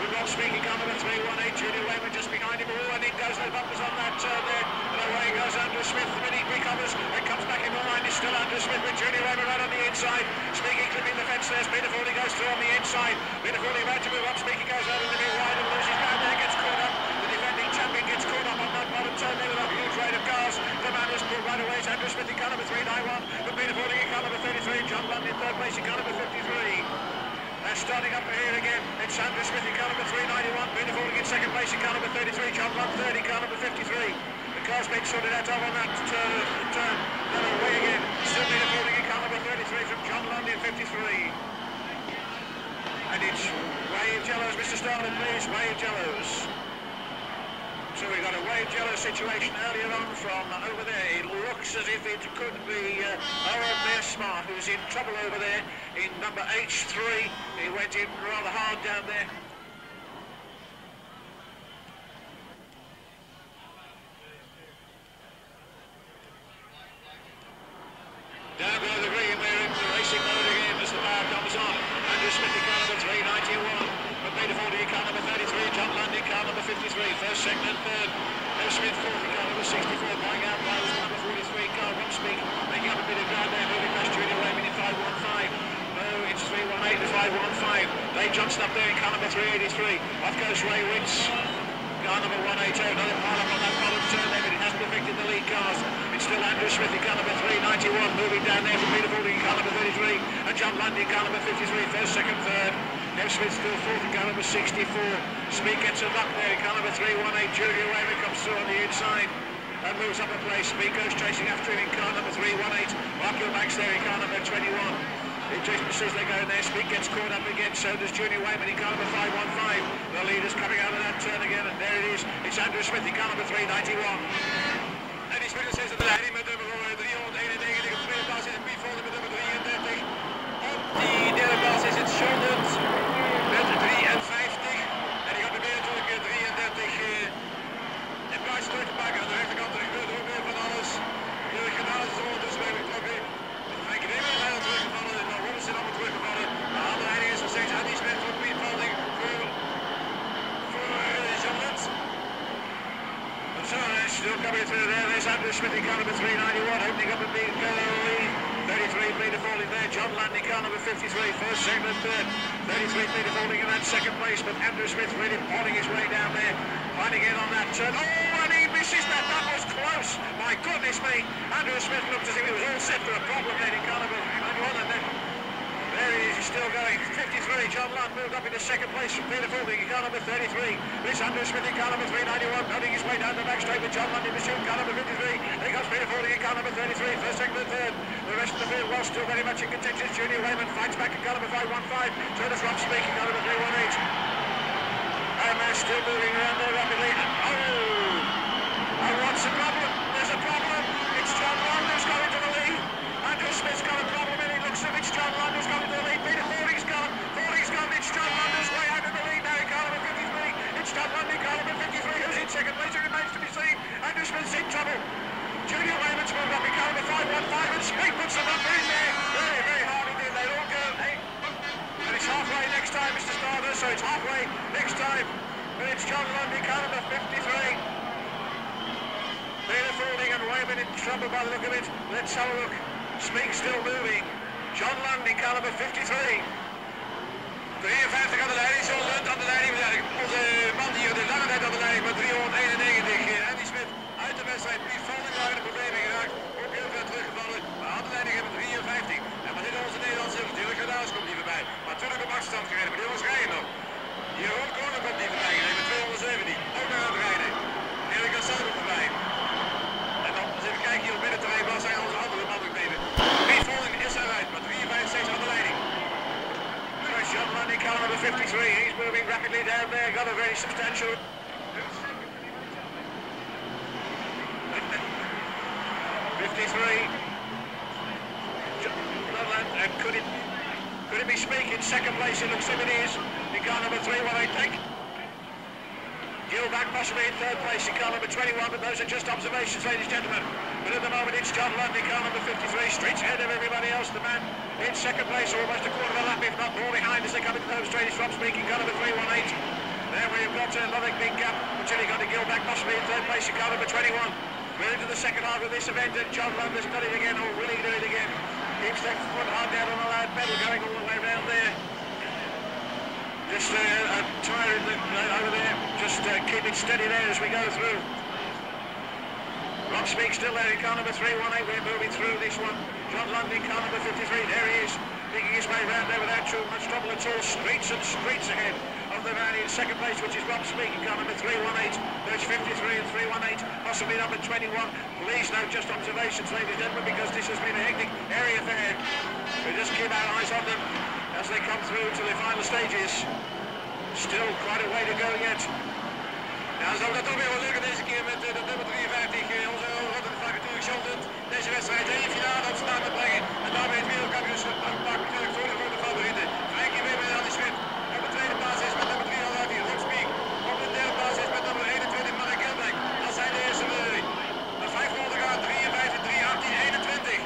With Rob speaking car number 318. Julie Wayman just behind him. Oh, and in goes the bumpers on that turn there. And away goes Andrew Smith. The minute he recovers and comes back in behind. It's still Andrew Smith with Julie Wayman right on the inside. Speaking clipping the fence there. Peter Foley goes through on the inside. Peter Foley about to move up. Speaking goes out a little bit wide and loses ground there. Gets caught up. The defending champion gets caught up on that bottom turn there with a huge rate of cars. The man was pulled right away. It's Andrew Smith in car number 391. But Peter Foley in car number 33. John Blunt in third place in car number 53. They're starting up here again. It's Andrew Smith in car number 391. Peter Foley in second place in car number 33. John Blunt third in car number 53. The car's been sorted out on that turn. Then away again. Still Peter Foley in car number 33 from John Blunt in 53. And it's wave jellos, Mr. Starlin, please, wave jellos. So we've got a wave jello situation earlier on from over there. It looks as if it could be Owen Bear Smart, who's in trouble over there in number H3. He went in rather hard down there. Down below the green, we're in the racing mode again as the power comes on. Andrew Smith in car number 391. But Peter Foley in car number 33. John Blunt in car number 53. First, second and third. Andrew Smith fourth in car number 64. Going out by was number 43. Carl Rumspeak making up a bit of ground there. Moving past Junior Wayman in 515. No, it's 318 to 515. Dave Johnson up there in car number 383. Off goes Ray Witts. Car number 180, another pile up on that bottom turn there, but it hasn't affected the lead cars. It's still Andrew Smith in car number 391, moving down there from Peter Foley in car number 33, and John Blunt in car number 53, first, second, third. Nev Smith still fourth in car number 64. Speed gets a knock there in car number 318. Julia Wayman comes through on the inside and moves up a place. Speed goes chasing after him in car number 318. Mark Eubanks there in car number 21. It just as they go there, Speed gets caught up again, so does Junior Wayman in car number 515. The leader's coming out of that turn again, and there it is. It's Andrew Smith in car number 391. En die spelen steeds aan de leiding met nummer 391. Op tweede plaats is het Piet Volder met nummer 33. Op die derde plaats is het Shortland met 53. En die gaat er weer natuurlijk 33 clear through there. There's Andrew Smith in car number 391, opening up a big lead. 33 metre falling there. John Landy, car number 53, first, second and third. 33 metre falling in that second place, but Andrew Smith really pawning his way down there, finding it on that turn. Oh, and he misses that. That was close. My goodness me. Andrew Smith looked as if he was all set for a problem there in car number 91, and then there he is, he's still going. 53, John Land moved up into second place from Peter Fielding in car number 33. This Andrew Smith in car number 391, pounding his way down the back straight with John Land in pursuit, car number 53. There comes Peter Fielding in car number 33, first, second and third. The rest of the field was still very much in contention. Junior Wayman fights back in car number 515. Turner's Rob Speak in car number 318. And they're still moving around there rapidly. And what's the problem? There's a problem. It's John Land who's going to the lead. Andrew Smith's got a problem and it looks as if it's John Land who's going to the lead. Peter Fielding's gone. It's John Land who's way out of the lead now in car number 53. It's John Land in car number 53 who's in second place. It remains to be seen. Andrew Smith's in trouble. Junior Wayman's moved up in car number 515 and Speak puts the number in there. Very, very hard indeed. They all go. And it's halfway next time, Mr. Stardust, so it's halfway next time. But it's John Land in car number 53. Peter Fielding and Wayman in trouble by the look of it. Let's have a look. Speak still moving. John Land in car number 53. 53 aan de leiding, zo Lund aan de leiding. Onze man die de lange tijd aan de leiding met 391. Andy Smith uit de wedstrijd. Die Fielding waren de problemen geraakt. Ook heel ver teruggevallen. Maar aan de leiding hebben 53. En met dit onze Nederlandse natuurlijk Gedaas komt die voorbij. Maar natuurlijk op achterstand gereden. Maar die was rijden nog. Jeroen Kronen komt die voorbij gereden met 217. Ook nog aan het rijden. Erik Gassan komt voorbij. En dan eens even kijken hier op middenterrein. Waar zijn onze andere mannen gebleven? Piet Fielding is eruit. Maar 53 steeds aan de leiding. John Land in car number 53, he's moving rapidly down there, got a very substantial... 53. John Land, and could it be Speak in second place? It looks like it is, in car number 318, I think. Gilbert possibly in third place in car number 21, but those are just observations, ladies and gentlemen. But at the moment it's John Land in car number 53, straight ahead of everybody else. The man in second place, almost a quarter of a lap, if not more behind as they come into the home straight. Is Rob Speak in car number 318. There we've got another big gap until he got to Gilbert possibly in third place in car number 21. We're into the second half of this event and John Land has got it again, or will he do it again? Keeps that foot hard down on the loud pedal going all the way around there. Just a tyre over there, just keep it steady there as we go through. Rob Speak still there in car number 318, we're moving through this one. John Land in car number 53, there he is, making his way round there without too much trouble at all. Streets and streets ahead of the man in second place, which is Rob Speak in car number 318. There's 53 and 318, possibly number 21. Please note just observations, ladies and gentlemen, because this has been a hectic area fair. We just keep our eyes on them as they come through to the final stages. Still quite a way to go yet. Ja, zal dat toch weer wel lukken deze keer met de nummer 53. Onze Rotterdam natuurlijk Sheldon deze wedstrijd in de finale op staan te brengen. En daarmee het wereldkampioenschap pakken natuurlijk voor de grote favorieten. Frankie Wimmer en Andy Smit. Op de tweede plaats is met nummer 3 al uit hier, Rob Speak. Op de derde plaats is met nummer 21 Mark Gilbeck. Dat zijn de eerste reuring. Met 500 gaan 53, 3, 18, 21.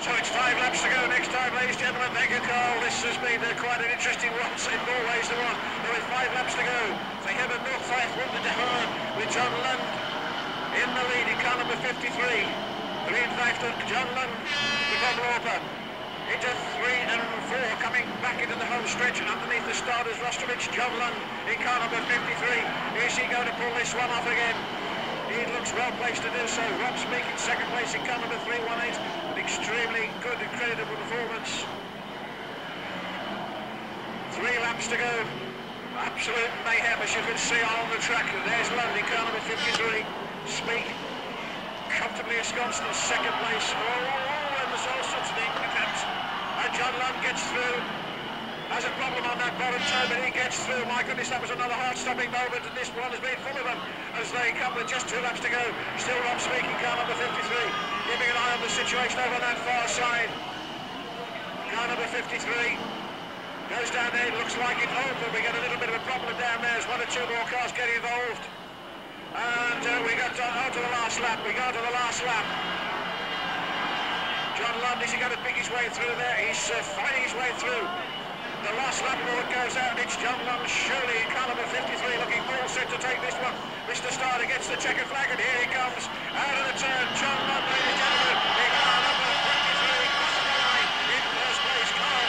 So it's 5 laps to go next time, ladies and gentlemen. Thank you, Carl. This has been quite an interesting one. In more ways than one. There is 5 laps to go. They have a North 500 to hard with John Land in the lead in car number 53. 53, John Land to Bob Lauper. Into 3 and 4, coming back into the home stretch and underneath the starters roster. It's John Land in car number 53. Is he going to pull this one off again? He looks well placed to do so. Rob Speak in second place in car number 318. An extremely good and creditable performance. 3 laps to go. Absolute mayhem as you can see on the track. There's London, car number 53. Speak comfortably ensconced in second place. Oh, and there's all sorts of attempts. And John Land gets through. Has a problem on that bottom toe, but he gets through. My goodness, that was another heart-stopping moment, and this one has been full of them as they come with just 2 laps to go. Still Rob Speak in car number 53, keeping an eye on the situation over that far side. Car number 53 goes down there. It looks like it's over. We get a little bit of a problem down there as 1 or 2 more cars get involved. And we got on to the last lap. We go to the last lap. John Land, is he going to pick his way through there? He's fighting his way through. The last lap forward goes out. It's John Long Shirley in car number 53, looking all set to take this one. Mr. Starter gets the checkered flag, and here he comes out of the turn. John Long, ladies and gentlemen, in car number 23, across the line in first place. Carl.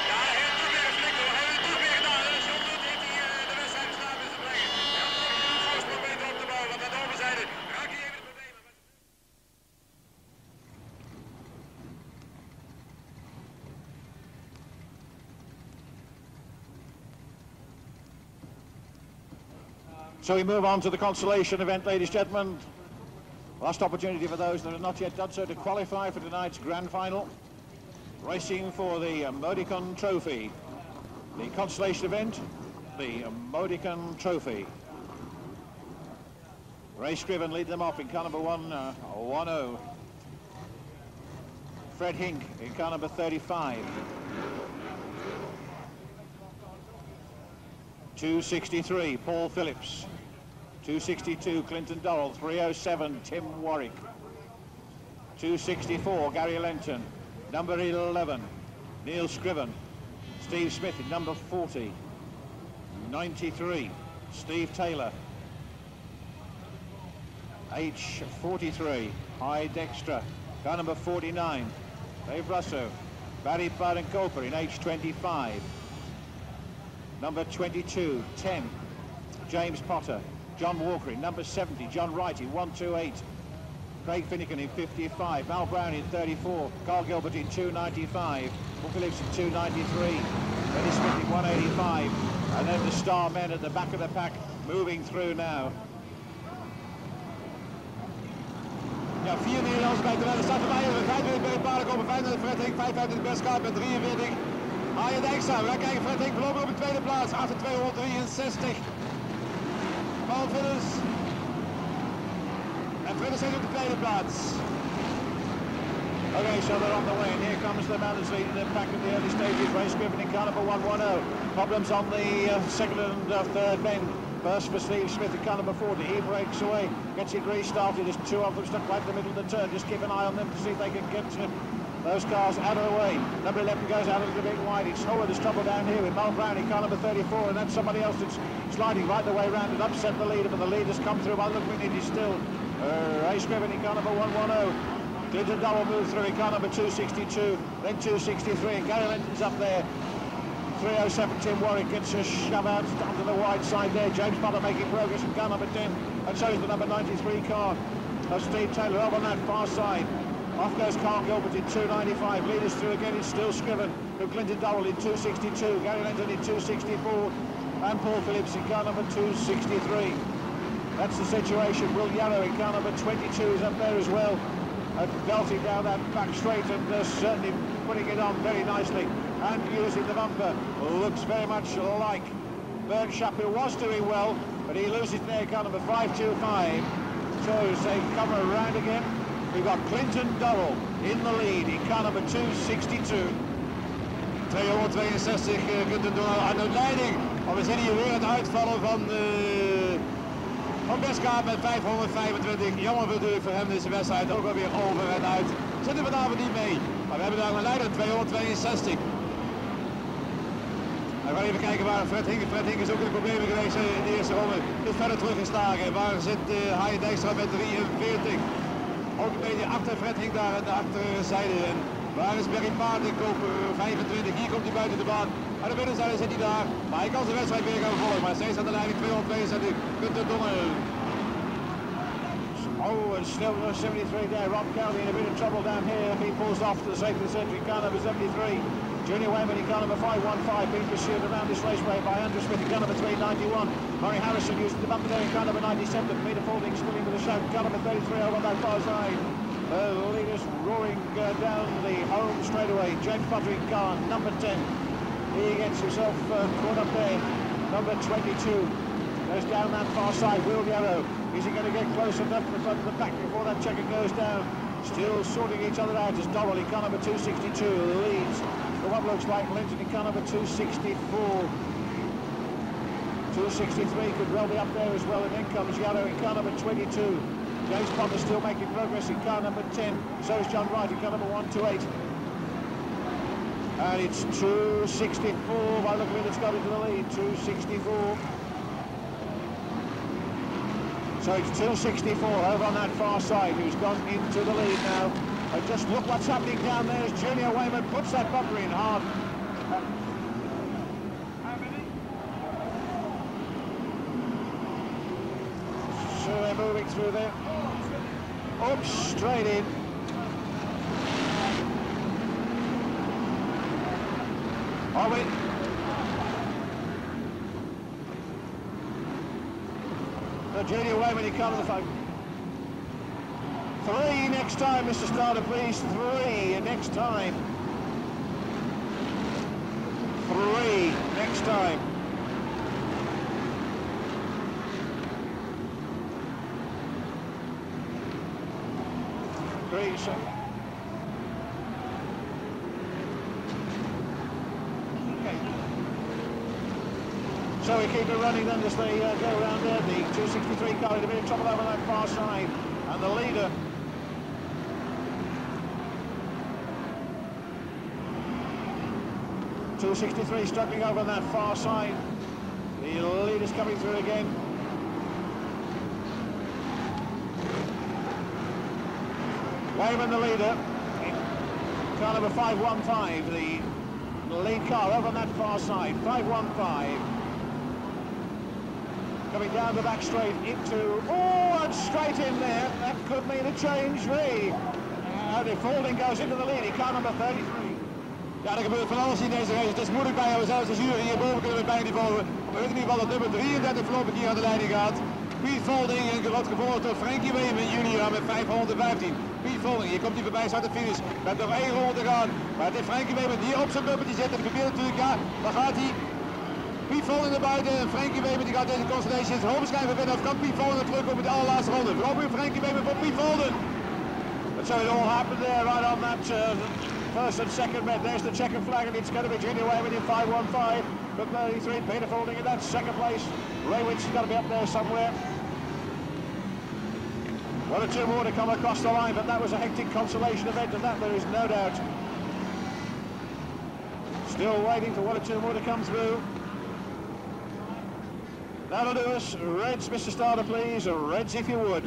Ja, heel toch weer een flik door. Heel toch weer gedaan. Zonder dit de wedstrijd staat met zijn brengen. Heel mooi voorsprong beter op de bouw, want aan de overzijde raak je even de problemen. So we move on to the consolation event, ladies and gentlemen. Last opportunity for those that have not yet done so to qualify for tonight's grand final. Racing for the Modicon Trophy. The consolation event, the Modicon Trophy. Ray Scriven lead them off in car number 1-0. Fred Hink in car number 35. 263, Paul Phillips. 262, Clinton Dorrell. 307, Tim Warwick. 264, Gary Lenton. Number 11, Neil Scriven. Steve Smith in number 40. 93, Steve Taylor. H43, High Dexter. Car number 49, Dave Russo. Barry Baden-Koper in H25. Number 22, 10, James Potter. John Walker in number 70, John Wright in 128. Craig Finnegan in 55, Mal Brown in 34, Carl Gilbert in 295, Paul Phillips in 293, Dennis Smith in 185, and then the star men at the back of the pack moving through now. Ja, 4 Nederlanders bij de start voorbij. 25 bij de paarden komen, 25 Fred Hink, 55 Brisca met 43. Arjen Dijkstra, we gaan kijken, Fred Hink voorlopig op de tweede plaats, achter 263. Paul Phillips. En Fred Hink op de tweede plaats. Okay, so they're on the way, and here comes the man that's leading the pack at the early stages. Ray Scriven in car number 110. Problems on the second and third bend. First for Steve Smith in car number 40. He breaks away, gets it restarted. There's two of them stuck right in the middle of the turn. Just keep an eye on them to see if they can get those cars out of the way. Number 11 goes out a little bit wide. It's there's trouble down here with Mal Brown in car number 34, and that's somebody else that's sliding right the way around and upset the leader, but the leader's come through by looking at it. He's still Ray Scriven in car number 110. Clinton Dowell moves through in car number 262, then 263, and Gary Lenton's up there. 307, Tim Warwick gets a shove out onto the wide side there. James Potter making progress in car number 10, and so is the number 93 car of Steve Taylor over on that far side. Off goes Carl Gilbert in 295. Leaders through again, it's still Scriven from Clinton Dowell in 262. Gary Lenton in 264. And Paul Phillips in car number 263. That's the situation. Will Yarrow in car number 22 is up there as well. Belting down that back straight and certainly putting it on very nicely. And using the bumper. Looks very much like Bernd Schapp, who was doing well, but he loses there, car number 525. So they come around again. We've got Clinton Dorrell in the lead in car number 262. 262 Clinton Dorrell aan de leiding. Maar we zien hier weer het uitvallen van Brisca met 525. Jammer natuurlijk voor hem deze wedstrijd ook alweer over en uit. Zit er vanavond niet mee. Maar we hebben daar een leider 262. We gaan even kijken waar Fred Hink. Fred Hink is ook in de problemen geweest in de eerste ronde. Is verder teruggeslagen. Waar zit Arjen Dijkstra met 43? Ook een beetje achter Fred Hink daar aan de achterzijde. En waar is Berry Paardenkoper 25? Hier komt hij buiten de baan. Aan de binnenzijde zit hij daar. Maar hij kan zijn wedstrijd weer gaan volgen. Maar steeds aan de leiding 262. Clinton Dorrell. Oh, and still 73 there. Rob Kelly in a bit of trouble down here. He pulls off to the safety centre in car number 73. Junior Wayman in car number 515 being pursued around this raceway by Andrew Smith in car number 391. Murray Harrison using the bumper there in car number 97. Peter Fording still in with a shout. Car number 33 over on that far side. The leaders roaring down the home straightaway. James Potter in car number 10. He gets himself caught up there. Number 22 goes down that far side. Will Yarrow. Is he going to get close enough to the front of the pack before that checker goes down? Still sorting each other out as Dorrell in car number 262 leads for what looks like Linton in car number 264. 263 could well be up there as well, and then comes Yarrow in car number 22. James Potter still making progress in car number 10. So is John Wright in car number 128. And it's 2.64 by looking at it's got into the lead, 2.64. So it's 2.64 over on that far side, who's gone into the lead now. And just look what's happening down there as Junior Wayman puts that bumper in hard. So they're moving through there. Oops, straight in. Are we? So Junior Wayman, you come to the phone. 3 next time, Mr. Starter, please. 3 next time. 3 next time. Great. So we keep it running then as they go around there. The 263 car in a bit of trouble over that far side. And the leader. .263 struggling over on that far side. The leader's coming through again. Wayman the leader. Car number 515, the lead car over on that far side. 515. Coming down the back straight into, and straight in there. That could mean a change, de Volding goes into the lead, car number 33. Ja, er gebeurt van alles in deze race. Het is moeilijk bij jou, zelfs de jury hierboven kunnen we bijna niet volgen. Maar in ieder geval dat nummer 33 voorlopig hier aan de leiding gaat. Piet Volding wordt gevolgd door Frankie Wayman junior met 515. Piet Volding, hier komt hij voorbij, staat de finish. Met nog 1 ronde te gaan. Maar het is Frankie Wayman die op zijn bumpertje zit. En die probeert natuurlijk, ja, daar gaat hij. Piet Volding naar buiten en Frankie Wayman die gaat deze constellation hoogschijnlijk winnen. Of kan Piet Volding terug op de allerlaatste ronde? Voorlopig Frankie Wayman voor Piet Volding. But so it all happened there right on that first and second met. There's the checkered flag and it's going to be Junior Wayman in 515. But 33, Peter Volding in that second place. Raywit's got to be up there somewhere. 1 or 2 more to come across the line, but that was a hectic consolation event, and that there is no doubt. Still waiting for 1 or 2 more to come through. That'll do us. Reds, Mr. Starter, please. Reds, if you would.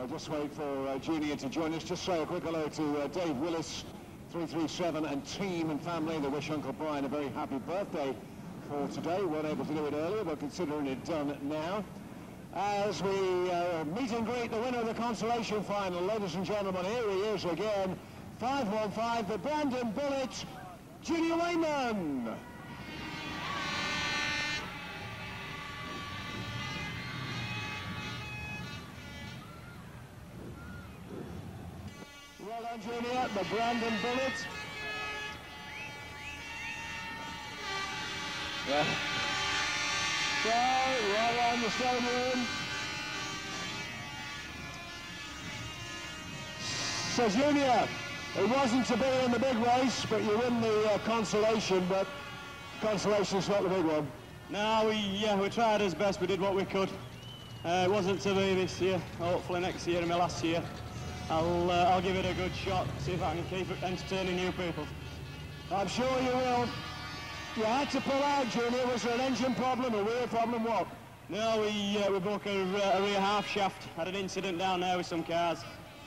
Just wait for Junior to join us. Just say a quick hello to Dave Willis, 337, and team and family. They wish Uncle Brian a very happy birthday for today. Weren't able to do it earlier, but considering it done now. As we meet and greet the winner of the consolation final, ladies and gentlemen, here he is again, 515, the Brandon Bullet, Junior Wayman. Well done, Junior, the Brandon Bullet. Yeah. So, right around the stadium. So, Junior, it wasn't to be in the big race, but you win the consolation, but consolation's not the big one. No, we tried as best, we did what we could. It wasn't to be this year, hopefully next year and my last year. I'll give it a good shot, see if I can keep it entertaining new people. I'm sure you will. You had to pull out, Junior. Was there an engine problem, a rear problem, what? No, we broke a rear half shaft. Had an incident down there with some cars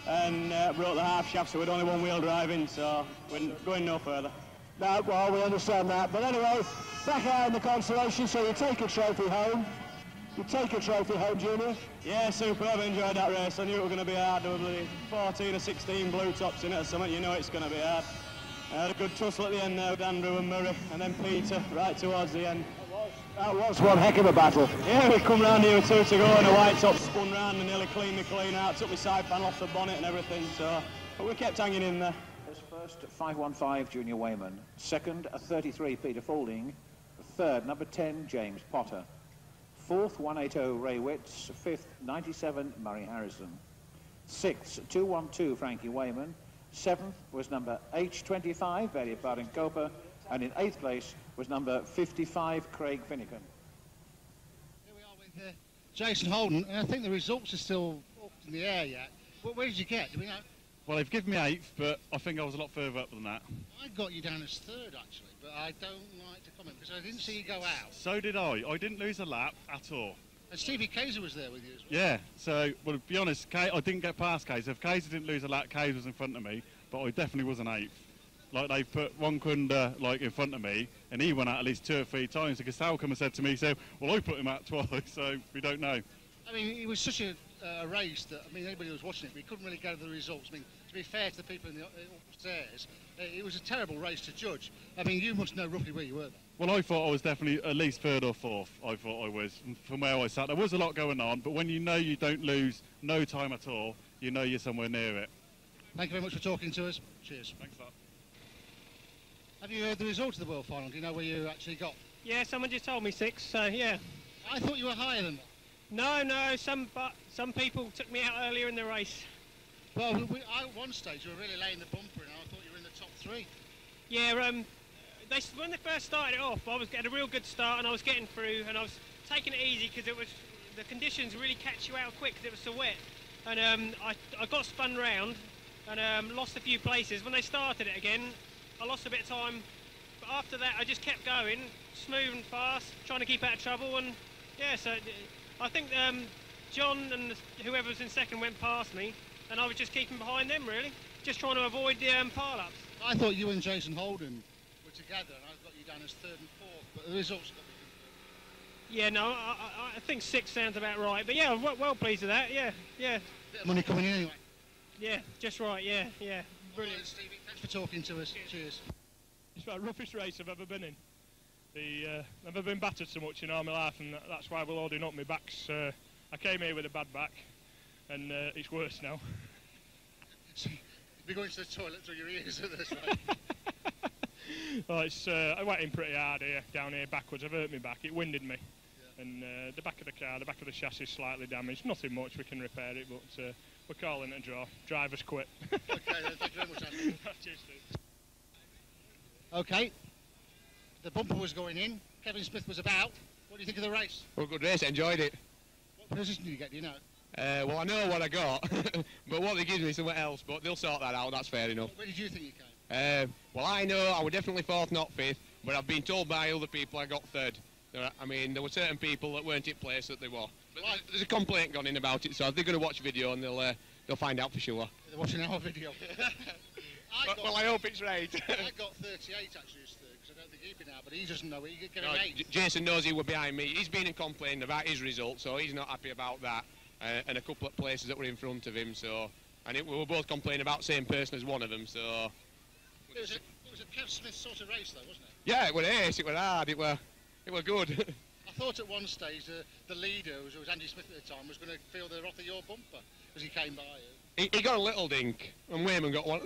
and broke the half shaft, so we'd only one wheel driving, so we're going no further. No, well, we understand that. But anyway, back out in the consolation, so you take a trophy home. You take a trophy home, Junior. Yeah, superb. Enjoyed that race. I knew it was going to be hard. There were 14 or 16 blue tops in it or something. You know it's going to be hard. I had a good tussle at the end there with Andrew and Murray, and then Peter right towards the end. That was one heck of a battle. Yeah, we come round here with 2 to go, and the white top spun round and nearly cleaned the clean out. Took my side panel off the bonnet and everything, so but we kept hanging in there. First, 515 Junior Wayman. Second, 33 Peter Folding. Third, number 10 James Potter. 4th, 180 Ray Witts. 5th, 97 Murray Harrison. 6th, 212 Frankie Wayman. 7th was number H25 Barry Baden-Koper, and in 8th place was number 55 Craig Finnegan. Here we are with Jason Holden, and I think the results are still up in the air yet. Where did you get? Do we know? Well, they've given me 8th, but I think I was a lot further up than that. I got you down as 3rd actually, but I don't like to comment because I didn't see you go out. So did I. I didn't lose a lap at all. And Stevie Kaiser was there with you as well. Yeah, so, well, to be honest, I didn't get past Kaiser. If Kaiser didn't lose a lap, Kaiser was in front of me, but I definitely wasn't 8th. Like, they put one Kunda, like, in front of me, and he went out at least 2 or 3 times, because Sal come and said to me, well, I put him out twice, so we don't know. I mean, it was such a race that, I mean, anybody who was watching it, we couldn't really gather the results. I mean, to be fair to the people in the upstairs, it was a terrible race to judge. I mean, you must know roughly where you were then. Well, I thought I was definitely at least 3rd or 4th, I thought I was, from where I sat. There was a lot going on, but when you know you don't lose no time at all, you know you're somewhere near it. Thank you very much for talking to us. Cheers. Thanks a lot. Have you heard the results of the World Final? Do you know where you actually got? Yeah, someone just told me 6, so yeah. I thought you were higher than that. No, some people took me out earlier in the race. Well, at one stage you were really laying the bumper and I thought you were in the top 3. Yeah, when they first started it off, I was getting a real good start and I was getting through and I was taking it easy because the conditions really catch you out quick because it was so wet. And I got spun round and lost a few places. When they started it again, I lost a bit of time. But after that, I just kept going, smooth and fast, trying to keep out of trouble. And yeah, so I think John and whoever was in second went past me, and I was just keeping behind them, really, just trying to avoid the pile-ups. I thought you and Jason Holden were together, and I got you down as 3rd and 4th, but the results got me confused. Yeah, no, I think 6 sounds about right, but yeah, I'm well pleased with that, yeah. Bit of money coming in anyway. Yeah, just right, yeah. Brilliant. Right, Stevie, thanks for talking to us. Cheers. It's about the roughest race I've ever been in. I've never been battered so much in all my life, and that's why we're loading up. My back's. I came here with a bad back, and it's worse now. So you'll be going to the toilet through your ears at this rate. Well, I went in pretty hard here, down here backwards. I've hurt my back. It winded me, and the back of the car, the back of the chassis is slightly damaged. Nothing much. We can repair it, but we're calling it a draw. Drivers quit. Okay, then, thank you very much, Andy. Cheers, Steve. Okay, the bumper was going in. Kevin Smith was about. What do you think of the race? Well, good race. Enjoyed it. What position did you get? Do you know? Well, I know what I got, but what they give me is somewhere else. But they'll sort that out. That's fair enough. Where did you think you came? Well, I know I was definitely 4th, not 5th, but I've been told by other people I got 3rd. I mean, there were certain people that weren't in place that they were. But there's a complaint gone in about it, so they're going to watch video and they'll find out for sure. They're watching our video. Well, I hope it's right. I got 38 actually as 3rd because I don't think he'd been out, but he doesn't know. He could get an 8. Jason knows he were behind me. He's been and complained about his result, so he's not happy about that. And a couple of places that were in front of him, so we were both complaining about the same person as one of them, so. It was a Kev Smith sort of race though, wasn't it? Yeah, it was ace, it was hard, it were good. I thought at one stage the leader, who was Andy Smith at the time, was going to feel the wrath of your bumper as he came by you. He got a little dink, and Wayman got one.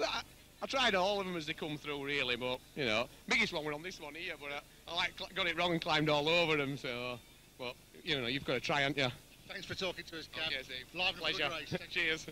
I tried all of them as they come through, really, but, you know, biggest one were on this one here, but I got it wrong and climbed all over them, so, but, you know, you've got to try, haven't you? Thanks for talking to us, Kev. Okay, Steve. Live and Pleasure. good race. Cheers.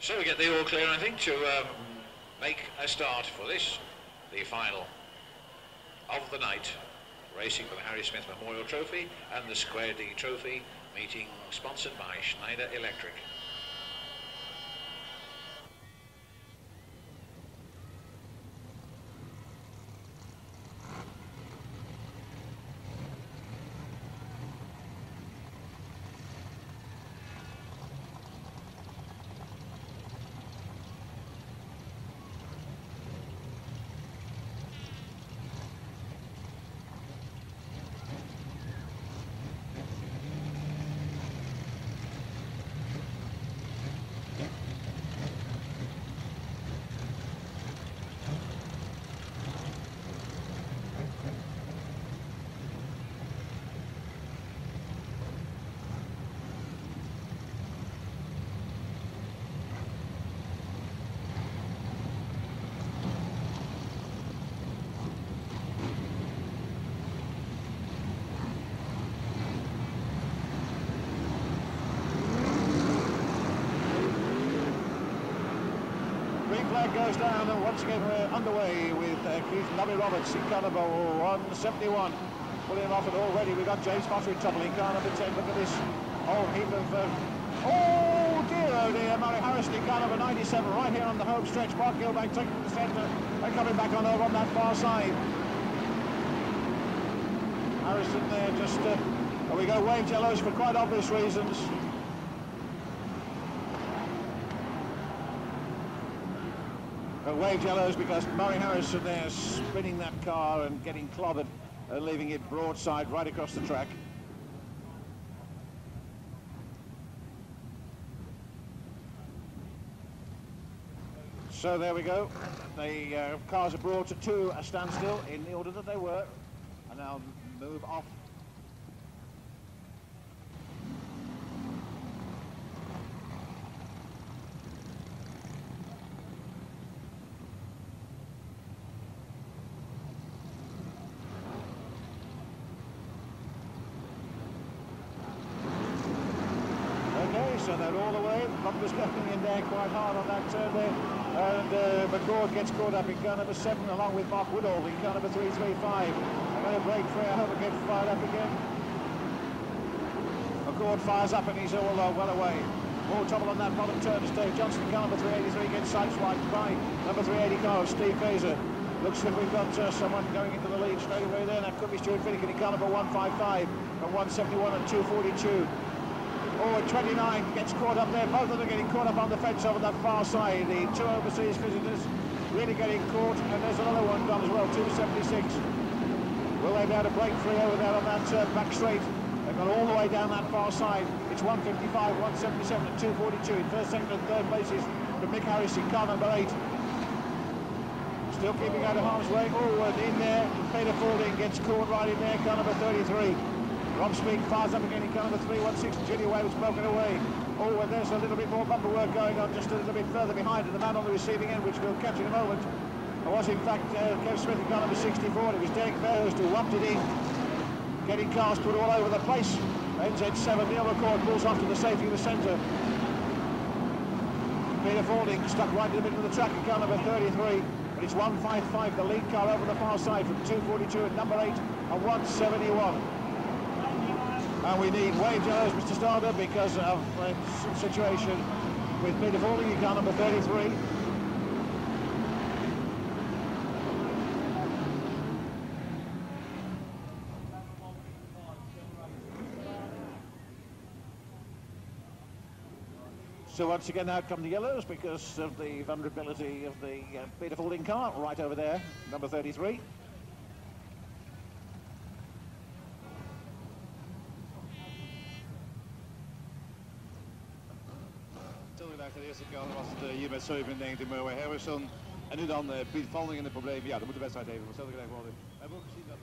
So we get the all clear, I think, to make a start for this the final of the night, racing for the Harry Smith Memorial Trophy and the Square D Trophy, meeting sponsored by Schneider Electric. Flag goes down, and once again we're underway with Keith Nubby Roberts in car number 171. Pulling off it already. We've got James Potter in trouble in car number 10. Look at this whole heap of... oh dear, Murray Harrison in car number 97, right here on the home stretch. Mark Gilbank taking the centre and coming back on over on that far side. Harrison there just... we go wave yellows for quite obvious reasons. Wave yellows because Murray Harrison there spinning that car and getting clobbered and leaving it broadside right across the track. So there we go. The cars are brought to a standstill in the order that they were, and now move off. So they're all the way. Bumpers coming in there quite hard on that turn there. And McCord gets caught up in car number 7 along with Mark Woodall in car number 335. They're going to break free. I hope it gets fired up again. McCord fires up and he's all well away. More trouble on that bottom turn as Dave Johnson in car number 383 gets sideswiped by number 380 car, Steve Kaiser. Looks like we've got someone going into the lead straight away there. That could be Stuart Finnegan in car number 155 from 171 and 242. Oh, at 29 gets caught up there. Both of them getting caught up on the fence over that far side. The two overseas visitors really getting caught, and there's another one done as well, 276. Will they be able to break free over there on that back straight? They've gone all the way down that far side. It's 155, 177 and 242 in first, second and third places for Mick Harris in car number 8. Still keeping out of harm's way. Oh, and in there, Peter Fording gets caught right in there, car number 33. Rob Speak fires up again in car number 316. Jimmy Way was broken away. Oh, and there's a little bit more bumper work going on just a little bit further behind, and the man on the receiving end, which we'll catch in a moment, was in fact Kev Smith in car number 64. It was Derek Fairhurst who whopped it in, getting cars put all over the place. NZ7, Neil McCord pulls off to the safety of the centre. Peter Fording stuck right in the middle of the track in car number 33. But it's 155, the lead car over the far side from 242 at number 8 and 171. And we need wave yellows, Mr. Starder, because of the situation with Peter Fording in car number 33. So once again out come the yellows because of the vulnerability of the Peter Fording car right over there, number 33. De eerste keer was het hier met 97 Murray Harrison. En nu dan Piet Fording in de problemen. Ja, dan moet de wedstrijd even voor gelijk worden. We hebben ook gezien dat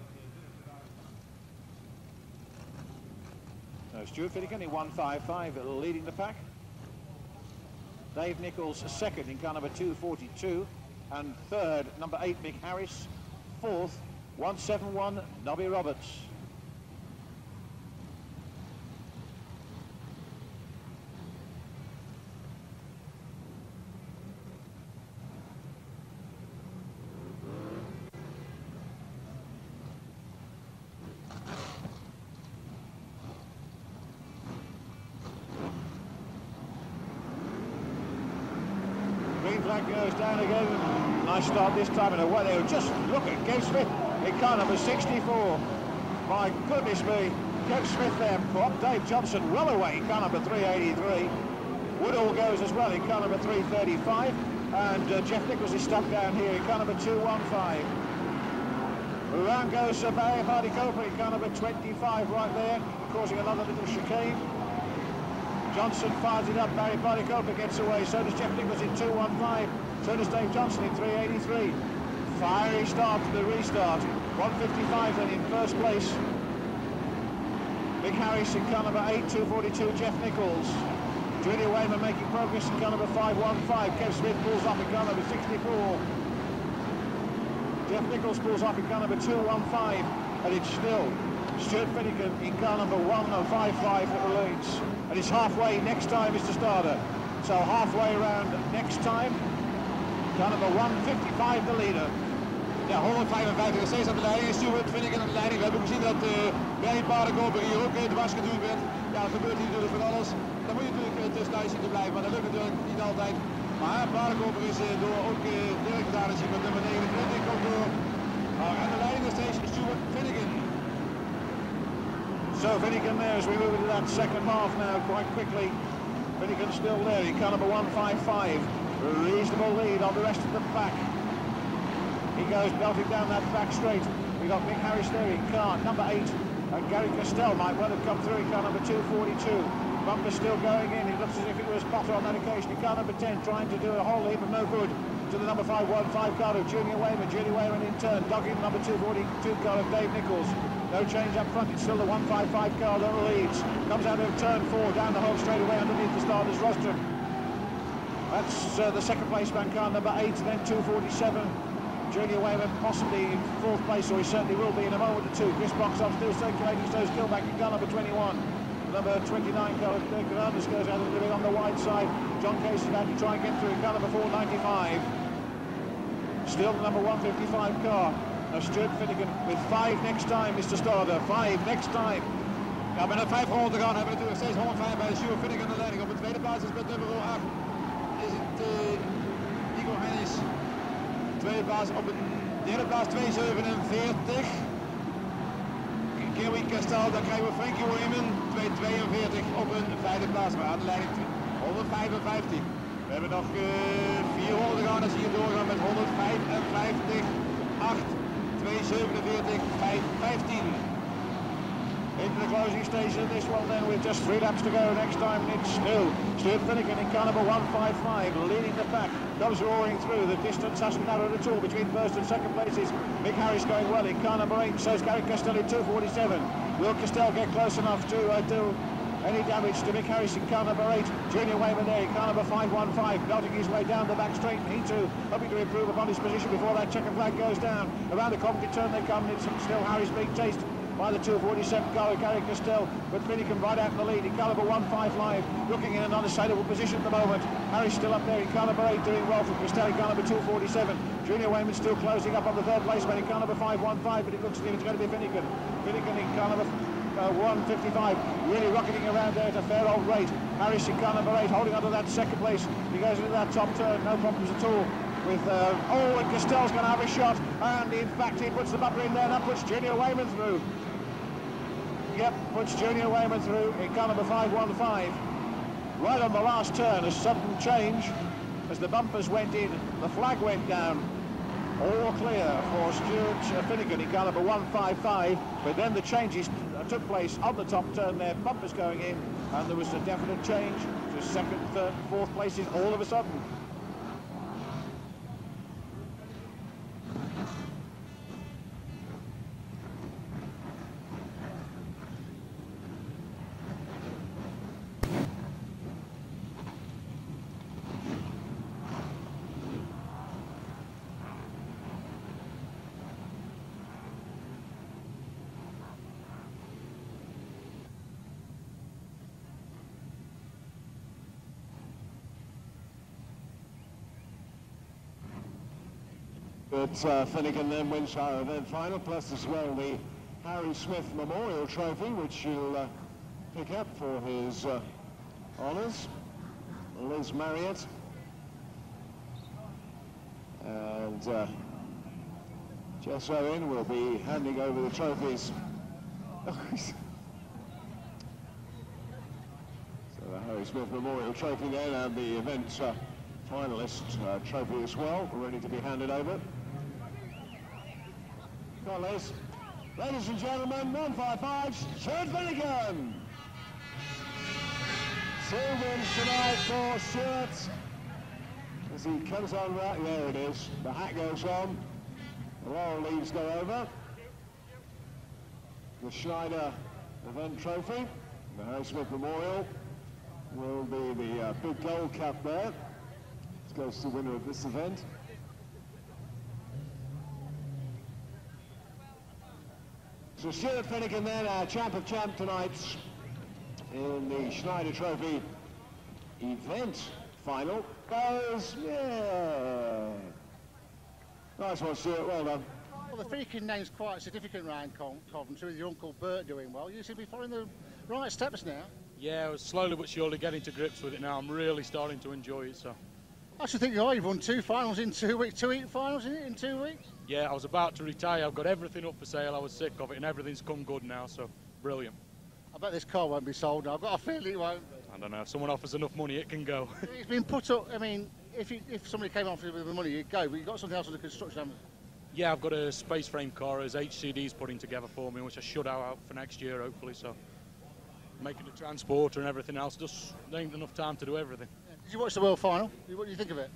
het... Stuart Finnegan in 155 leading the pack. Dave Nichols second in car number 242. And third, number 8, Mick Harris. Fourth, 171, Nobby Roberts. flag goes down again. Nice start this time in a way. They were just look at Kev Smith in car number 64. My goodness me, Kev Smith there, prop Dave Johnson well away in car number 383. Woodall goes as well in car number 335, and Jeff Nichols is stuck down here in car number 215. Around goes Barry Bardi-Coper in car number 25 right there, causing another little chicane. Johnson fires it up, Barry Bardi-Coper gets away, so does Jeff Nichols in 215, so does Dave Johnson in 383. Fiery start to the restart, 155 then in first place. Big Harris in car number 8, 242, Jeff Nichols. Julia Wayman making progress in car number 515. Kev Smith pulls up in car number 64. Jeff Nichols pulls up in car number 215, and it's still Stuart Finnegan in car number 155 that leads. And it's halfway next time, Mr. Starter. So halfway around next time, car number 155 de leader. Ja, 155 steeds aan de leiding. Stuart Finnegan aan de leiding. We hebben gezien dat Barry Bardi-Coper hier ook dwars geduwd werd. Ja, er gebeurt hier natuurlijk van alles. Dan moet je natuurlijk tussenuit zien te blijven, maar dat lukt natuurlijk niet altijd. Maar Bardi-Coper is door ook Dirk gedaan. Is met nummer 29 komt door. Aan de leiding nog steeds Stuart Finnegan. So Finnegan there as we move into that second half now quite quickly. Finnegan still there in car number 155. Reasonable lead on the rest of the pack. He goes belting down that back straight. We got Mick Harris there in car number 8. And Gary Castell might well have come through in car number 242. Bumper still going in. It looks as if it was Potter on that occasion. In car number 10 trying to do a whole heap of no good to the number 515 car of Junior Wayman. Junior Wayman in turn dogging the number 242 car of Dave Nichols. No change up front. It's still the 155 car that leads. Comes out of turn 4 down the hole straight away underneath the starter's rostrum. That's the second place man car number 8, then 247. Junior Wayman possibly in 4th place, or he certainly will be in a moment or two. Chris Boxall still circulating, so still back in car number 21. Number 29 car of Dirk Hernandez goes out a little bit on the wide side. John Case is about to try and get through in car number 495. Still the number 155 car of Stuart Finnegan with 5 next time, Mr. Starter. 5 next time. Ja, met 5 ronden te gaan hebben we natuurlijk steeds 105 bij Stuart Finnegan aan de leiding. Op de tweede plaats is met nummer 8 is het Igor Hennis. Tweede plaats op de derde plaats 247. Kerwin Castell, dan krijgen we Frankie Wayman 242 op een vijfde plaats, maar aan de leiding 155. We hebben nog 400 te gaan als we hier doorgaan met 155, 8, 247, 515. Into the closing station, this one then with just 3 laps to go. Next time it's still Stuart Finnegan in car number 155, leading the pack. Comes roaring through. The distance hasn't narrowed at all between first and second places. Mick Harris going well in car number 8, so's Gary Castell in 247. Will Castell get close enough to do any damage to Mick Harris in car number 8? Junior Wayman there in car number 515, belting his way down the back straight, and he too hoping to improve upon his position before that checker flag goes down. Around the Coventry turn they come, it's still Harris being chased by the 247 car of Gary Castell, but Finnegan right out in the lead in car number 155, looking in an unassailable position at the moment. Harris still up there in car number 8, doing well from Castell in car number 247. Junior Wayman still closing up on the third place, but in car number 515, but it looks as if it's going to be Finnegan. Finnegan in car number 155, really rocketing around there at a fair old rate. Harris in car number 8, holding onto that second place. He goes into that top turn, no problems at all. With and Castell's going to have a shot, and in fact he puts the bumper in there, and that puts Junior Wayman through. Yep, puts Junior Wayman through in car number 515. Right on the last turn, a sudden change as the bumpers went in, the flag went down. All clear for Stuart Finnegan in car number 155, but then the changes took place on the top turn there, bumpers going in, and there was a definite change to second, third, fourth places all of a sudden. But Finnegan then wins our event final, plus as well the Harry Smith Memorial Trophy, which he'll pick up for his honours. Liz Marriott. And Jess Owen will be handing over the trophies. So the Harry Smith Memorial Trophy then, and the event finalist trophy as well, ready to be handed over. Come on, Les. Ladies and gentlemen, 155, Stuart Finnegan. 2 wins tonight for Stuart. As he comes on right, there it is. The hat goes on. The laurel leaves go over. The Schneider event trophy, the Harry Smith Memorial, will be the big gold cup there. It goes to the winner of this event. So Stuart Finnegan then, our champ of champ tonight in the Schneider Trophy event final. Goes, yeah. Nice one, Stuart, well done. Well, the Finnegan name's quite significant round Coventry, with your Uncle Bert doing well. You seem to be following the right steps now. Yeah, I was slowly but surely getting to grips with it now. I'm really starting to enjoy it, so. I should think you've won 2 finals in 2 weeks, 2 heat finals in 2 weeks? Yeah, I was about to retire. I've got everything up for sale. I was sick of it, and everything's come good now, so brilliant. I bet this car won't be sold now. I've got a feeling it won't be. I don't know, if someone offers enough money, it can go. It's been put up, I mean, if somebody came off with the money, you'd go, but you've got something else under construction, haven't you? Yeah, I've got a space frame car as HCD's putting together for me, which I should have out for next year, hopefully, so. Making the transporter and everything else, just there ain't enough time to do everything. Yeah. Did you watch the world final? What do you think of it?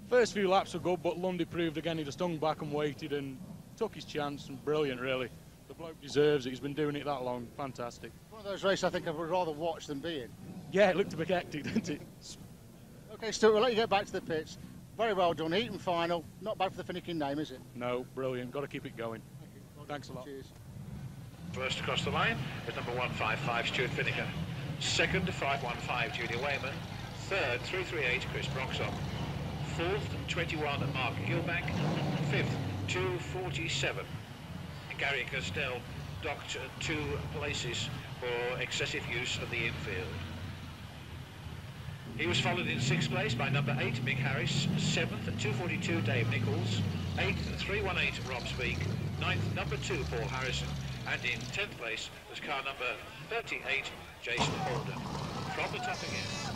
First few laps were good, but Lundy proved again he just hung back and waited and took his chance, and brilliant, really. The bloke deserves it, he's been doing it that long, fantastic. One of those races I think I would rather watch than be in. Yeah, it looked a bit hectic, didn't it? OK, Stuart, we'll let you get back to the pits. Very well done, heat and final. Not bad for the Finnegan name, is it? No, brilliant, got to keep it going. Well, thanks a lot. Cheers. First across the line is number 155, Stuart Finnegan. Second, 515, Julia Wayman. Third, 338, Chris Broxop. Fourth, 21, Mark Gilback. Fifth, 247, Gary Castell docked 2 places for excessive use of the infield. He was followed in 6th place by number 8, Mick Harris. 7th, 242, Dave Nichols. 8th, 318, Rob Speak. 9th, number 2, Paul Harrison. And in 10th place was car number 38, Jason Holden. From the top again.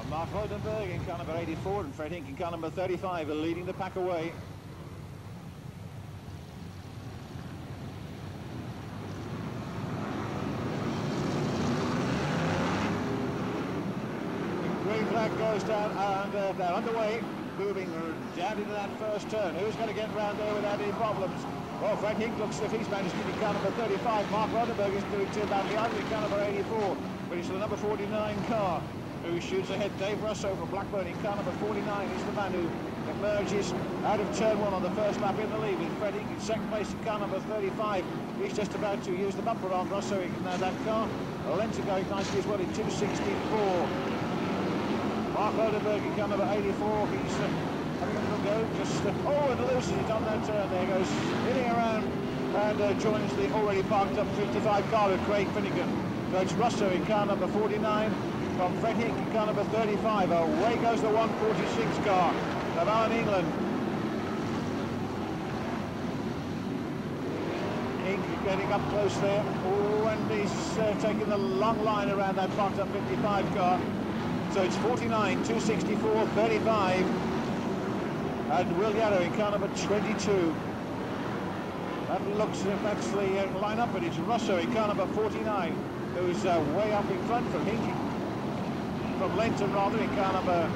Mark Rodenberg in car number 84 and Fred Hink in car number 35 are leading the pack away. Green flag goes down and they're underway, moving down into that first turn. Who's going to get round there without any problems? Well, Fred Hink looks as if he's managed to get car number 35. Mark Rodenberg is doing too badly either in car number 84, but it's the number 49 car who shoots ahead. Dave Russo from Blackburn in car number 49 is the man who emerges out of turn 1 on the first lap in the lead, with Fred Hink in second place in car number 35. He's just about to use the bumper on Russo in that car. Lenzer going nicely as well in 264. Mark Odenberg in car number 84. He's having a little go. Just oh, and loses it on that turn. There goes hitting around and joins the already parked up 55 car of Craig Finnegan. So it's Russo in car number 49 from Fred Hink in car number 35. Away goes the 146 car of Alan England. Getting up close there. Oh, and he's taking the long line around that parked up 55 car. So it's 49, 264, 35. And Will Yarrow in car number 22. That looks, if that's the lineup, but it's Russo in car number 49, who's way up in front from Hinky. From Lenton, rather, in car number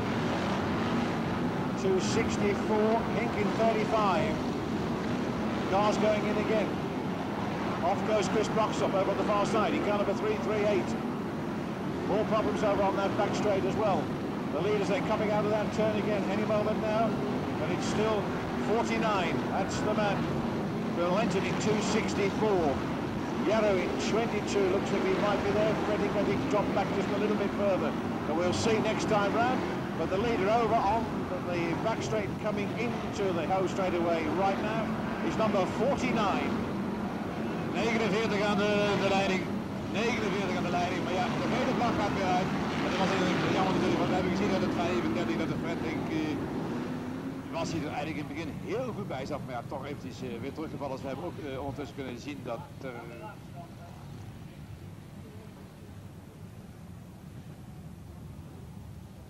264. Hink in 35. Cars going in again. Off goes Chris Broxop over on the far side in car number 338. More problems over on that back straight as well. The leaders then coming out of that turn again any moment now, and it's still 49. That's the man. Bill Lenton in 264. Yarrow in 22. Looks like he might be there. Freddie Reddick dropped back just a little bit further. So we'll see next time round. But the leader over on the back straight coming into the hoe straightaway right now is number 49. 49 aan de leiding. 49 aan de leiding. Maar ja, de gele vlag gaat weer uit. En dat was eigenlijk jammer natuurlijk, want we hebben gezien dat het 35, dat de Fred Hink was hij er eigenlijk in het begin heel goed bij zat. Maar ja, toch eventjes weer teruggevallen. Dus we hebben ook ondertussen kunnen zien dat er...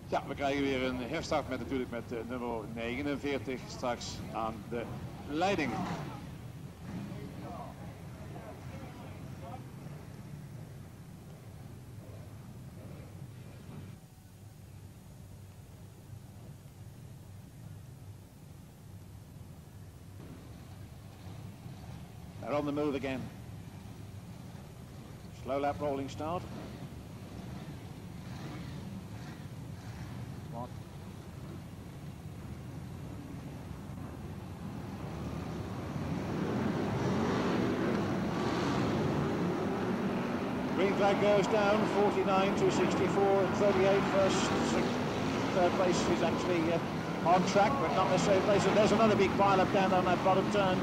Ja, we krijgen weer een herstart met natuurlijk met nummer 49 straks aan de leiding. They're on the move again. Slow lap rolling start. Green flag goes down, 49, 264, 38 first. Third place is actually on track, but not necessarily place. And there's another big pile up down on that bottom turn.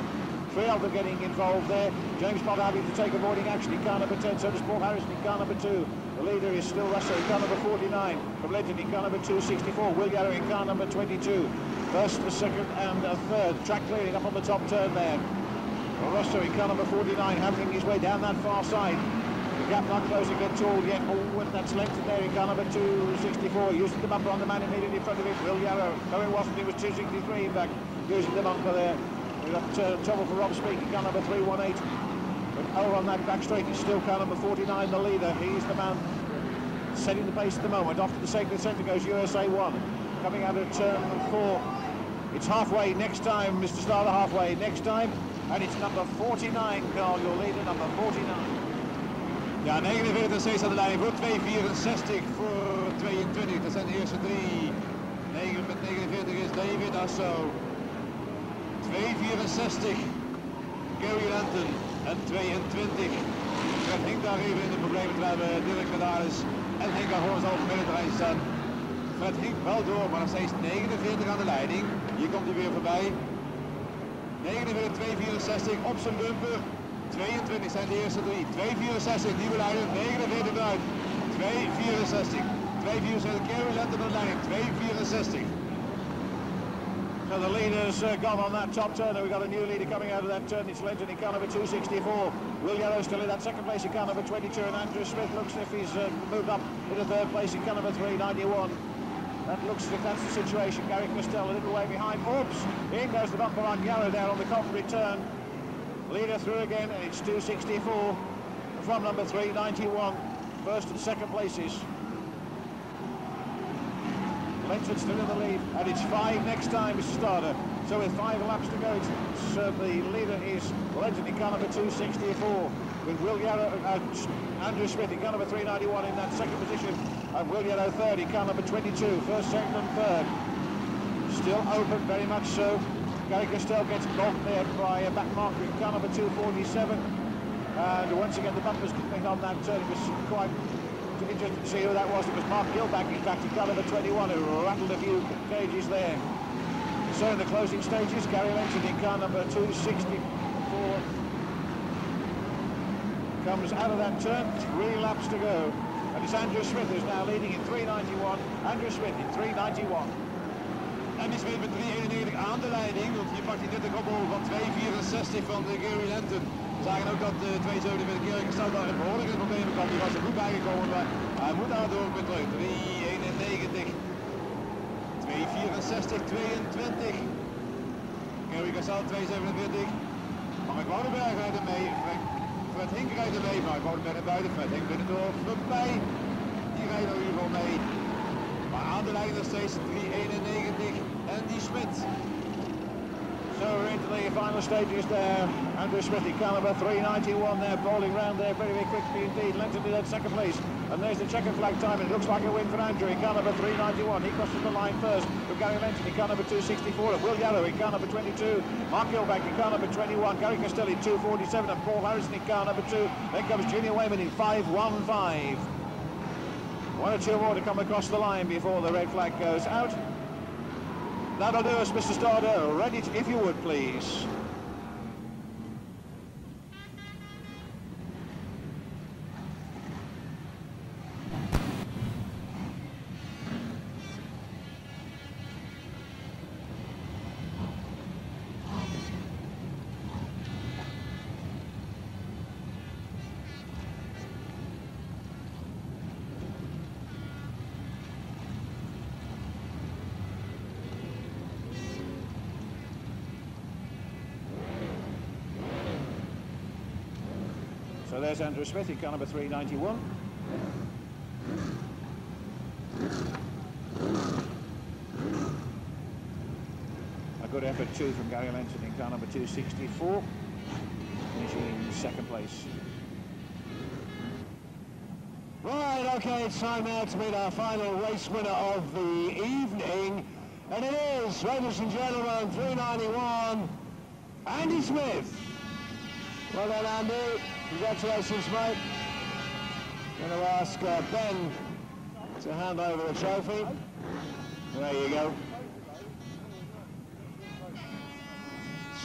Three of them getting involved there. James Potter having to take avoiding action in car number 10, so does Paul Harrison in car number 2. The leader is still Russell in car number 49. From Legend in car number 264. Will Yarrow in car number 22. First, a second and a third. Track clearing up on the top turn there. Russell in car number 49 hammering his way down that far side. The gap not closing at all yet. Oh, and that's Lenton there in car number 264. Using the bumper on the man immediately in front of him. Will Yarrow. Going wasn't, he was 263 in back. Using the bumper there. We've got trouble for Rob Speak in car number 318. But over on that back straight is still car number 49, the leader. He's the man setting the pace at the moment. Off to the sacred centre goes USA 1. Coming out of turn 4. It's halfway next time, Mr. Starler, halfway next time. And it's number 49, Carl, your leader, number 49. Ja, 49 steeds aan de leiding voor 264 voor 22. Dat zijn de eerste drie. 9 met 49 is David Asso. 264 Gary Lenton en 22. Fred Hink daar even in de problemen terwijl we Dirk Medaris en Hink daar gewoon zo op het middenterrein staan. Fred Hink wel door, maar nog steeds 49 aan de leiding. Hier komt hij weer voorbij. 49, 264 op zijn bumper. 22 zijn de eerste drie. 264 nieuwe leider, 49 eruit. 264. 264 Gary Lenton aan de leiding. 264. So the leader's gone on that top turn, and we've got a new leader coming out of that turn. It's Lenton in car number 264. Will Yarrow still in that second place in car number 22, and Andrew Smith looks as if he's moved up into third place in car number 391. That looks as if that's the situation. Gary Costell a little way behind. Oops! In goes the bumper on Yarrow there on the Coventry turn. Leader through again, and it's 264 from number 391. First and second places. Lenton still in the lead, and it's 5 next time, Mr. Starter. So with 5 laps to go, it's the leader is Lenton in car number 264, with Will Yarrow, Andrew Smith in car number 391 in that second position, and Will Yarrow third in car number 22, first, second and third. Still open, very much so. Gary Costell gets bogged there by back marker in car number 247. And once again, the bumpers coming on that turn. It was quite interesting to see who that was. It was Mark Gilbank, in fact, in car number 21, who rattled a few cages there. So in the closing stages, Gary Lenton in car number 264 comes out of that turn. 3 laps to go. And it's Andrew Smith who's now leading in 391. Andrew Smith in 391. En die Smith met 391 aan de leiding, want je pakt die nuttig op van 264 van de Gary Lenton. We zagen ook dat 247 keer gesteld daar een behoorlijke problemen kwam. Die was er goed bijgekomen, maar hij moet daar door met terug. 391. 264, 22. Gary Gastel 247. Mark Woudenberg rijdt er mee. Fred Hink rijdt er mee. Mark Woudenberg naar buiten. Fred Hink binnendoor voorbij. Die rijdt er in ieder geval mee. Maar aan de lijn nog steeds 391 en die Smit. So we're into the final stages there. Andrew Smith in car number 391 there, bowling round there very, very quickly indeed. Lenton in second place. And there's the checkered flag time. It looks like a win for Andrew in car number 391. He crosses the line first with Gary Lenton in car number 264. And Will Yarrow in car number 22. Mark Gilbank in car number 21. Gary Castelli 247. And Paul Harrison in car number 2. Then comes Junior Wayman in 515. 1 or 2 more to come across the line before the red flag goes out. That'll do us, Mr. Starder. Ready, if you would, please. So there's Andrew Smith in car number 391. A good effort too from Gary Lenton in car number 264, finishing in second place. Right, okay, it's time now to meet our final race winner of the evening. And it is, ladies and gentlemen, 391, Andy Smith. Well done, Andy. Congratulations, mate. I'm going to ask Ben to hand over the trophy. There you go.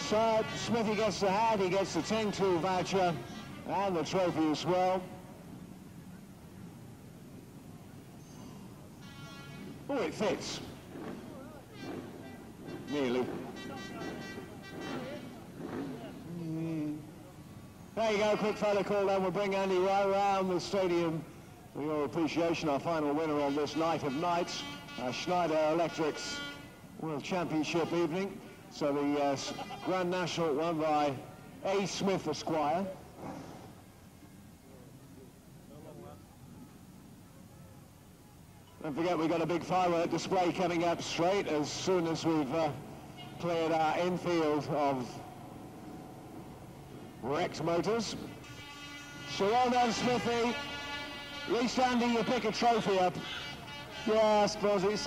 So, Smithy gets the hat, he gets the 10-tool voucher and the trophy as well. Oh, it fits. Nearly. There you go, quick photo call down. We'll bring Andy right around the stadium for your appreciation. Our final winner on this night of nights, Schneider Electric's World Championship evening. So the Grand National won by A. Smith Esquire. Don't forget we've got a big firework display coming up straight as soon as we've cleared our infield of Rex Motors. So well done, Smithy. At least, Andy, you pick a trophy up. Yeah, I suppose it's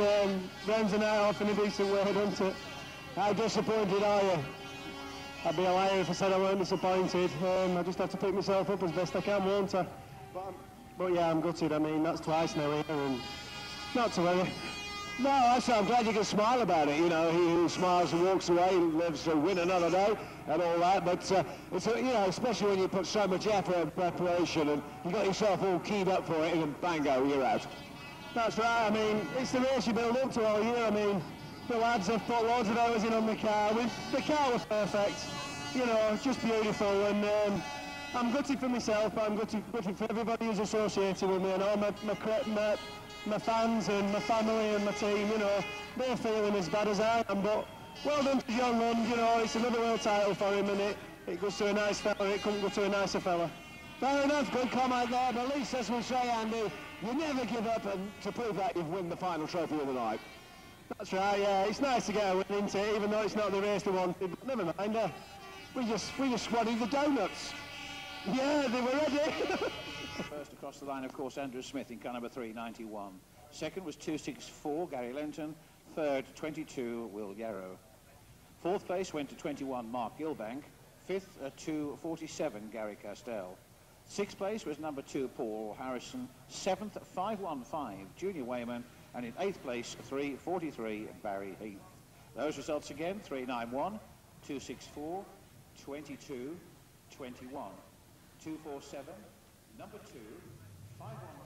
rounds an hour off in a decent way, doesn't it? How disappointed are you? I'd be a liar if I said I weren't disappointed. I just have to pick myself up as best I can, won't I? But yeah, I'm gutted. I mean, that's twice now here, and not to worry. No, actually, I'm glad you can smile about it. You know, he who smiles and walks away lives to win another day and all that. But it's you know, especially when you put so much effort and preparation and you got yourself all keyed up for it, and bango, you're out. That's right. I mean, it's the race you build up to all year. I mean, the lads have put loads of hours in on the car. The car was perfect. You know, just beautiful. And I'm gutted for myself, but I'm gutted for everybody who's associated with me and all my fans and my family and my team. You know, they're feeling as bad as I am. But well done to John Lund. You know, it's another world title for him, and it goes to a nice fella. It couldn't go to a nicer fella. Fair enough, good comment there. But at least, as we say, Andy, you never give up to prove that you've won the final trophy of the night. That's right. Yeah, it's nice to get a win into it, even though it's not the race we wanted. But never mind. We just wanted the donuts. Yeah, they were ready. First across the line, of course, Andrew Smith in car number 391. Second was 264, Gary Lenton. Third, 22, Will Yarrow. Fourth place went to 21, Mark Gilbank. 5th, 2:47, Gary Castell. 6th place was number 2, Paul Harrison. 7th, 5:15, Junior Wayman. And in 8th place, 3:43, Barry Heath. Those results again: 391, 264, 22, 21, 247, number 2, 515.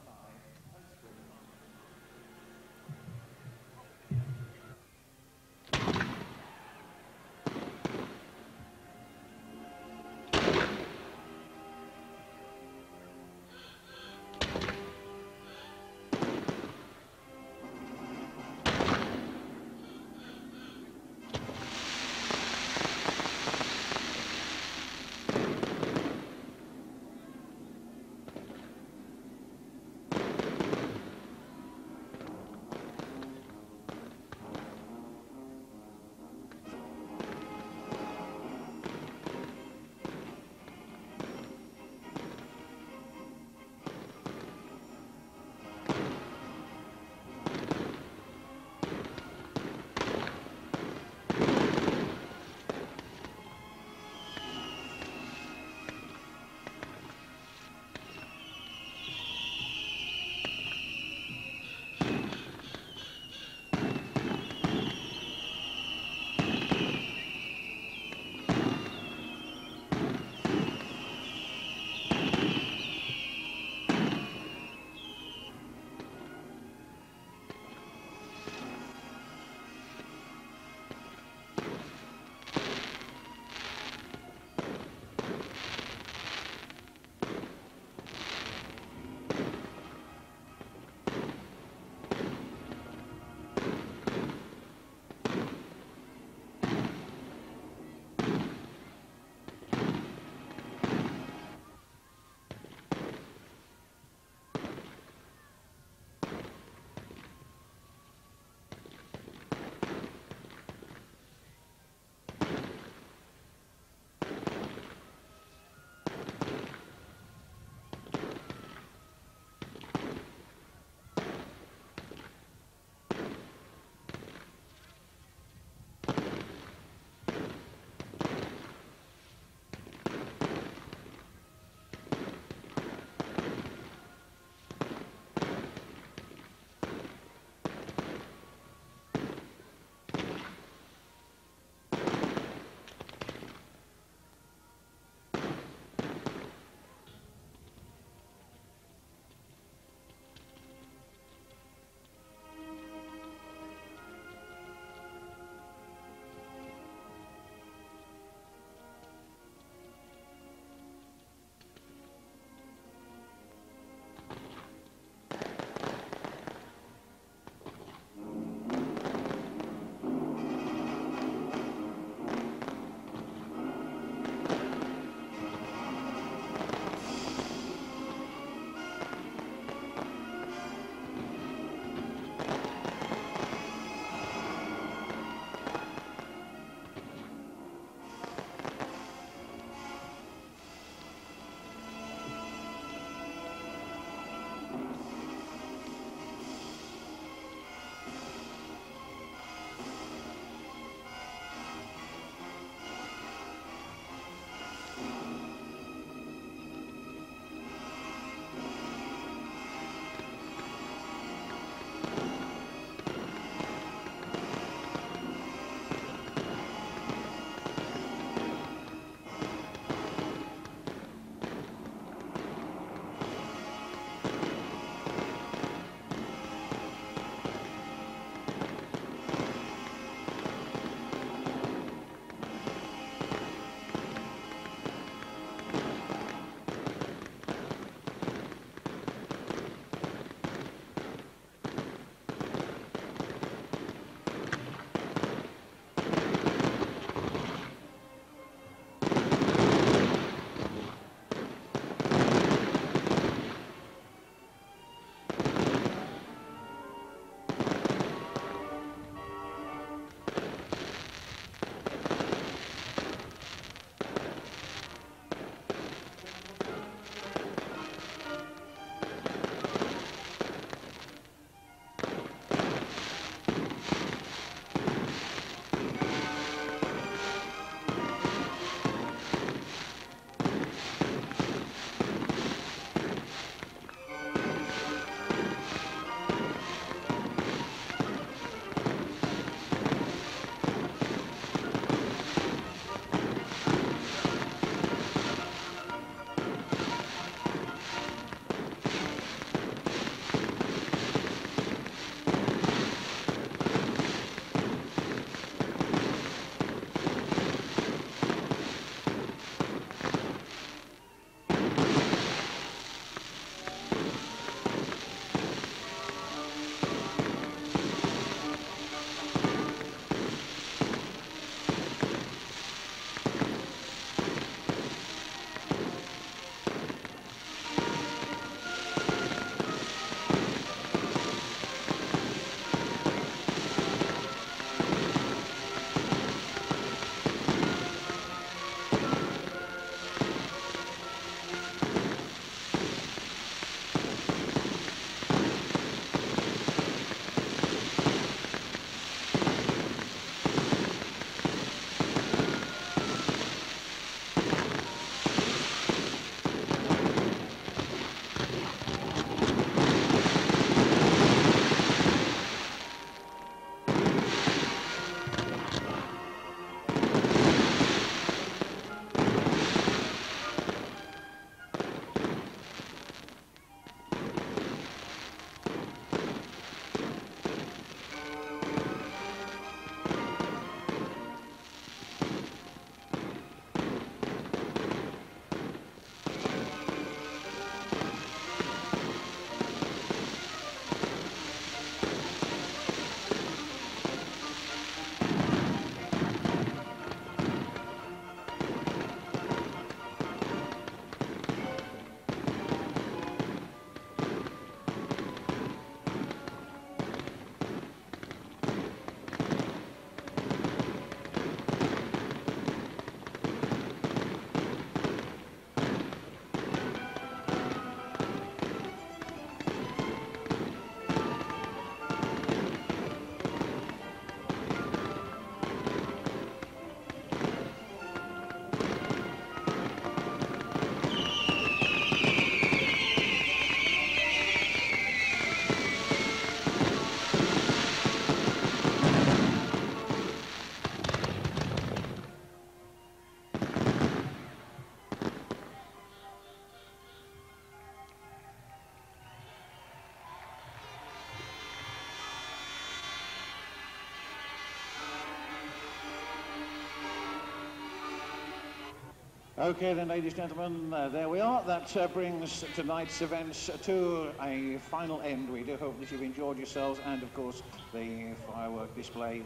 Okay then, ladies and gentlemen, there we are. That brings tonight's events to a final end. We do hope that you've enjoyed yourselves and, of course, the firework display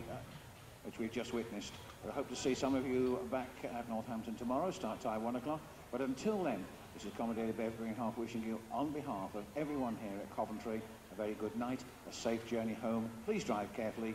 which we've just witnessed. I hope to see some of you back at Northampton tomorrow, start time 1 o'clock. But until then, this is Commendator Bev Greenhalgh wishing you, on behalf of everyone here at Coventry, a very good night, a safe journey home. Please drive carefully.